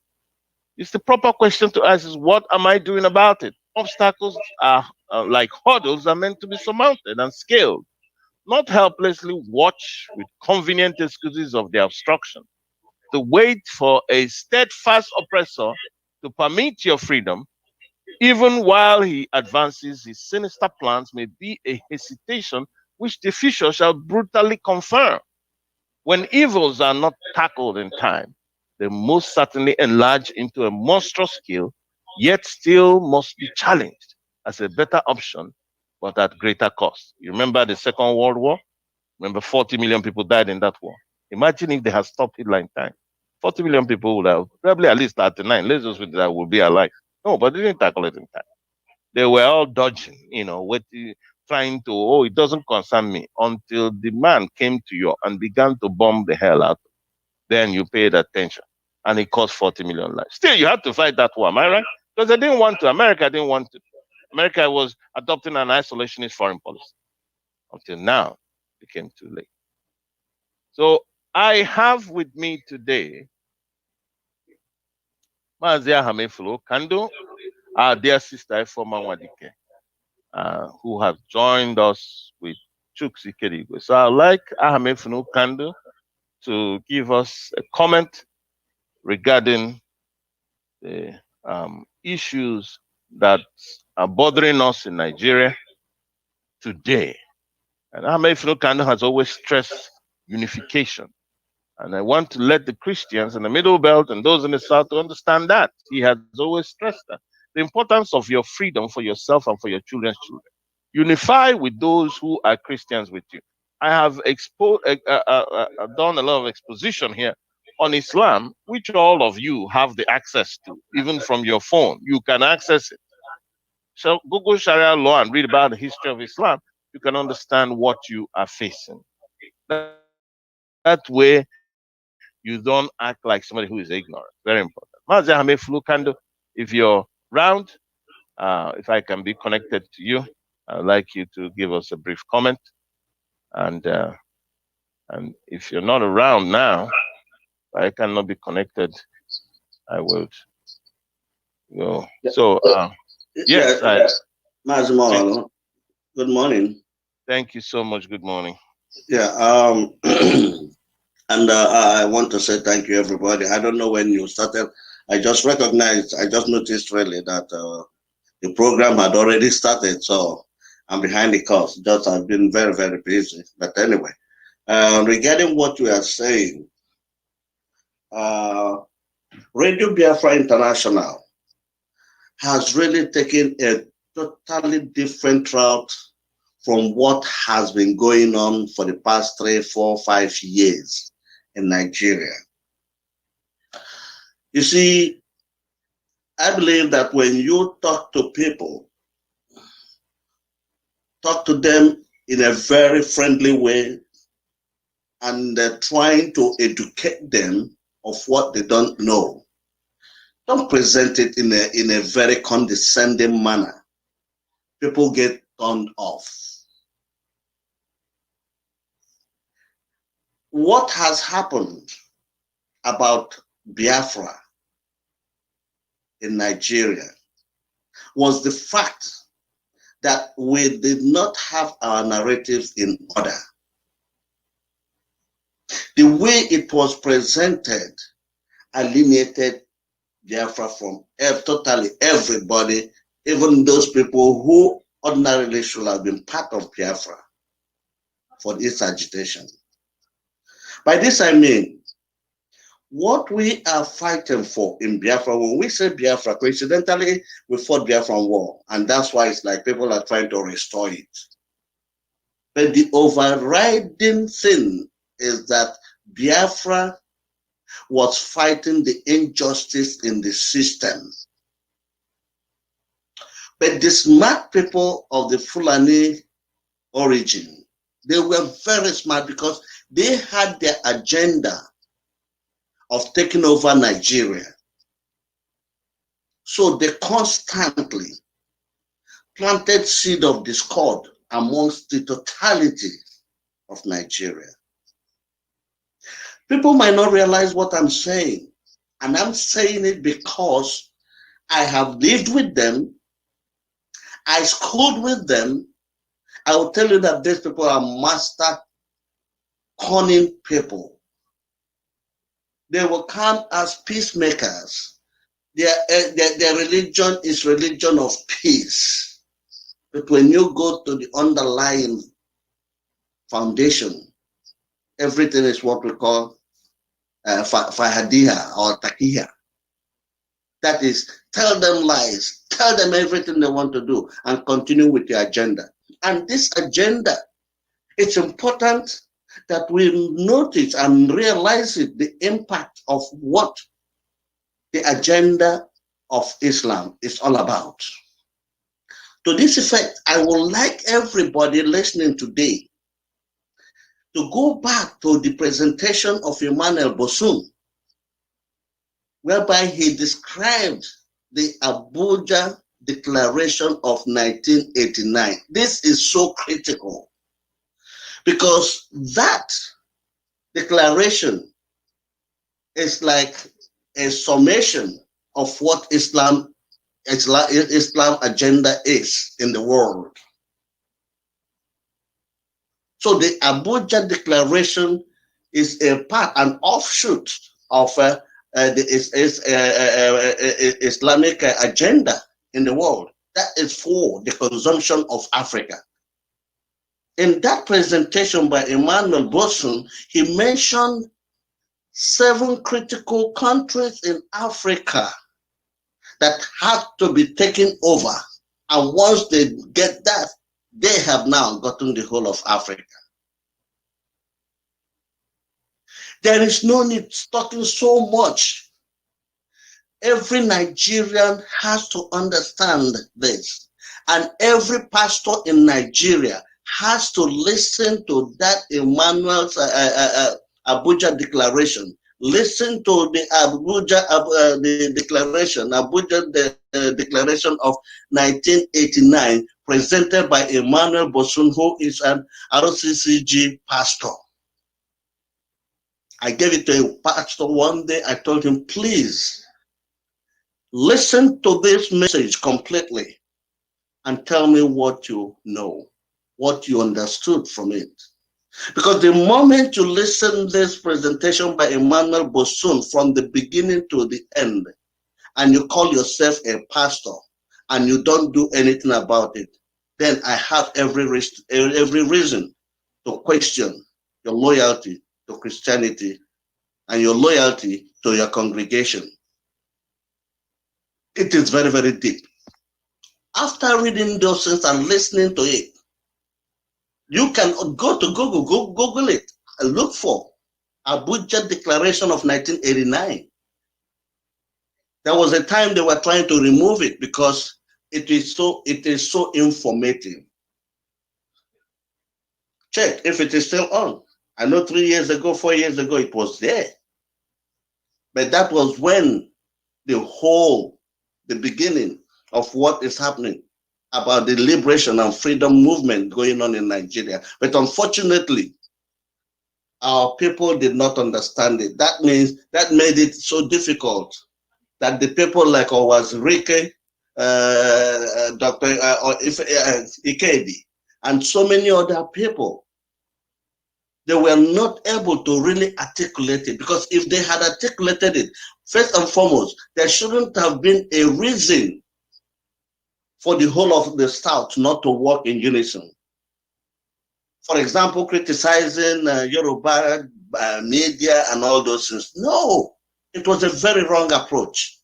it's the proper question to ask is, what am I doing about it? Obstacles are like hurdles are meant to be surmounted and scaled, not helplessly watch with convenient excuses of their obstruction. To wait for a steadfast oppressor to permit your freedom, even while he advances his sinister plans, may be a hesitation which the future shall brutally confirm. When evils are not tackled in time, they most certainly enlarge into a monstrous scale, yet still must be challenged as a better option, but at greater cost. You remember the Second World War? Remember 40 million people died in that war. Imagine if they had stopped Hitler in time. 40 million people would have, probably at least 39, let's just with that, would be alive. No, but they didn't tackle it in time. They were all dodging, trying to, oh, it doesn't concern me, until the man came to you and began to bomb the hell out. Then you paid attention, and it cost 40 million lives. Still, you had to fight that war, am I right? Because they didn't want to. America didn't want to. America was adopting an isolationist foreign policy. Until now, it became too late. So I have with me today Mazia Hamefulu Kando, our dear sister Ifoma Wadike, who have joined us with Chuks Ikerigwe. So I'd like Ahamefulu Kando to give us a comment regarding the issues that are bothering us in Nigeria today. And Ahamefulu Kando has always stressed unification. And I want to let the Christians in the Middle Belt and those in the South to understand that. He has always stressed that. The importance of your freedom for yourself and for your children's children. Unify with those who are Christians with you. I have done a lot of exposition here on Islam, which all of you have the access to, even from your phone. You can access it. So Google Sharia law and read about the history of Islam. You can understand what you are facing. That way, you don't act like somebody who is ignorant. Very important. Mazia Hamefulu Kando, if you're round, if I can be connected to you, I'd like you to give us a brief comment. And if you're not around now, I cannot be connected, I will go. So, yes, Mazimo, good morning. Thank you so much. Good morning. Yeah, and I want to say thank you, everybody. I don't know when you started. I just noticed really that the program had already started, so I'm behind the curve. Just I've been very, very busy. But anyway, regarding what you are saying, Radio Biafra International has really taken a totally different route from what has been going on for the past 3, 4, 5 years in Nigeria. You see, I believe that when you talk to people, talk to them in a very friendly way and trying to educate them of what they don't know. Don't present it in a very condescending manner. People get turned off. What has happened about Biafra in Nigeria was the fact that we did not have our narratives in order. The way it was presented alienated Biafra from totally everybody, even those people who ordinarily should have been part of Biafra for this agitation. By this I mean, what we are fighting for in Biafra, when we say Biafra, coincidentally, we fought Biafran war, and that's why it's like people are trying to restore it. But the overriding thing is that Biafra was fighting the injustice in the system. But the smart people of the Fulani origin, they were very smart because they had their agenda of taking over Nigeria. So they constantly planted seed of discord amongst the totality of Nigeria. People might not realize what I'm saying, and I'm saying it because I have lived with them, I schooled with them. I will tell you that these people are master cunning people. They will come as peacemakers. Their religion is religion of peace. But when you go to the underlying foundation, everything is what we call fahadiha or takiya. That is, tell them lies, tell them everything they want to do, and continue with the agenda. And this agenda, it's important that we notice and realize it, the impact of what the agenda of Islam is all about. To this effect, I would like everybody listening today to go back to the presentation of Emmanuel Bosun, whereby he described the Abuja Declaration of 1989. This is so critical because that declaration is like a summation of what Islam agenda is in the world. So the Abuja Declaration is a part, an offshoot of the Islamic agenda in the world. That is for the consumption of Africa. In that presentation by Emmanuel Bosun, he mentioned 7 critical countries in Africa that have to be taken over. And once they get that, they have now gotten the whole of Africa. There is no need talking so much. Every Nigerian has to understand this. And every pastor in Nigeria has to listen to that Emmanuel's Abuja Declaration. Listen to the Abuja Declaration of 1989, presented by Emmanuel Bosun, who is an RCCG pastor. I gave it to a pastor one day. I told him, please listen to this message completely and tell me what you know, what you understood from it. Because the moment you listen to this presentation by Emmanuel Bosun from the beginning to the end, and you call yourself a pastor, and you don't do anything about it, then I have every reason to question your loyalty to Christianity and your loyalty to your congregation. It is very, very deep. After reading those things and listening to it, you can go to Google it, and look for Abuja Declaration of 1989. There was a time they were trying to remove it because it is so informative. Check if it is still on. I know 3 years ago, 4 years ago, it was there. But that was when the beginning of what is happening about the liberation and freedom movement going on in Nigeria. But unfortunately, our people did not understand it. That made it so difficult that the people like Owazirike, Dr. Ikedi, and so many other people, they were not able to really articulate it, because if they had articulated it, first and foremost, there shouldn't have been a reason for the whole of the South not to work in unison. For example, criticizing Yoruba media and all those things. No, it was a very wrong approach,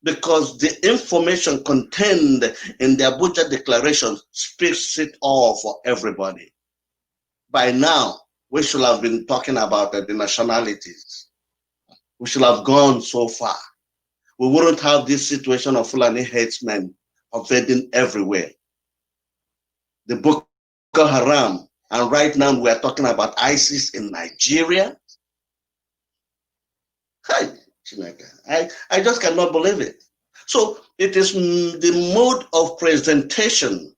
because the information contained in the Abuja Declaration speaks it all for everybody. By now, we should have been talking about the nationalities. We should have gone so far. We wouldn't have this situation of Fulani headsmen pervading everywhere. The Boko Haram, and right now we are talking about ISIS in Nigeria. Hi, I just cannot believe it. So it is the mode of presentation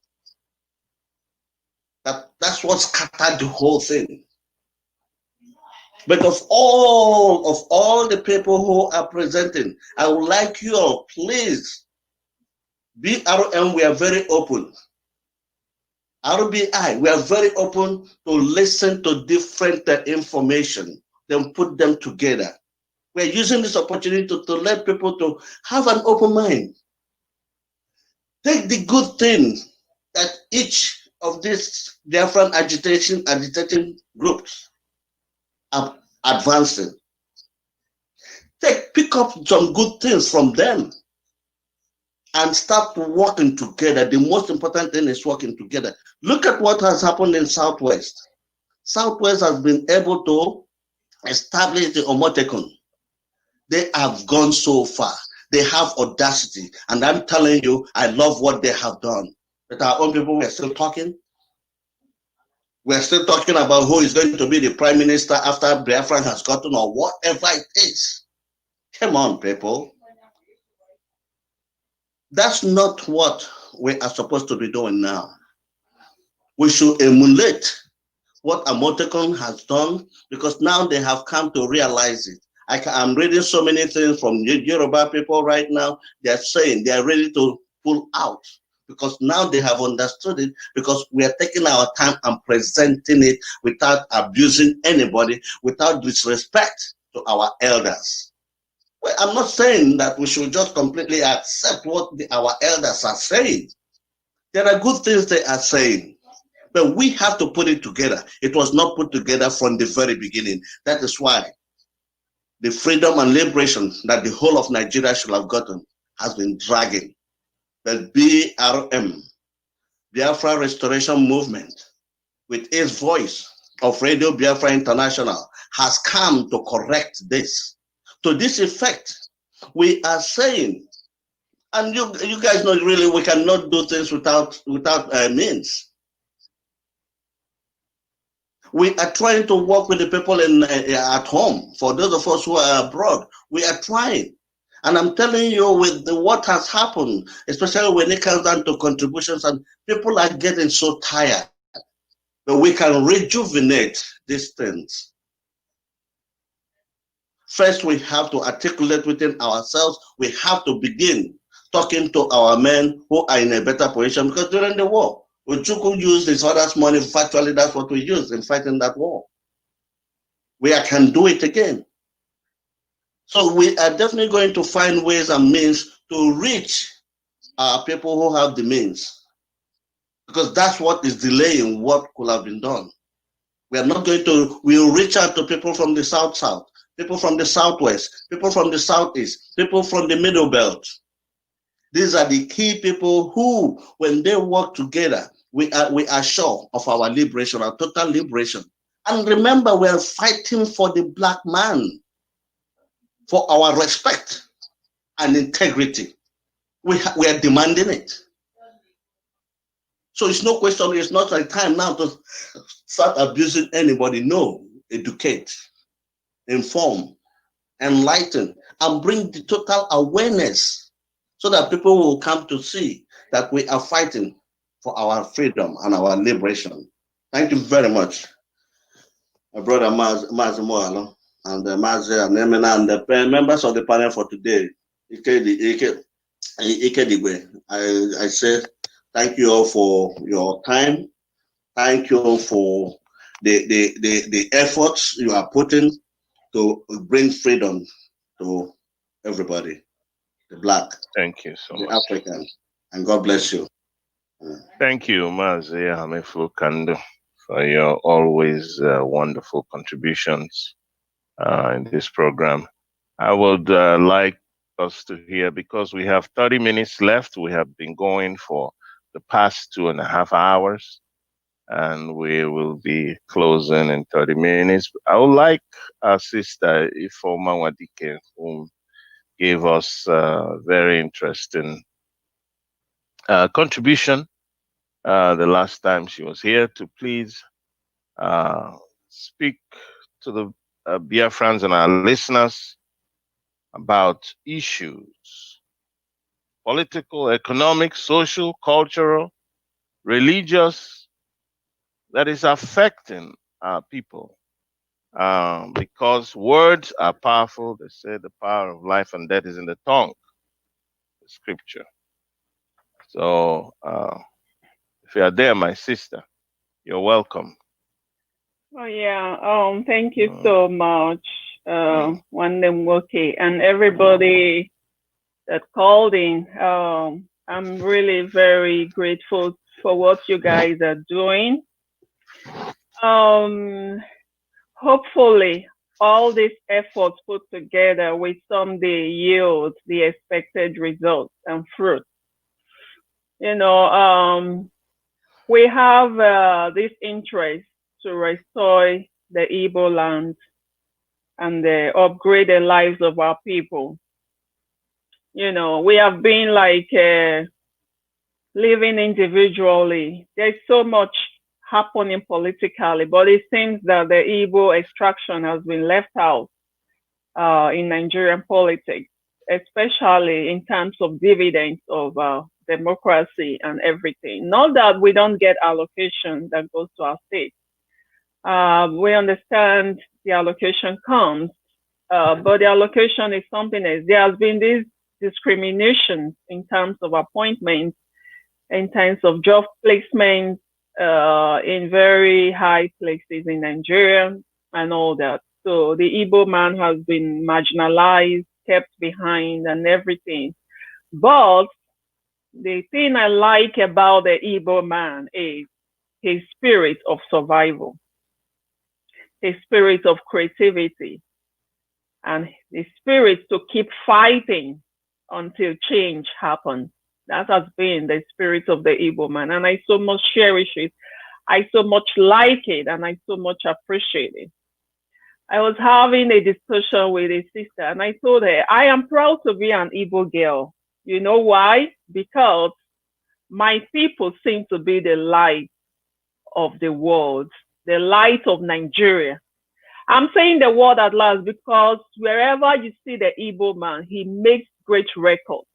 that's what scattered the whole thing. But of all the people who are presenting, I would like you all, please, BRM, we are very open. RBI, we are very open to listen to different information, then put them together. We're using this opportunity to let people to have an open mind. Take the good thing that each of these different agitating groups are advancing. Pick up some good things from them and start working together. The most important thing is working together. Look at what has happened in Southwest. Southwest has been able to establish the Omotekun. They have gone so far. They have audacity. And I'm telling you, I love what they have done. But our own people, we're still talking. We're still talking about who is going to be the prime minister after Biafra has gotten, or whatever it is. Come on, people. That's not what we are supposed to be doing now. We should emulate what Amotekun has done, because now they have come to realize it. I'm reading so many things from Yoruba people right now. They're saying they're ready to pull out, because now they have understood it, because we are taking our time and presenting it without abusing anybody, without disrespect to our elders. Well, I'm not saying that we should just completely accept what our elders are saying. There are good things they are saying, but we have to put it together. It was not put together from the very beginning. That is why the freedom and liberation that the whole of Nigeria should have gotten has been dragging. The BRM, Biafra Restoration Movement, with its voice of Radio Biafra International, has come to correct this. To this effect, we are saying, and you guys know really we cannot do things without means. We are trying to work with the people at home. For those of us who are abroad, we are trying. And I'm telling you, with what has happened, especially when it comes down to contributions, and people are getting so tired, but we can rejuvenate these things. First, we have to articulate within ourselves. We have to begin talking to our men who are in a better position, because during the war, Uchuku used his father's money. Virtually, that's what we used in fighting that war. We can do it again. So we are definitely going to find ways and means to reach our people who have the means, because that's what is delaying what could have been done. We are not going to, we'll reach out to people from the South, people from the Southwest, people from the Southeast, people from the Middle Belt. These are the key people who, when they work together, we are sure of our liberation, our total liberation. And remember, we are fighting for the black man, for our respect and integrity. We are demanding it. So it's no question, it's not a time now to start abusing anybody. No, educate, inform, enlighten, and bring the total awareness so that people will come to see that we are fighting for our freedom and our liberation. Thank you very much, my brother Maz Moalo, and Maz and the members of the panel for today. I say thank you all for your time. Thank you for the efforts you are putting to bring freedom to everybody, the black, Thank you so the much. African, and God bless you. Thank you, Mazi Hamefu Kando, for your always wonderful contributions in this program. I would like us to hear, because we have 30 minutes left. We have been going for the past 2.5 hours, and we will be closing in 30 minutes. I would like our sister Ifoma Wadike, who gave us a very interesting contribution the last time she was here, to please speak to the Biafrans and our listeners about issues, political, economic, social, cultural, religious, that is affecting our people. Because words are powerful. They say the power of life and death is in the tongue, the scripture. So if you are there, my sister, you're welcome. Oh yeah. Thank you so much, Wandem Woke, and everybody that called in. I'm really very grateful for what you guys are doing. Hopefully, all these efforts put together will someday yield the expected results and fruit. You know, we have this interest to restore the Igbo land and upgrade the lives of our people. You know, we have been like living individually. There's so much happening politically, but it seems that the Igbo extraction has been left out in Nigerian politics, especially in terms of dividends of democracy and everything. Not that we don't get allocation that goes to our state. We understand the allocation comes, but the allocation is something else. There has been this discrimination in terms of appointments, in terms of job placement in very high places in Nigeria and all that. So the Igbo man has been marginalized, kept behind and everything. But the thing I like about the Igbo man is his spirit of survival, his spirit of creativity, and his spirit to keep fighting until change happens. That has been the spirit of the Igbo man. And I so much cherish it. I so much like it, and I so much appreciate it. I was having a discussion with a sister, and I told her, I am proud to be an Igbo girl. You know why? Because my people seem to be the light of the world, the light of Nigeria. I'm saying the word at last because wherever you see the Igbo man, he makes great records.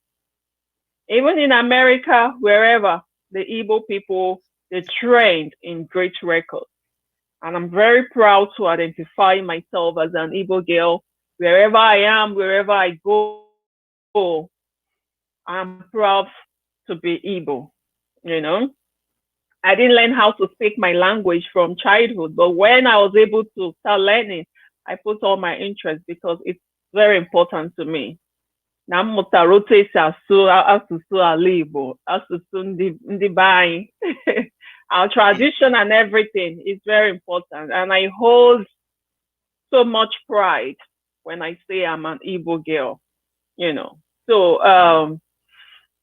Even in America, wherever, the Igbo people, they trained in great records. And I'm very proud to identify myself as an Igbo girl. Wherever I am, wherever I go, I'm proud to be Igbo, you know. I didn't learn how to speak my language from childhood, but when I was able to start learning, I put all my interest because it's very important to me. Na m mụtara otu esi asụ asụsụ ala Igbo, asụsụ ndị be anyị. Our tradition and everything is very important, and I hold so much pride when I say I'm an Igbo girl, you know. So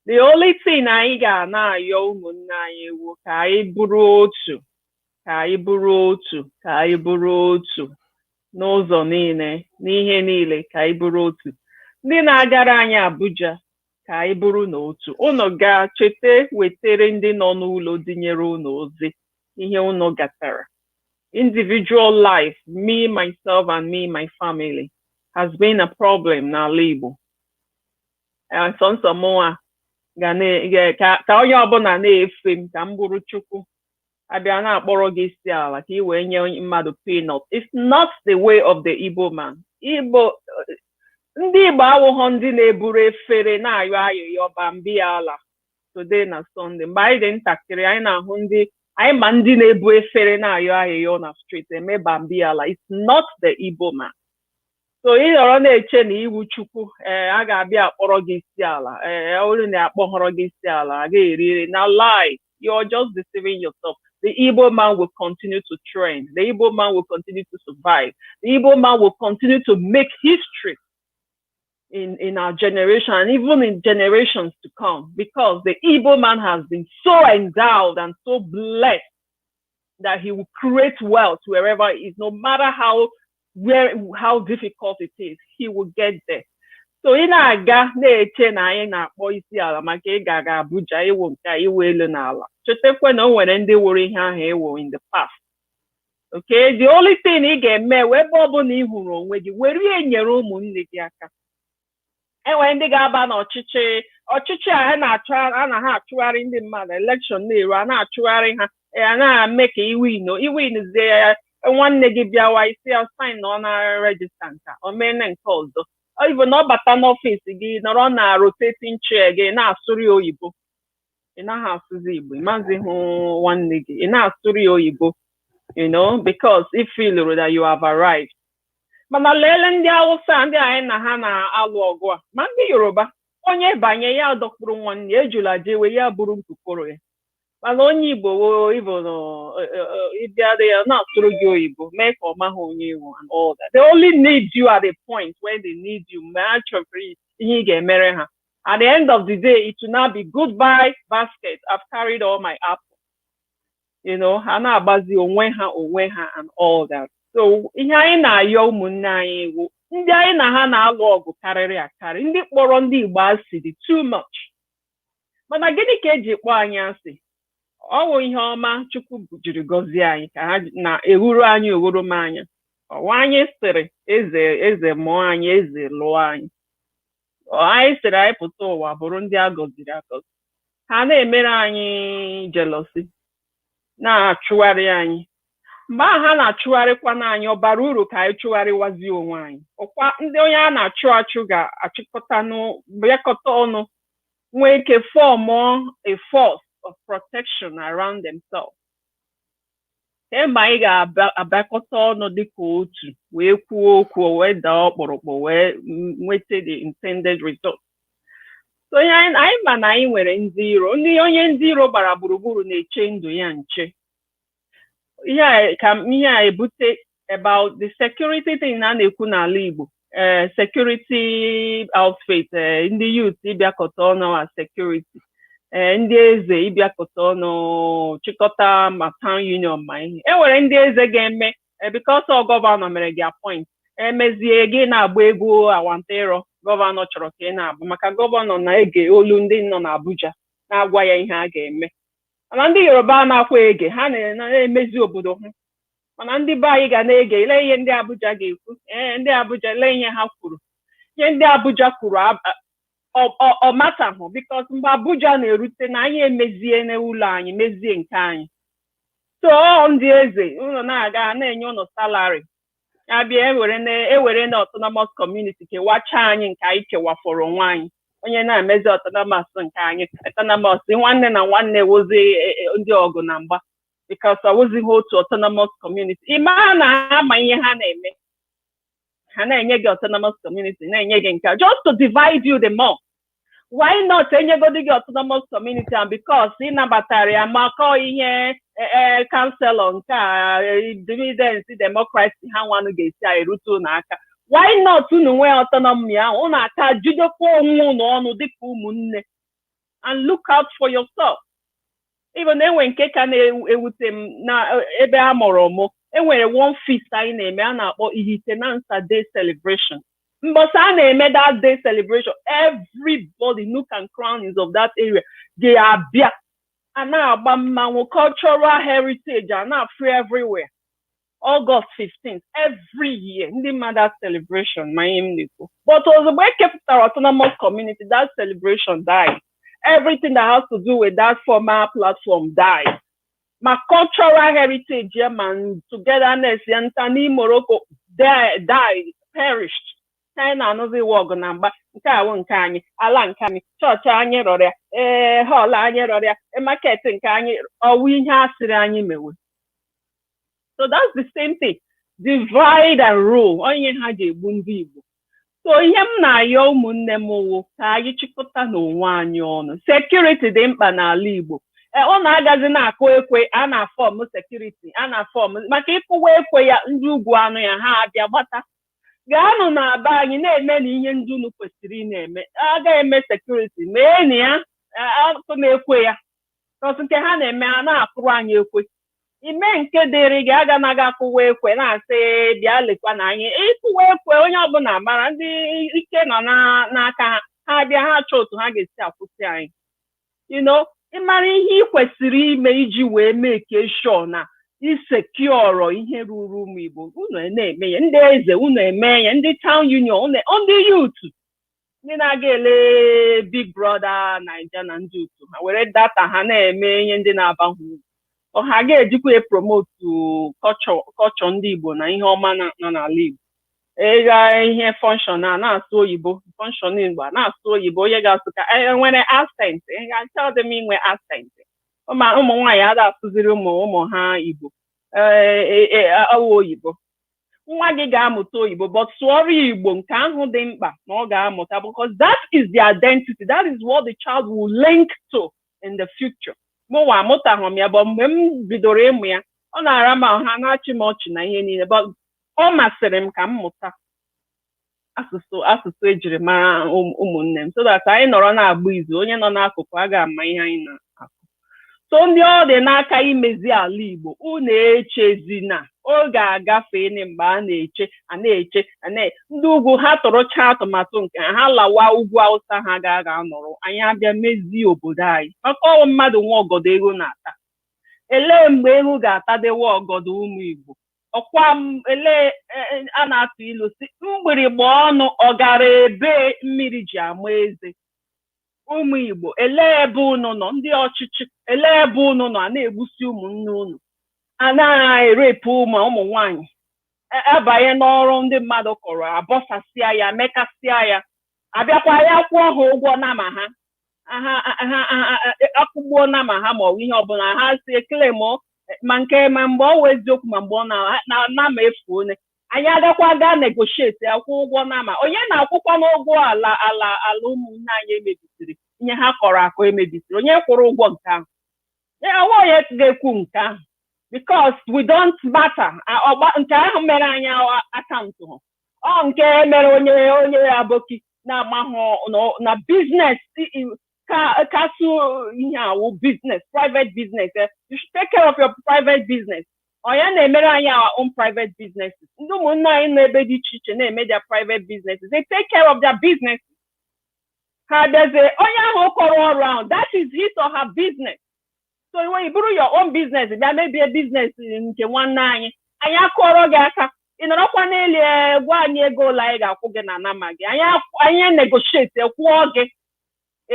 the only thing anyị ga-na-ayọ ụmụnne anyị wụ ka anyị bụrụ otu, ka anyị bụrụ otu, ka anyị bụrụ otu n'ụzọ niile, n'ihe niile, ka anyị bụrụ otu. Ndị na-agara anyị Abuja, ka anyị bụrụ n'otu. Unu ga-cheta wetere ndị nọ n'ụlọ dinyere unu ozi ihe unu gatara. Individual life, me, myself, and me, my family, has been a problem n'ala Igbo. Sọnsọ mụnwa ka onye ọbụla na-efe m ka m bụrụ Chukwu. Abịa na-akpọrọ gị isi ala ka ị wee nye mmadụ peanut. It's not the way of the Igbo man. Ndị Igbo awụghọ ndị na-eburu efere na-ayọ ayịyọ bambia ala today na Sunday. Mgbe anyị dị ntakịrị, anyị na-ahụ anyị ma ndị na-ebu efere na-ayọ ayịyọ na street eme bambia ala. It's not the Igbo man. So ị nọrọ na-eche na iwu Chukwu a ga-abịa akpọrọ gị isi ala, olu na-akpọghọrọ gị isi ala, a ga-eriri. Now lie, you're just deceiving yourself. The Igbo man will continue to trend. The Igbo man will continue to survive. The Igbo man will continue to make history in our generation and even in generations to come, because the Igbo man has been so endowed and so blessed that he will create wealth wherever he is, no matter how difficult it is, he will get there. So ị na-aga na-eche na anyị na-akpọ isi ala maka ịga Abuja iwu nke iwu elu n'ala. Chetakwa na o nwere ndị wuru ihe ahụ ewu in the past. Okay, the only thing ị ga-eme ebe ọ bụla ị hụrụ onwe gị, were ihe nyere ụmụnne gị aka. Enwere ndị ga-aba n'ọchịchị a na-ha achụgharị ndị mmadụ, election na-eru, a na-achụgharị ha, a na-eme ka iwinzie ya, nwanne gị bịawa isi ya sign na ọ na-regista nka, o meene nke ọzọ. Even na ọ bata n'ọfịs gị, nọrọ na rotating chair gị, na-asụrụ ya oyibo. Ị naghị asụzi Igbo, ị maazị hụ nwanne gị, ị na-asụrụ ya oyibo, you know, because it feels that you have arrived. Mana lelee ndị Hausa, ndị anyị na ha na-alụ ọgụ a, ma ndị Yoruba, onye banye ya dọkpụrụ nwanne ya, ejula jewe ya bụrụ nkukoro ya. Mana onye Igbo ịbịa dị ya na-asụrụ gị oyibo, mee ka ọ maha onye Igbo and all that. They only need you at a point when they need you. Mgbe ha chọrọ ihe ị ga-emere ha. At the end of the day, it will now be goodbye basket. I've carried all my apples. ha na-agbazi onwe ha and all that. So ihe anyị na-ayọ ụmụnne anyị iwu ndị anyị na ha na-alụ ọgụ karịrị akarị, ndị kpọrọ ndị Igbo asị dị too much. Mana gịnị ka eji kpọọ anyị asị? Ọ bụ ihe ọma Chukwu jiri gọzie anyị ka ha na-ewuru anyị ewurom anya. Ọwa anyị sịrị eze mụọ anyị, eze lụọ anyị. Anyị sịrị anyị pụta ụwa bụrụ ndị a gọziri agọzi. Ha na-emere anyị jealousy, na-achụgharị anyị. Mgbe ahụ ha na-achụgharịkwa anyị, ọ bara uru ka anyị chụgharịwazie onwe anyị. Ọkwa ndị onye a na-achụ achụ ga-achịkọta bịakọta ọnụ, nwee ike form a force of protection around themselves. Kemgbe anyị ga-abịakọta ọnụ dịka otu, wee kwuo okwu, wee daa ọkpụrụkpụ, wee nweta the intended result. So anyị ma na anyị nwere ndị iro. Onye ndị iro gbara gburugburu na-eche ndụ ya nche. Ihe a ebute about the security thing na na-ekwu n'ala Igbo. Security outfit, ndị youth ịbịakọta ọnụ as security, ndị eze ịbịakọta ọnụ chịkọta ma town union ma ihe. Enwere ndị eze ga-eme because ọ gọvanọ mere gị appoint, emezie gị na-agba egwu awantero gọvanọ chọrọ ka ị na-abụ, maka gọvanọ na-ege olu ndị nọ n'Abuja na-agwa ya ihe a ga-eme. Mana ndị Yoruba na-akwa ege, ha na-emezi obodo ha. Mana ndị be anyị ga na-ege ile ihe ndị Abuja ga-ekwu. Ndị Abuja lee ihe ha kwuru. Ihe ndị Abuja kwuru ọ matahụ, because mgbe Abuja na-erute na anyị emezie n'ụlọ anyị, mezie nke anyị. So ndị eze ụlọ na-aga na-enye ụlọ salary. Abịa ewere na autonomous community kewacha anyị nke anyị kewafọrọ onwe anyị. Onye na-emezi autonomous nke anyị, autonomous nwanne na nwanne wozi ndị ọgụ na mgba, because ọ wụzighị otu autonomous community. Ịma na ha ma ihe ha na-eme, ha na-enye gị autonomous community, na-enye gị nke just to divide you the more. Why not enyegodi gị autonomous community? And because ị nabatara ya makọ ihe councilor nke dividends democracy ha nwanụ ga-esi erute n'aka. Why not unu nwee autonomy ahụ, unu aka jidekwa onwe unu ọnụ dịka ụmụnne and look out for yourself. Even enwe nke ka na-ewute m na ebe a mụrụ m, enwere one feast anyị na-eme a na-akpọ Ihitenansa Day Celebration. Mbọsị a na-eme that day celebration, everybody, nook and crannies of that area ga-abịa a na-agba mmanwụ, cultural heritage a na-free everywhere. August 15th, every year, ndị mmadụ celebration ma ihe m na-ekwu. But ozugbo ekepụtara autonomous community, that celebration died. Everything that has to do with that former platform died. My cultural heritage, man, togetherness, Yantani, Morocco, died, perished. China anọzi wọgụ na mgba, nke awụ nke anyị, ala nke anyị, chọọchị anyị rọrọ ya, họọlụ anyị rọrọ ya, market nke anyị, ọwụ ihe asịrị anyị mewe. So that's the same thing. Divide and rule. Onye ha ji egbu ndị Igbo. So ihe m na-ayọ ụmụnne m wụ ka anyị chịkọta n'onwe anyị ọnụ. Security dị mkpa n'ala Igbo. Ọ na-agazi na-akụ ekwe, a na-afọm security, a na-afọm maka ịkụwa ekwe ya, ndị ugwu anụ ya ha abịa gbata. Gaanụ na-aba anyị na-eme na ihe ndị unu kwesịrị ị na-eme. A ga-eme security, mee na ya, akụ na-ekwe ya. Because nke ha na-eme, a na-akụrụ anyị ekwe. Ime nke dịrị gị aga na-aga akụwa ekwe na-asị bịa lekwa na anyị. Ịkụwa ekwe onye ọbụla mara, ndị ike nọ n'aka ha, ha bịa ha chọọ otu ha ga-esi akwụsị anyị. Ịmara ihe ị kwesịrị ime iji wee make sure na isekiọrọ ihe ruru ụmụ Igbo. Unu na-eme ya, ndị eze unu eme ya, ndị town union, ndị youth, ndị na-aga ele Big Brother Naija na ndị otu ha were data ha na-eme ihe ndị na-abahụ uru. Ha ga-ejikwa promote culture ndị Igbo na ihe ọma nọ n'ala Igbo. Ịga ihe function na-asụ oyibo, function Igbo na-asụ oyibo, onye ga-asụ ka nwere accent, ga-achọ dị m inwe accent. Ụmụ nwaanyị ada asụziri ụmụ ha Igbo ọwụ oyibo. Nwa gị ga-amụta oyibo, but sụọrọ Igbo nke ahụ dị mkpa na ọ ga-amụta, because that is the identity, that is what the child will link to in the future. Mụnwa amụtaghị m ya, bụ mgbe m bidoro ịmụ ya, ọ na-ara m ha na-achị m ọchị na ihe niile, but ọ masịrị m ka m mụta asụsụ ejiri mara ụmụnne m, so that anyị nọrọ na-agba izu, onye nọ n'akụkụ a ga-ama ihe anyị na-akụ. so ndị ọ dị n'aka imezi ala Igbo unu echezina oge agafe mgbe a na-eche ndị ugwu ha tụrụcha atụmatụ nke ha lawa ugwu Awụsa ha ga-anọrọ anyị abịa mezie obodo anyị maka ọwụ mmadụ nwa ọgọdọ ego na-ata elee mgbe ego ga-atadewa ọgọdọ ụmụ Igbo ọkwa elee a na-atụ ilu si mgbịrịgba ọnụ ọ gara ebe mmiri ji ama eze ụmụ Igbo elee ebe unu nọ ndị ọchịchị elee ebe unu nọ a na-egbusi ụmụnne unu a na-erepụ ụmụ nwanyị abanye n'ọrụ ndị mmadụ kọrọ abọsasịa ya mekasịa ya abịakwa ya kwụọ ha ụgwọ nama ha akwụgbuo nama ha ma ọ bụ ihe ọbụla ha si ekele ma mgbe ọ wụ eziokwu ma mgbe ọ na-ama efu onye anyị agakwa gaa negotiate akwụ ụgwọ nama onye na-akwụkwa n'ụgwọ ala ụmụnne anyị emebisiri ihe ha kọrọ akọ emebisiri onye kwụrụ ụgwọ nke ahụ onye ga-ekwu nke ahụ because we don't matter nke ahụ mere anyị akaụntụ ha nke mere onye aboki na-amahụ na business kasụ ihe awụ business private business you should take care of your private business onye na-emere anyị our own private businesses ndị ụmụnne anyị n'ebe dị iche iche na-eme their private businesses they take care of their business ha bịazie onye ahụ kọrọ ọrụ ahụ that is his or her business so when you buru your own business bịa mebie business nke nwanne anyị akụọrọ gị aka ị nọrọkwa n'elu gwa anyị ego ụlọ anyị ga-akwụ gị na nama gị anyị negotiate kwụọ gị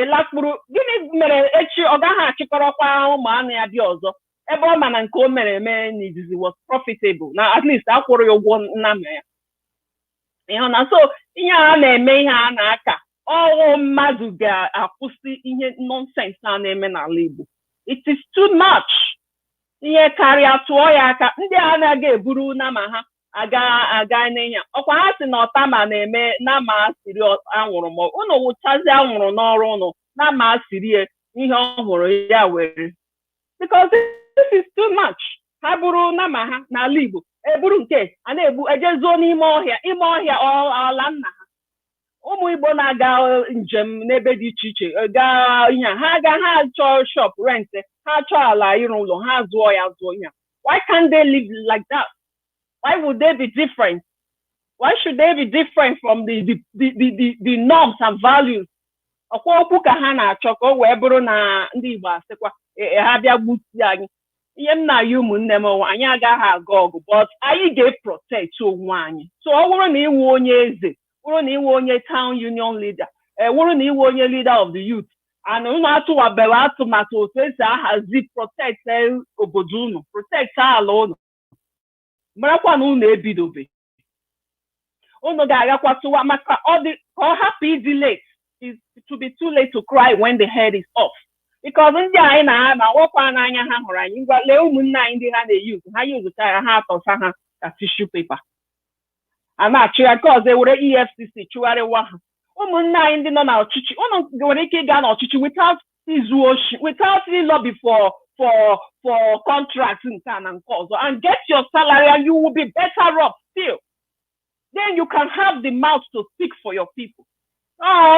ịlakpụrụ gịnị mere echi ọ gaghị achịkọrọkwa ụmụ anụ ya bịa ọzọ ebe ọ ma na nke o mere eme n'izizi was profitable na at least akwụrụ ya ụgwọ nama ya ịhụ na so ihe a na-eme ihe a na-aka ọwụ mmadụ ga-akwụsị ihe nonsense a na-eme n'ala Igbo it is too much ihe karịa tụọ ya aka ndị a na-aga eburu nama ha aga n'ihe ọkwa ha si na ọtama na-eme nama siri anwụrụ ma unu wụchazi anwụrụ n'ọrụ unu nama siri ihe ọhụrụ ya were because this is too much ha buru nama ha n'ala Igbo eburu nke a na-ebu ejezuo n'ime ọhịa ala nna ha ụmụ Igbo na-aga njem n'ebe dị iche iche gaa ihe ha chọọ shop rent ha chọọ ala ịrụ ụlọ ha zụọ ihe why can't they live like that? Why would they be different? Why should they be different from the norms and values? Ọkwa okwu ka ha na-achọ ka o wee bụrụ na ndị Igbo asịkwa ha bịa gbusi anyị ihe m na-ayị ụmụnne m anyị agaghị aga ọgụ but anyị ga-eprotect onwe anyị so ọ bụrụ na iwu onye eze bụrụ na iwu onye town union leader bụrụ na iwu onye leader of the youth and unu atụwabere atụmatụ otu esi ahazi protect obodo unu protect ala unu marakwa na unu ebidobe unu ga-agakwa tụwa maka ka ọ hapụ ịdị late is to be too late to cry when the head is off because ndị anyị na nwekwa n'anya ha hụrụ anyị ngwa lee ụmụnne anyị ndị ha na-eyuzu ha yuzucha ya ha atọsa ha ka tissue paper a na-achụgha nke ọzọ ewere EFCC chụgharịwa ha ụmụnne anyị ndị nọ n'ọchịchị unu nwere ike ịga n'ọchịchị without izu oshi without lobby for contracts nke a na nke ọzọ and get your salary and you will be better off still then you can have the mouth to speak for your people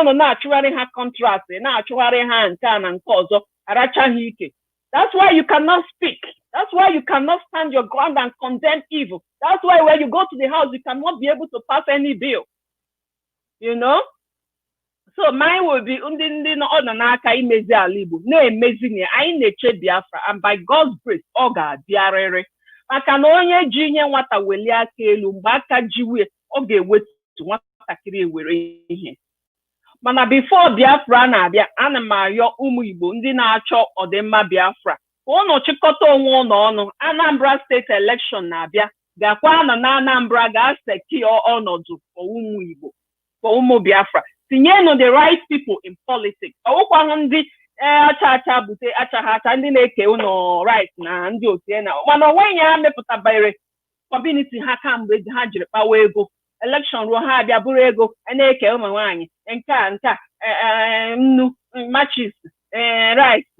unu na-achụgharị ha contract na-achụgharị ha nke a na nke ọzọ arachaghị ike that's why you cannot speak. That's why you cannot stand your ground and condemn evil. That's why when you go to the house, you cannot be able to pass any bill. You know? So mine will be ndị nọ n'aka imezi ala Igbo na-emezi na anyị na-eche Biafra and by God's grace ọ ga-abịarịrị maka na onye ji ihe nwata welie aka elu mgbe aka jiwe ọ ga-ewetu nwatakịrị ewere ihe mana before Biafra na-abịa ana m ayọ ụmụ Igbo ndị na-achọ ọdịmma Biafra unu chịkọta onwe unu ọnụ Anambra State election na-abịa gakwa nọ na Anambra ga-aseki ọnọdụ ụmụ Igbo for ụmụ Biafra tinyenu the right people in politics ọwụkwanụ ndị acha bute achaghị ndị na-eke unu right na ndị otie na mana onweghị ha mepụtabere community ha kamgbe ha jiri kpawa ego election ruo ha abịa bụrụ ego na-eke ụmụ nwaanyị nke nnu machis rice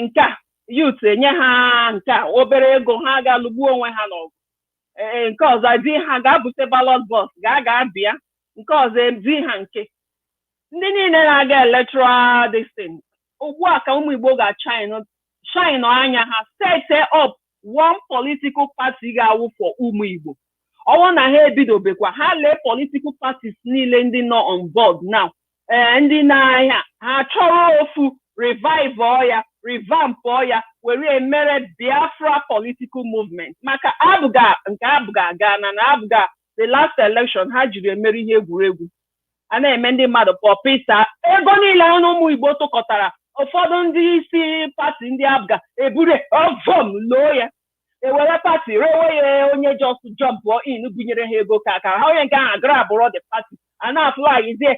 nke youth enye ha nke obere ego ha ga-alụgbuo onwe ha n'ọgụ nke ọzọ di ha ga-abute ballot box ga-abịa nke ọzọ di ha nke ndị niile na-aga electoral destiny ugbu a ka ụmụ Igbo ga-achine shine anya ha set up one political party ga-awụ for ụmụ Igbo. Ọwụ na ha ebidobekwa ha lee political parties niile ndị nọ on board now. Ndị na-ahịa ha chọrọ ofu revive ya, revamp ya, were emere Biafra political movement. Maka abụga nke abụga Ghana na abụga the last election ha jiri emere ihe egwuregwu. A na-eme ndị mmadụ pọpịsa ego niile ụmụ Igbo tụkọtara. Ụfọdụ ndị isi pati ndị abụga ebure ọvọm loo ya. Ewere pati rewe ya onye just jump in gụnyere ha ego ka ha onye nke ahụ agara abụrụ the party a na-afụlayizie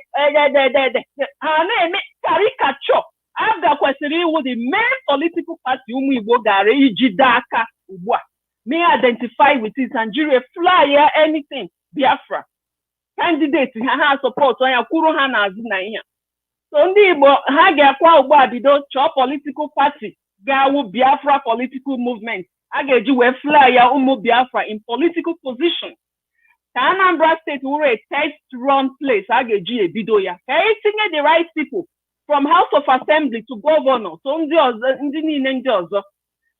ha na-eme karikachọ. Abga kwesịrị iwu the main political party ụmụ Igbo gara ijide aka ugbu a may identify with it and jiri fly ya anything Biafra candidate ha support onye kwuru ha n'azụ na ihe. So ndị Igbo ha ga-akwa ugbu a bido chọọ political party ga-awụ Biafra political movement a ga-eji wee fly ya ụmụ Biafra in political position. Ka Anambra State were a test run place a ga-eji ebido ya ka etinye the right people from House of Assembly to Governor so ndị niile ndị ọzọ.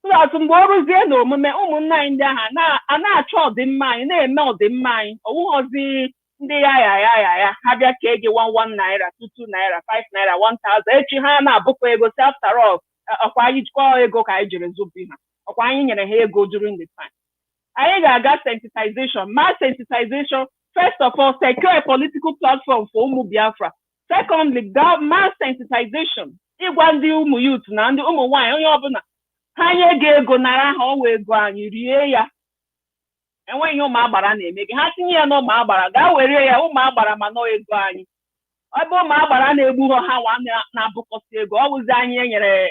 So that mgbe ọ rụzie na omume ụmụnna anyị ndị ahụ a na-achọ ọdịmma anyị na-eme ọdịmma anyị ọwụghọzi ndị ya ha bịa ka ege 11 naira 22 naira 5 naira 1000 echi ha na-abụkwa ego si after all ọkwa anyị jikwa ego ka anyị jiri zụbi ha ọkwa anyị nyere ha ego during the time. Anyị ga-aga sensitization, mass sensitization. First of all, secure a political platform for ụmụ Biafra. Secondly, mass sensitization. Ịgwa ndị ụmụ youth na ndị ụmụ nwaanyị onye ọbụla ha nye gị ego nara ha ọwa ego anyị rie ya. Enweghị ụmụ agbara na-eme gị ha tinye ya n'ụmụ agbara gaa were ya ụmụ agbara ma nọ ego anyị. Ọ bụ ụmụ agbara na-egbu ha nwa na-abụkọsị ego ọ bụzi anyị enyere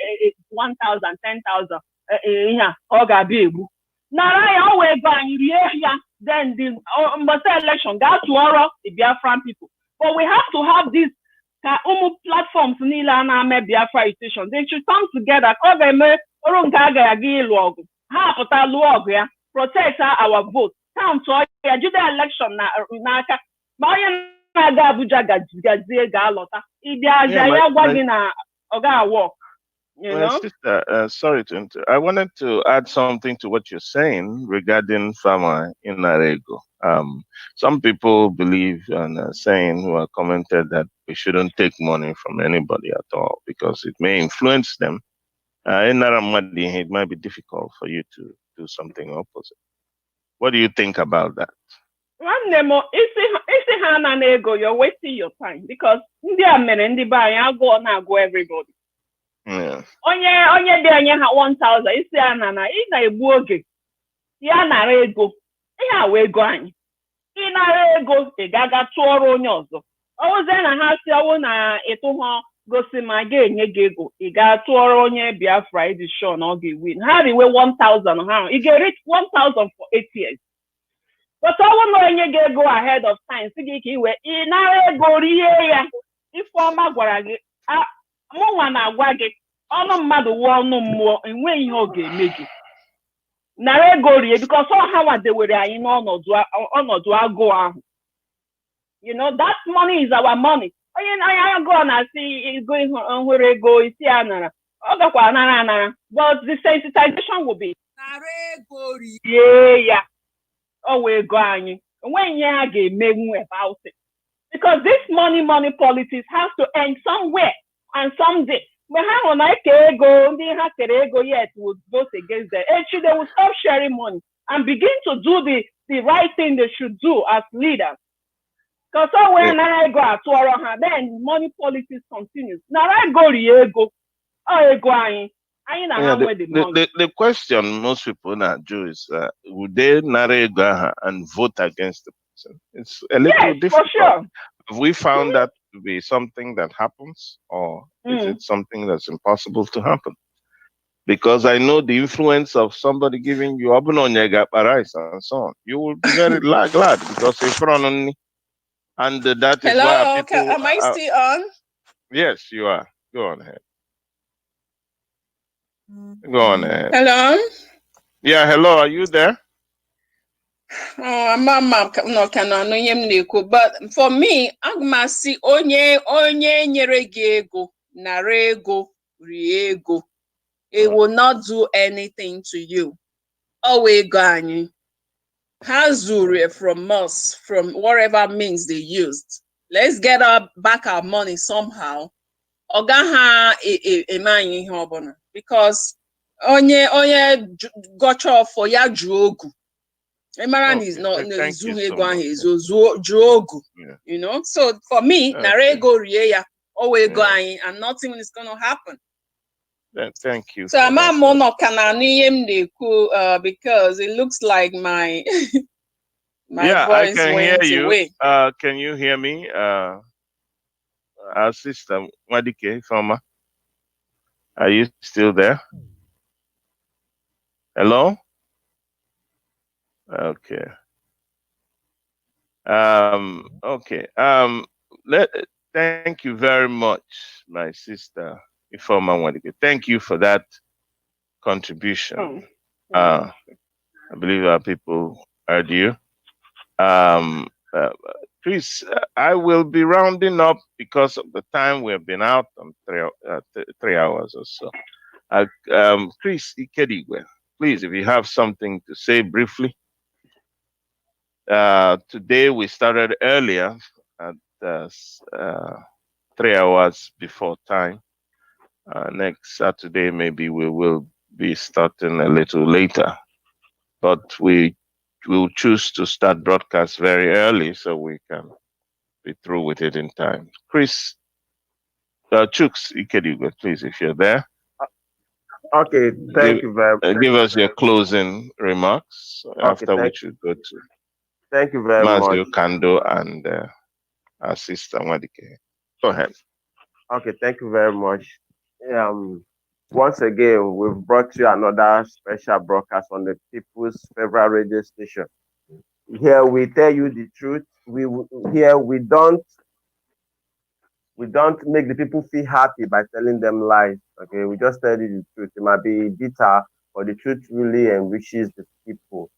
1000 10,000 ihe a ọ ga-abịa egbu nara ya ọwa ego anyị rie ya then the mbọsị election gaa tụọrọ the Biafran people. But we have to have this ka ụmụ platforms niile a na-ame Biafra station they should come together ka ọ ga-eme ọrụ nke a ga-aga ịlụ ọgụ ha pụta lụọ ọgụ ya protect our vote count ya jide election n'aka ma onye na-aga Abuja gazie ga-alọta ịbịa aja ya gwa gị na ọ ga-awọk. Sister, sorry to interrupt. I wanted to add something to what you're saying regarding Farmer in Narego. Some people believe and are saying who have commented that we shouldn't take money from anybody at all because it may influence them. In Naramadi, it might be difficult for you to do something opposite. What do you think about that? Isi ha na ego, you're wasting your time because ndị a mere ndị be anyị agụọ na-agụ everybody. Onye dị anye ha 1000 isi ana na ị na-egbu oge ya nara ego ihe awa ego anyị ị nara ego ị ga-aga tụọrọ onye ọzọ ọwụzie na ha si ọwụ na ịtụ ha gosi ma ga-enye gị ego ị ga-atụọrọ onye Biafra ịdị sure na ọ ga-ewin ha riwe 1000 ha ị ga-reach 1000 for 8 years. But ọwụ na onye ga-ego ahead of time si gị ka iwe ị nara ego rie ya Ifeọma gwara gị mụnwa na-agwa gị ọnụ mmadụ wụọ ọnụ mmụọ enweghị ihe ọ ga-eme gị nara ego rie because ọ ha wadewere anyị n'ọnọdụ agụụ ahụ. You know that money is our money. Onye agụụ na-asị ego nhụrụ ego isi ya nara ọ gakwa anara but the sensitization will be nara ego rie ya ọ wee ego anyị enweghị ihe ha ga-emenwu about it because this money politics has to end somewhere and someday. When ha na eke ego ndị ha kere ego yet would vote against them. Actually, they will stop sharing money and begin to do the right thing they should do as leaders. Because when nara ego atụọrọ ha, then money politics continues. Nara ego rie ego, ego anyị na ha nwee the money. The question most people now do is, would they nara ego and vote against the person? It's a little difficult. For sure. Have we found that to be something that happens, or is it something that's impossible to happen? Because I know the influence of somebody giving you abunonyega rice and so on. You will be very glad because if and that is why people. Am I still on? Yes, you are. Go on ahead. Go on ahead. Hello. Yeah, hello. Are you there? Mama no cannot know but for me, agmasi onye nyere gị ego nara ego rie ego it will not do anything to you. Always going. Hazure from us, from whatever means they used. Let's get back our money somehow. Ogaha because onye gotcha for ya juogu. Emaran is not juogu. You know, so for me, narego riya always going and nothing is gonna happen. Thank you. So I'm a mono because it looks like my my voice I can went hear you. away. Can you hear me? Our sister Wadike Fama. Are you still there? Hello? Okay. Okay. Thank you very much, my sister Ifoma Wadike. Thank you for that contribution. I believe our people heard you. Chris, I will be rounding up because of the time we have been out on 3 hours or so. Chris Ikedigwe, please, if you have something to say briefly. Today we started earlier at 3 hours before time. Next Saturday, maybe we will be starting a little later, but we will choose to start broadcast very early so we can be through with it in time. Chris, Chuks Ikedigwe, please, if you're there. Okay, thank you very much. Give us your closing remarks, after which we go to thank you very Mazio much. Kando and our sister Wadike. Go ahead. Okay, thank you very much. Once again, we've brought you another special broadcast on the people's favorite radio station. Here we tell you the truth. We don't make the people feel happy by telling them lies. Okay, we just tell you the truth. It might be bitter, but the truth really enriches the people.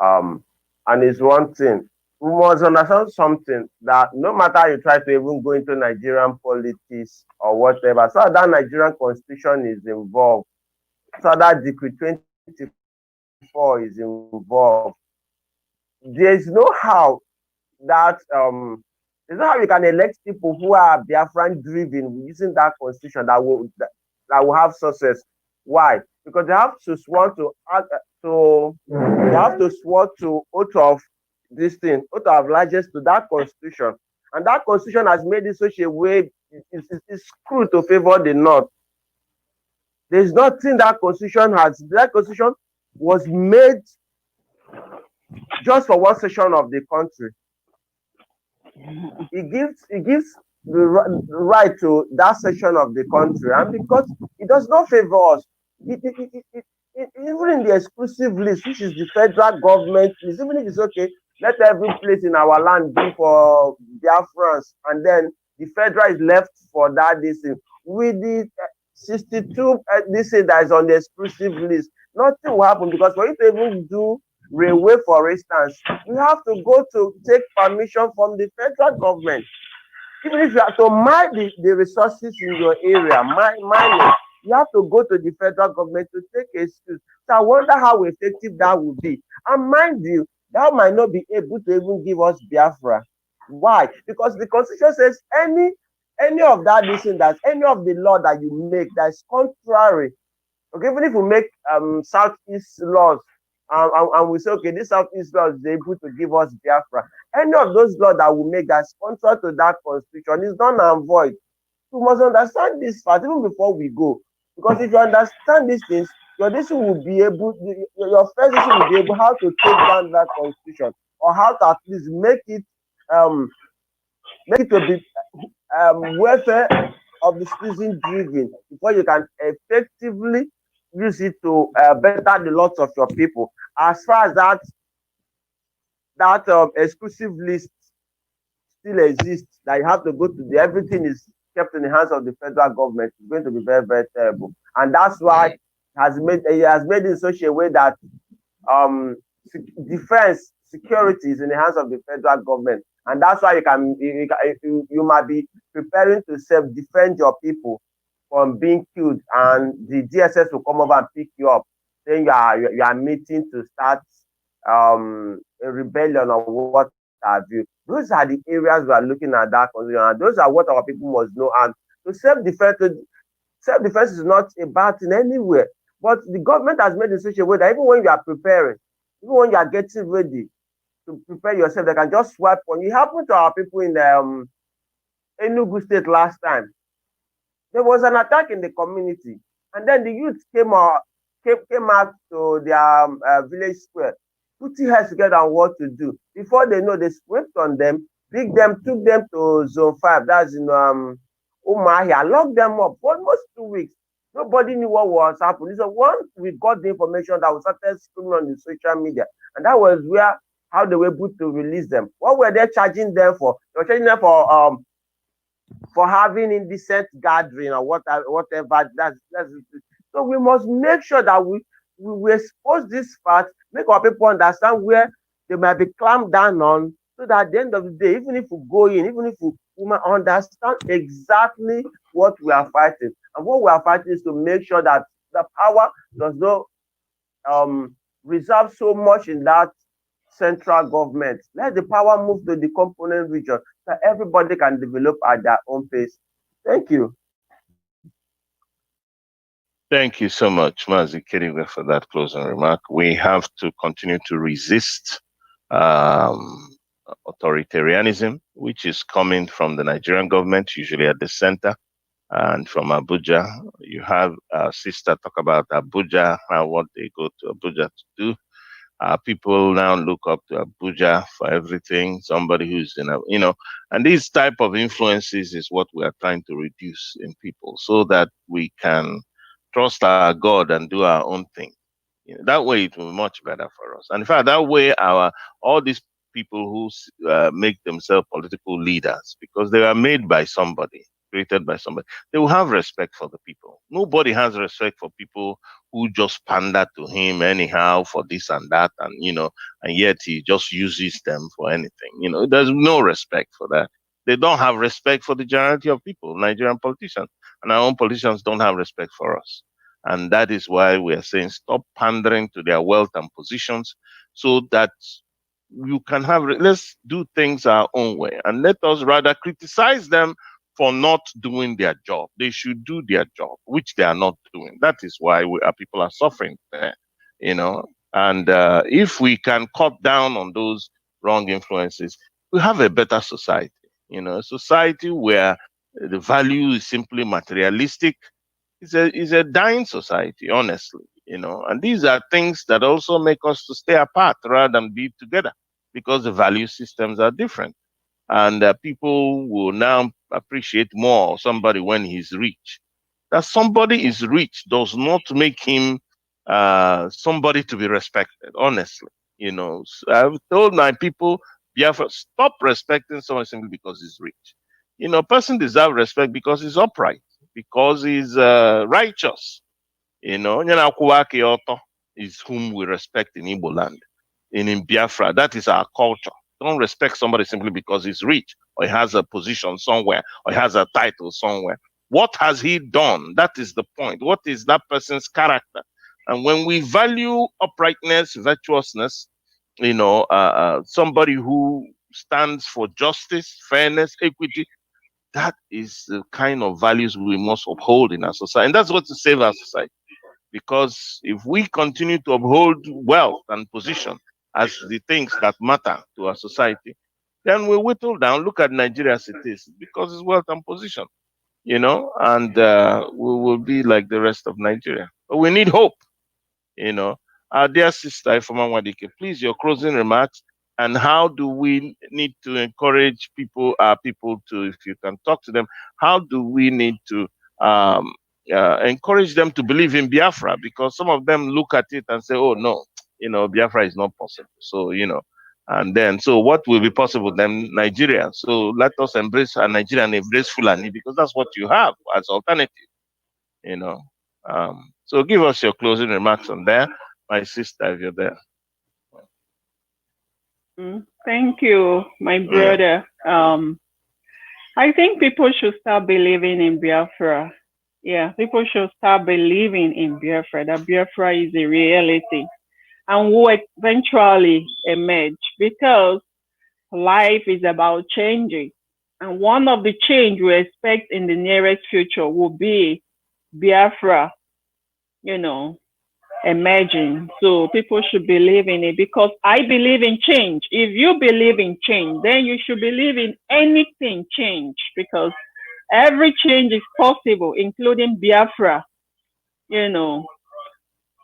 And it's one thing. We must understand something, that no matter how you try to even go into Nigerian politics or whatever, so that Nigerian constitution is involved, so that Decree 24 is involved. There's no how that there's no how you can elect people who are Biafran driven using that constitution that will have success. Why? Because they have to swear to oath of this thing, oath of allegiance to that constitution, and that constitution has made it such a way it's screwed to favor the North. There's nothing that constitution has. That constitution was made just for one section of the country. It gives the right to that section of the country, and because it does not favor us, even in the exclusive list, which is the federal government list, even if it's okay, let every place in our land be for Biafrans, and then the federal is left for that district. With the 62 district that is on the exclusive list, nothing will happen, because for you to even do railway, for instance, you have to go to take permission from the federal government. Even if you have to mine the resources in your area, mine it, you have to go to the federal government to take a excuse. So I wonder how effective that would be. And mind you, that might not be able to even give us Biafra. Why? Because the constitution says any of that listen, that any of the law that you make that is contrary, okay, even if we make Southeast laws, and we say, okay, this Southeast law is able to give us Biafra, any of those laws that we make that's contrary to that constitution is done and void. You must understand this fact even before we go, because if you understand these things, your first issue will be able how to take down that constitution, or how to at least make it to be welfare of the citizen driven, before you can effectively use it to better the lots of your people. As far as that exclusive list still exists, that you have to go to everything is kept in the hands of the federal government, it's going to be very, very terrible. And that's why it has made it in such a way that defense security is in the hands of the federal government. And that's why you might be preparing to self-defend your people. from being killed, and the DSS will come over and pick you up, saying you are meeting to start a rebellion or what have you. Those are the areas we are looking at that condition, and those are what our people must know. And to self-defense is not a bad thing anywhere, but the government has made it such a way that even when you are preparing, even when you are getting ready to prepare yourself, they can just swipe on you. It happened to our people in Enugu State last time. There was an attack in the community, and then the youth came out to their village square, putting heads together on what to do. Before they know, they swept on them, took them to Zone 5, that's in Umahia, locked them up for almost 2 weeks. Nobody knew what was happening. So once we got the information, that we started screaming on the social media, and that was how they were able to release them. What were they charging them for? They were charging them for having indecent gathering or whatever. So we must make sure that we expose this fact, make our people understand where they might be clamped down on, so that at the end of the day, even if we go in, even if we might understand exactly what we are fighting. And what we are fighting is to make sure that the power does not reserve so much in that central government. Let the power move to the component region so everybody can develop at their own pace. Thank you. Thank you so much, Mazi Kiriwe, for that closing remark. We have to continue to resist authoritarianism, which is coming from the Nigerian government, usually at the center, and from Abuja. You have a sister talk about Abuja, what they go to Abuja to do. People now look up to Abuja for everything. Somebody who's and these type of influences is what we are trying to reduce in people, so that we can trust our God and do our own thing. That way it will be much better for us. And in fact, that way all these people who make themselves political leaders, because they are made by somebody, created by somebody, they will have respect for the people. Nobody has respect for people who just pander to him anyhow for this and that, and and yet he just uses them for anything. There's no respect for that. They don't have respect for the generality of people, Nigerian politicians, and our own politicians don't have respect for us. And that is why we are saying stop pandering to their wealth and positions, so that you can let's do things our own way, and let us rather criticize them for not doing their job. They should do their job, which they are not doing. That is why our people are suffering there, and if we can cut down on those wrong influences, we have a better society, a society where the value is simply materialistic. Is a dying society, honestly, and these are things that also make us to stay apart rather than be together, because the value systems are different. And people will now appreciate more somebody when he's rich. That somebody is rich does not make him somebody to be respected, honestly. So I've told my people, Biafra, stop respecting someone simply because he's rich. A person deserves respect because he's upright, because he's righteous. Is whom we respect in Igbo land. In Biafra, that is our culture. Don't respect somebody simply because he's rich, or he has a position somewhere, or he has a title somewhere. What has he done? That is the point. What is that person's character? And when we value uprightness, virtuousness, somebody who stands for justice, fairness, equity, that is the kind of values we must uphold in our society. And that's what to save our society. Because if we continue to uphold wealth and position as the things that matter to our society, then we whittle down. Look at Nigeria as it is, because it's wealth and position, and we will be like the rest of Nigeria. But we need hope, Our dear sister Ifeoma Nwadike, please, your closing remarks, and how do we need to encourage our people to, if you can talk to them, how do we need to encourage them to believe in Biafra? Because some of them look at it and say, oh no, Biafra is not possible. So, and then, so what will be possible then? Nigeria. So let us embrace Nigeria and embrace Fulani, because that's what you have as alternative, So give us your closing remarks on there, my sister, if you're there. Thank you, my brother. I think people should start believing in Biafra. Yeah, people should start believing in Biafra, that Biafra is a reality and will eventually emerge, because life is about changing. And one of the change we expect in the nearest future will be Biafra, emerging. So people should believe in it, because I believe in change. If you believe in change, then you should believe in anything change, because every change is possible, including Biafra,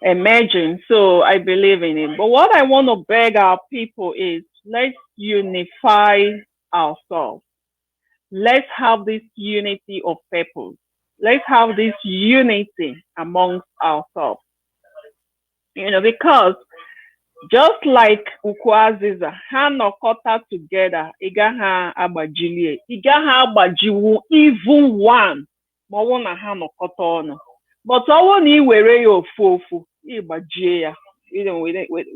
emerging. So I believe in it. But what I want to beg our people is, let's unify ourselves. Let's have this unity of purpose. Let's have this unity amongst ourselves. Because just like Ukwaziza, ha nọkọta together, ị gaghị agbajilie, ị gaghị agbajiwu even one, ma ọ bụrụ na ha nọkọta ọnụ. But ọ bụrụ na ị were ya ofu ofu, ị gbajie ya,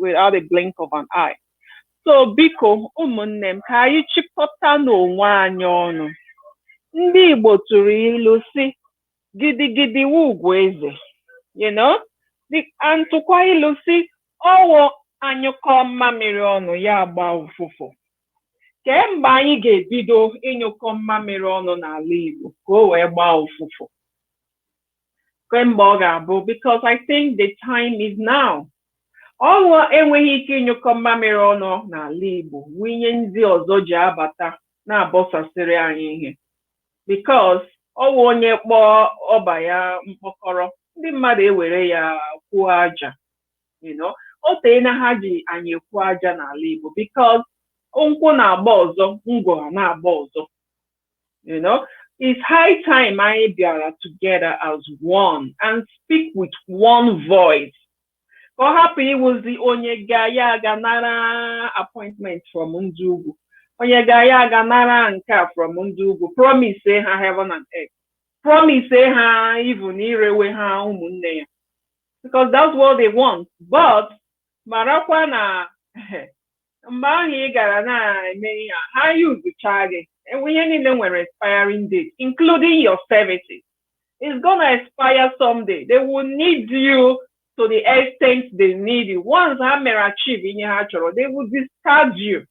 without a blink of an eye. So biko, ụmụnne m, ka anyị chịkọta n'onwe anyị ọnụ. Ndị Igbo tụrụ ilu sị, gidigidi wu ugwu eze, ntụkwa ilu sị, ọwụ anyụkọ mmamịrị ọnụ ya agba ụfụfụ. Kemgbe anyị ga-ebido ịnyụkọ mmamịrị ọnụ n'ala Igbo ka o wee gbaa ụfụfụ? Kemgbe ọ ga-abụ? Because I think the time is now. Ọnwụ enweghị ike ịnyụkọ mmamịrị ọnụ n'ala Igbo, nwunye ndị ọzọ ji abata na-abọsasịrị anyị ihe. Because ọwụ onye kpọọ ọba ya mkpọkọrọ, ndị mmadụ ewere ya kwuo aja. O teena ha ji anyị ekwu aja n'ala Igbo, because nkwụ na-agba ọzọ, ngwọ na-agba ọzọ. It's high time anyị bịara together as one and speak with one voice. Ka ọ hapụ iwuzi onye ga-ya aga nara appointment from ndị ugwu, onye ga-ya aga nara nke a from ndị ugwu, promise ha heaven and earth, promise ha even irewe ha ụmụnne ya, because that's what they want. But marakwa na mgbe ahụ ị gara na-eme ya, ha yuzucha gị. Ihe niile nwere expiring date, including your services. It's gonna expire someday. They will need you to the extent they need you. Once ha mere achieve ihe ha chọrọ, they will discard you,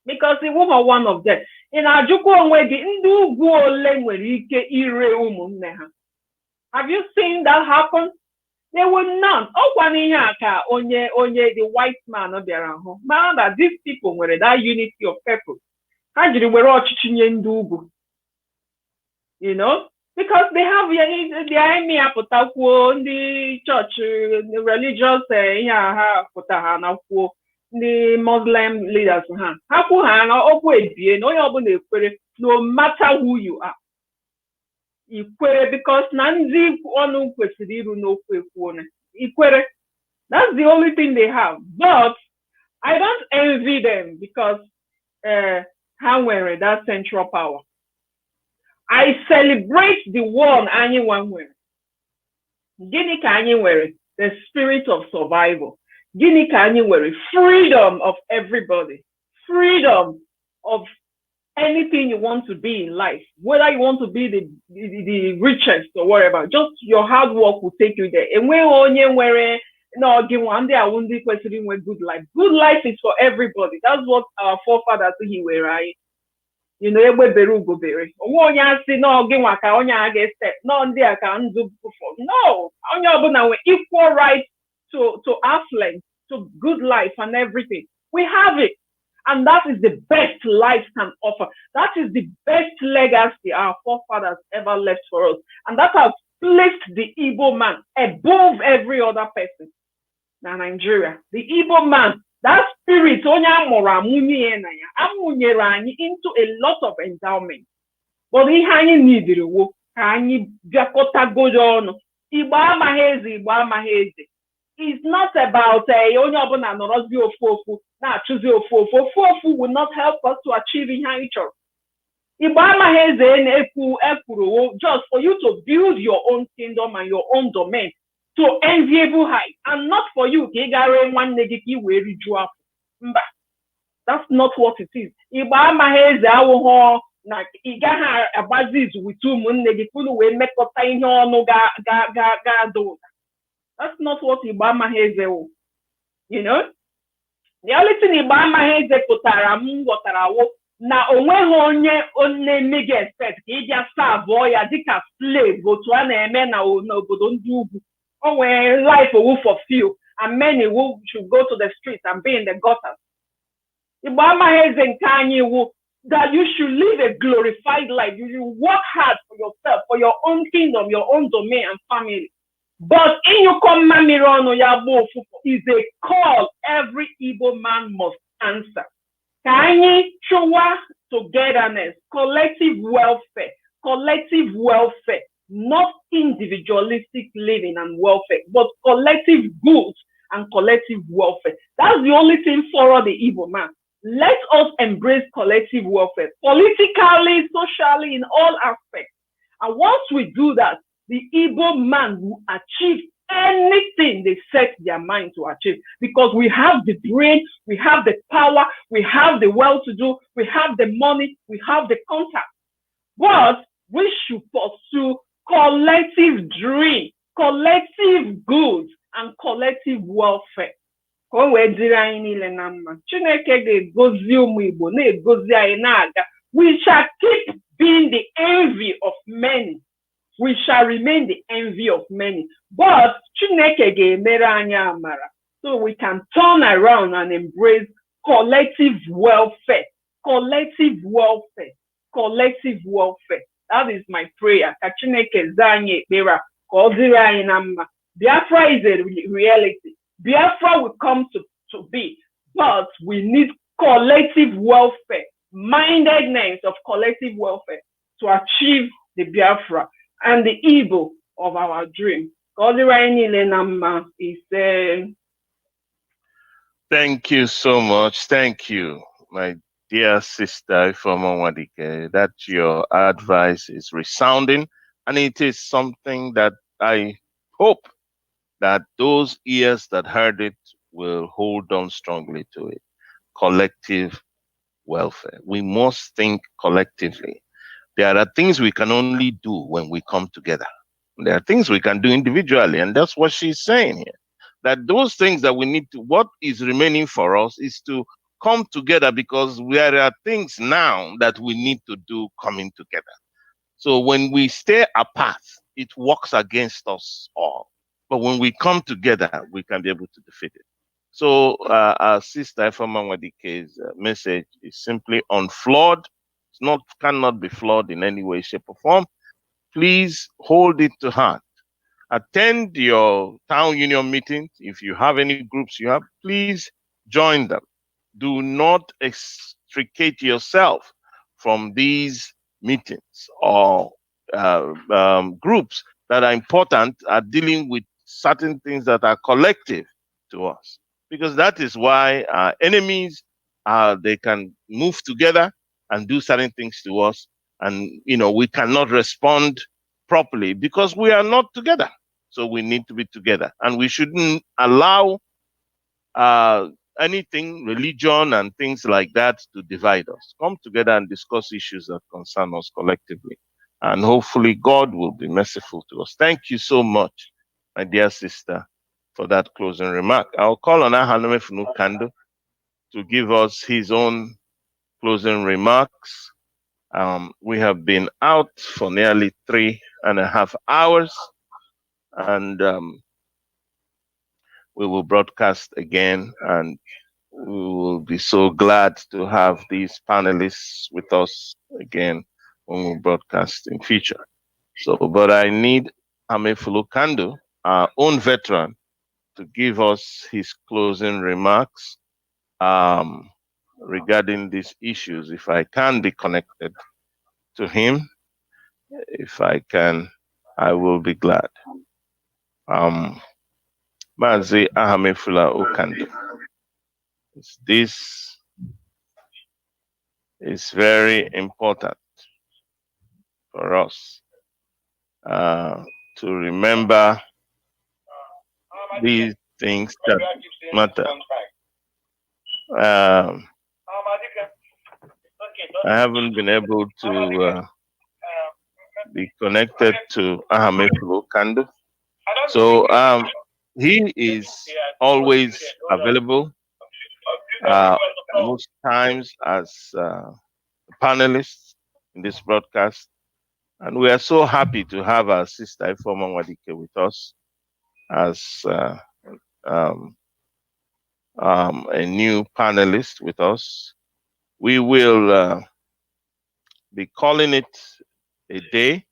because it won't one of them. Ị na-ajụkwa onwe gị, ndị ugwu ole nwere ike ire ụmụnne ha? Have you seen that happen? They will not. Ọkwa n'ihe a ka onye the white man bịara hụ, mara that these people nwere that unity of purpose. Ha jiri were ọchịchị nye ndị ugwu, because they have their enemy apụtakwuo, ndị church religious ihe ha pụta ha na kwuo, ndị Muslim leaders ha kwuo ha na okwu ebie na onye ọbụla ekwere, no matter who you are, ikwere, because na ndị ọnụ kwesịrị iru n'okwu ekwuo, ikwere. That's the only thing they have. But I don't envy them, because ha nwere that central power. I celebrate the one anyị nwa nwere. Gịnị ka anyị nwere? The spirit of survival. Gịnị ka anyị nwere? Freedom of everybody. Freedom of anything you want to be in life. Whether you want to be the richest or whatever, just your hard work will take you there. Enweghị onye nwere no gị nwa ndị awụ ndị kwesịrị inwe good life. Good life is for everybody. That's what our forefathers hiwere anyị. Egbe bere ugo bere. Onwe onye asị no gị nwa ka onye a ga-ese, no ndị a ka ndụ bụfọ. No, onye ọbụla nwere equal right to affluence, to good life and everything. We have it. And that is the best life can offer. That is the best legacy our forefathers ever left for us. And that has placed the Igbo man above every other person in Nigeria. The Igbo man, that spirit, into a lot of endowment. But ihe anyị needed ka anyị bịakọtagodo ọnụ. Igbo amaghị eze. It's not about onye ọbụla nọrọzi ofu na-achụzi ofu will not help us to achieve ihe anyị chọrọ. Igbo amaghị eze na-ekwuru just for you to build your own kingdom and your own domain to enviable height, and not for you ka ị gara nwanne gị ka ị wee rijuo afọ. Mba, that's not what it is. Igbo amaghị eze awụghọ na ị gaghị agbazi izu wit ụmụnne gị unu wee mekọta ihe ọnụ ga-ada ụda. That's not what Igbo amaghị eze wụ. You know? The only thing Igbo amaghị eze pụtara m ghọtara wụ na onweghị onye mega expect ka ị bịa savụọ ya dịka slave otu a na-eme n'obodo ndị ugwu. O nwere life owu for few and many who should go to the streets and be in the gutters. Igbo amaghị eze nke anyị wụ that you should live a glorified life. You should work hard for yourself, for your own kingdom, your own domain and family. But in your is a call every Igbo man must answer. Kanye Chua togetherness, collective welfare, not individualistic living and welfare, but collective goods and collective welfare. That's the only thing for the Igbo man. Let us embrace collective welfare, politically, socially, in all aspects. And once we do that, the Igbo man will achieve anything they set their mind to achieve, because we have the brain, we have the power, we have the well-to-do, we have the money, we have the contact. But we should pursue collective dream, collective goods, and collective welfare. Chineke ga-egozi ụmụ Igbo na-egozi anyị na-aga. We shall keep being the envy of many. We shall remain the envy of many. But Chineke ga-emere anyị amara so we can turn around and embrace collective welfare. Collective welfare. Collective welfare. That is my prayer. Ka Chineke zaa anyị ekpere ka ọ dịrị anyị na mma. Biafra is a reality. Biafra will come to be, but we need collective welfare, mindedness of collective welfare to achieve the Biafra and the evil of our dream. Thank you so much. Thank you, my dear sister Ifeoma Nwadike. That your advice is resounding, and it is something that I hope that those ears that heard it will hold on strongly to it. Collective welfare. We must think collectively. There are things we can only do when we come together. There are things we can do individually, and that's what she's saying here. That those things that we need to, what is remaining for us is to come together, because there are things now that we need to do coming together. So when we stay apart, it works against us all. But when we come together, we can be able to defeat it. So our sister Ifeoma Nwadike's message is simply unflawed. It's cannot be flawed in any way, shape, or form. Please hold it to heart. Attend your town union meetings. If you have any groups you have, please join them. Do not extricate yourself from these meetings or groups that are important, are dealing with certain things that are collective to us, because that is why our enemies they can move together and do certain things to us, and we cannot respond properly because we are not together. So we need to be together, and we shouldn't allow anything, religion and things like that, to divide us. Come together and discuss issues that concern us collectively, and hopefully God will be merciful to us. Thank you so much, my dear sister, for that closing remark. I'll call on Ahanome Funukando to give us his own closing remarks. We have been out for nearly 3.5 hours, and we will broadcast again, and we will be so glad to have these panelists with us again when we broadcast in future. So, but I need Ame Fulukando, our own veteran, to give us his closing remarks regarding these issues. If I can be connected to him, if I can, I will be glad. Mazi Ahamefula Okando. This is very important for us to remember these things that matter. I haven't been able to be connected to Ahamefulu Kando. So he is always available, most times as a panelist in this broadcast. And we are so happy to have our sister Ifeoma Nwadike with us as a new panelist with us. We will be calling it a day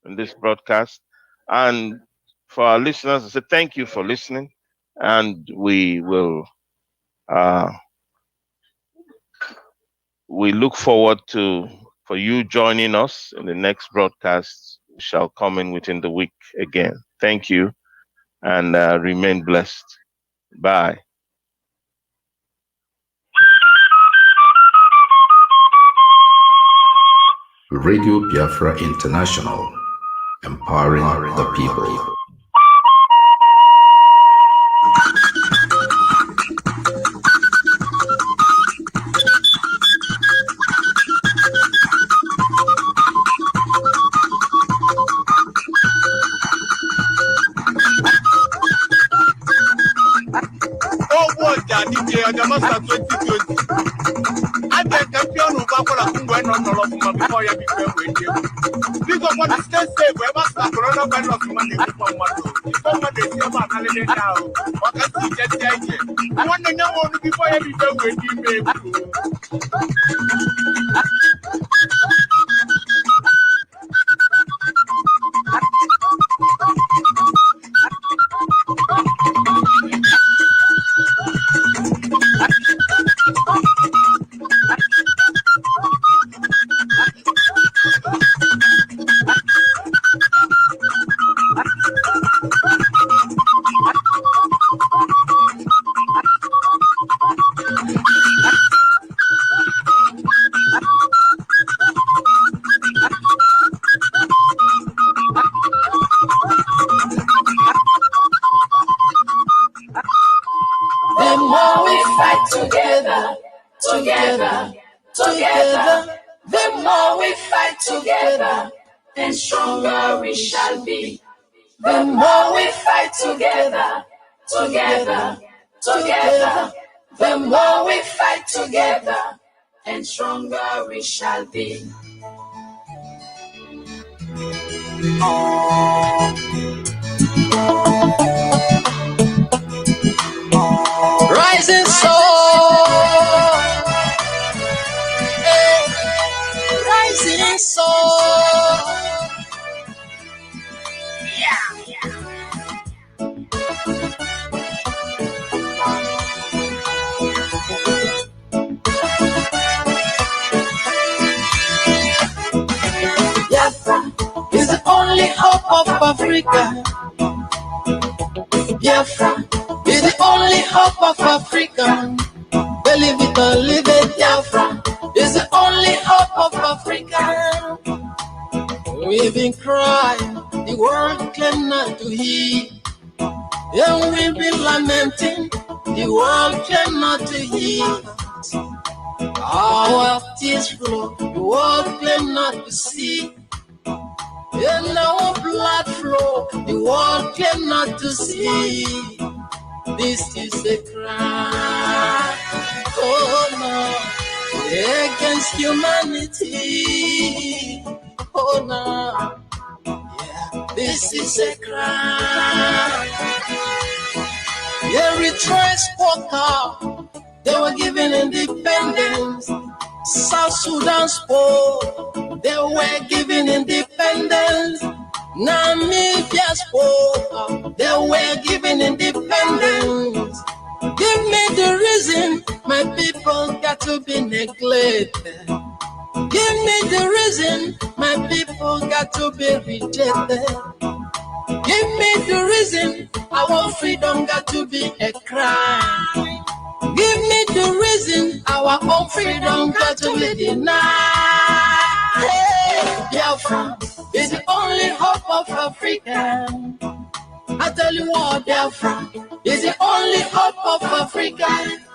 in this broadcast. And for our listeners, I say thank you for listening. And we will we look forward for you joining us in the next broadcast. We shall come in within the week again. Thank you, and remain blessed. Bye. Radio Biafra International, empowering the people. Master 2020. I can champion who back on when on all of them before you became with you. This is what is stay safe where Master coronavirus money from what they see about holiday now. What can you just say? I want to know before you became with you. Stronger we shall be. The more we fight together, together, together. The more we fight together, and stronger we shall be. Rising soul, hey, rising soul. Is the only hope of Africa. Biafra is the only hope of Africa. Believe it or leave it, Biafra is the only hope of Africa. We've been crying, the world claim not to hear. And we've been lamenting, the world claim not to hear. Our tears flow, the world claim not to see. And our blood flow, the world came not to see. This is a crime, oh no, against humanity. Oh no, yeah, this is a crime. Eritrea spoke out, they were given independence. South Sudan spoke, they were given independence. Namibia spoke, they were given independence. Give me the reason my people got to be neglected. Give me the reason my people got to be rejected. Give me the reason our freedom got to be a crime. Give me the reason our own freedom got to be denied. Hey, Biafra is the only hope of Africa. I tell you what, Biafra is the only hope of Africa.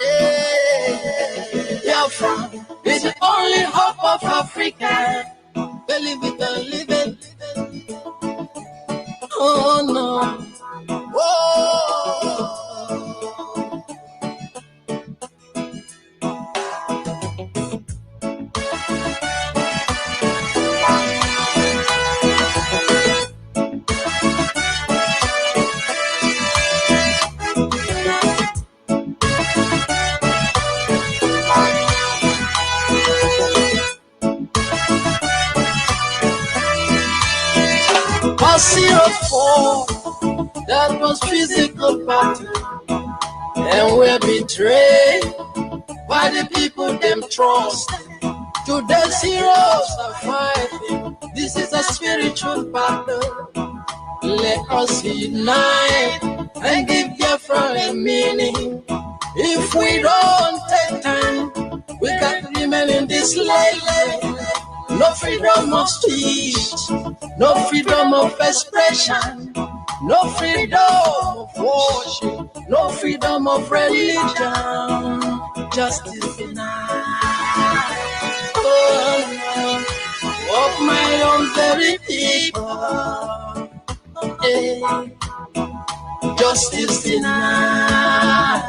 Hey, Biafra is the only hope of Africa. Believe it or leave it. Oh no. Whoa. Was 04, that was physical battle, and we're betrayed by the people them trust. Today heroes are fighting. This is a spiritual battle. Let us unite and give Biafra a meaning. If we don't take time, we can remain in this land. No freedom of speech, no freedom of expression, no freedom of worship, no freedom of religion. Justice denied. Oh, of my own very people. Hey. Justice denied.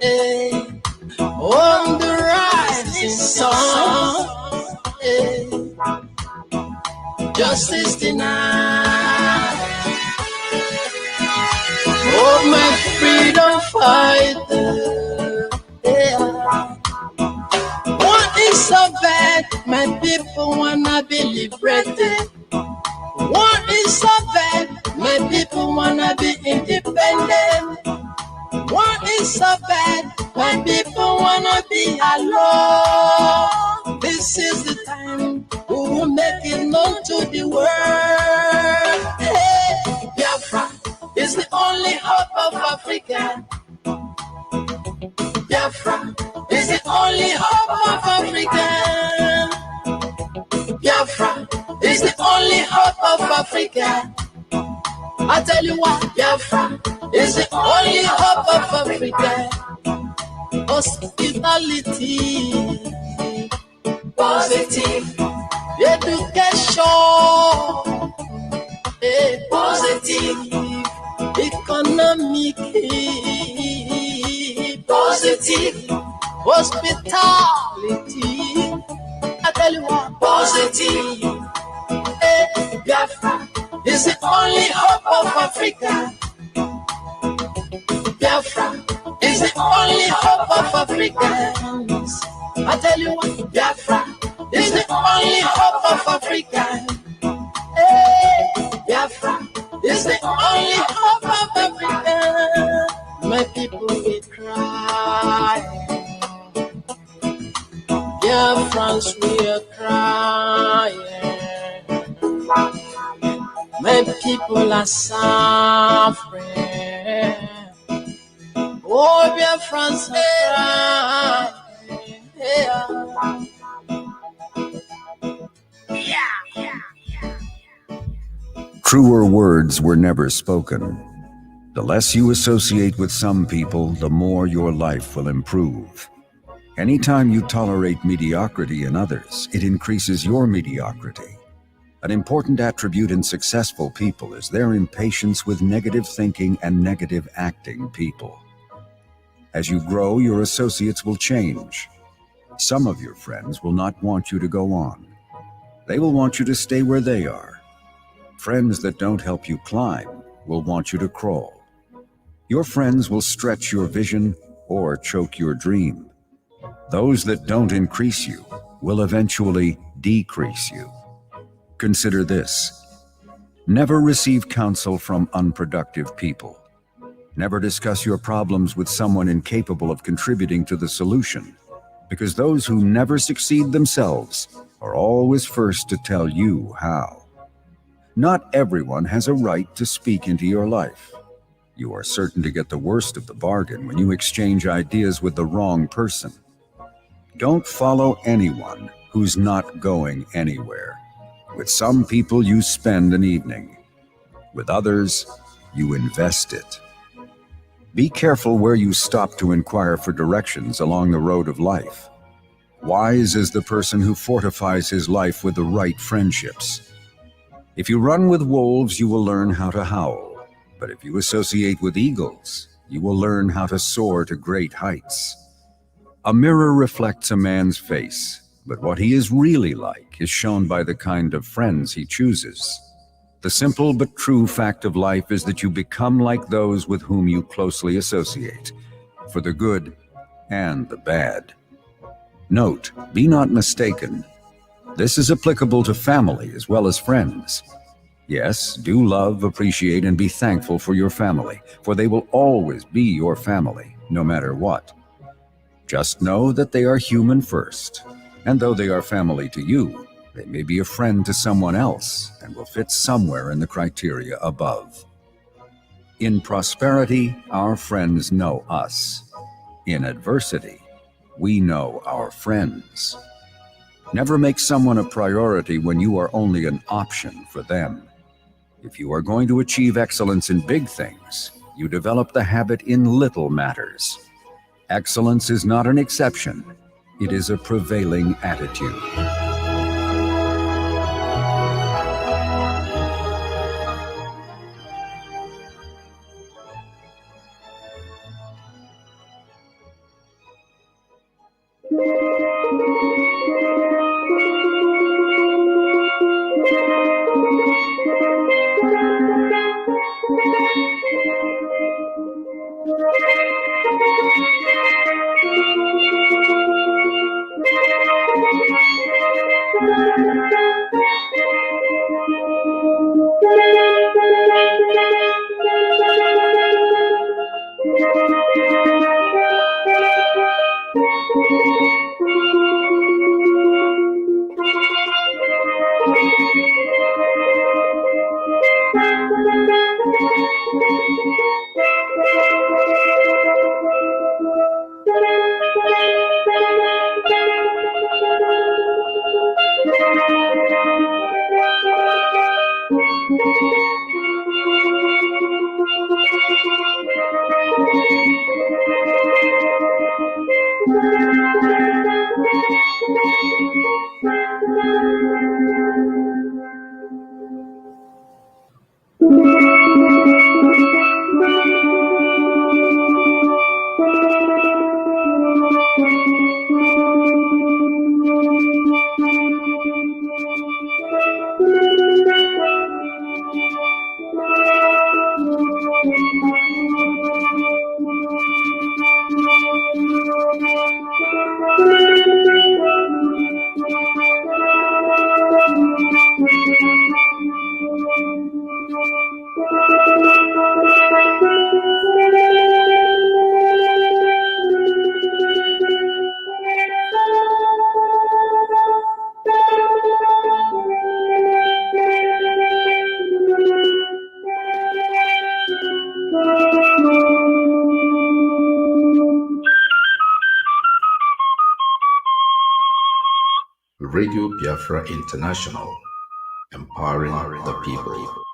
Hey. On the rising sun. Hey. Justice denied. Oh, my freedom fighter. Yeah. What is so bad? My people wanna be liberated. What is so bad? My people wanna be independent. What is so bad? My people wanna be alone. This is the time we will make it known to the world. Hey, Biafra is the only hope of Africa. Biafra is the only hope of Africa. Biafra is the only hope of Africa. I tell you what, Biafra is the only hope of Africa. Hospitality, positive, education, positive, economic, positive, hospitality. I tell you what, positive. Biafra is the only hope of Africa. Biafra is the only hope of Africans. I tell you what, Biafra is the only hope of Africa. Hey, Biafra is the only hope of Africa. My people will cry. Biafrans will cry. My people are suffering. Oh, Biafrans are Truer words were never spoken. The less you associate with some people, the more your life will improve. Anytime you tolerate mediocrity in others, it increases your mediocrity. An important attribute in successful people is their impatience with negative thinking and negative acting people. As you grow, your associates will change. Some of your friends will not want you to go on. They will want you to stay where they are. Friends that don't help you climb will want you to crawl. Your friends will stretch your vision or choke your dream. Those that don't increase you will eventually decrease you. Consider this. Never receive counsel from unproductive people. Never discuss your problems with someone incapable of contributing to the solution, because those who never succeed themselves are always first to tell you how. Not everyone has a right to speak into your life. You are certain to get the worst of the bargain when you exchange ideas with the wrong person. Don't follow anyone who's not going anywhere. With some people, you spend an evening. With others, you invest it. Be careful where you stop to inquire for directions along the road of life. Wise is the person who fortifies his life with the right friendships. If you run with wolves, you will learn how to howl. But if you associate with eagles, you will learn how to soar to great heights. A mirror reflects a man's face, but what he is really like is shown by the kind of friends he chooses. The simple but true fact of life is that you become like those with whom you closely associate, for the good and the bad. Note, be not mistaken. This is applicable to family as well as friends. Yes, do love, appreciate, and be thankful for your family, for they will always be your family, no matter what. Just know that they are human first, and though they are family to you, they may be a friend to someone else and will fit somewhere in the criteria above. In prosperity, our friends know us. In adversity, we know our friends. Never make someone a priority when you are only an option for them. If you are going to achieve excellence in big things, you develop the habit in little matters. Excellence is not an exception, it is a prevailing attitude. Radio Biafra International, empowering the people.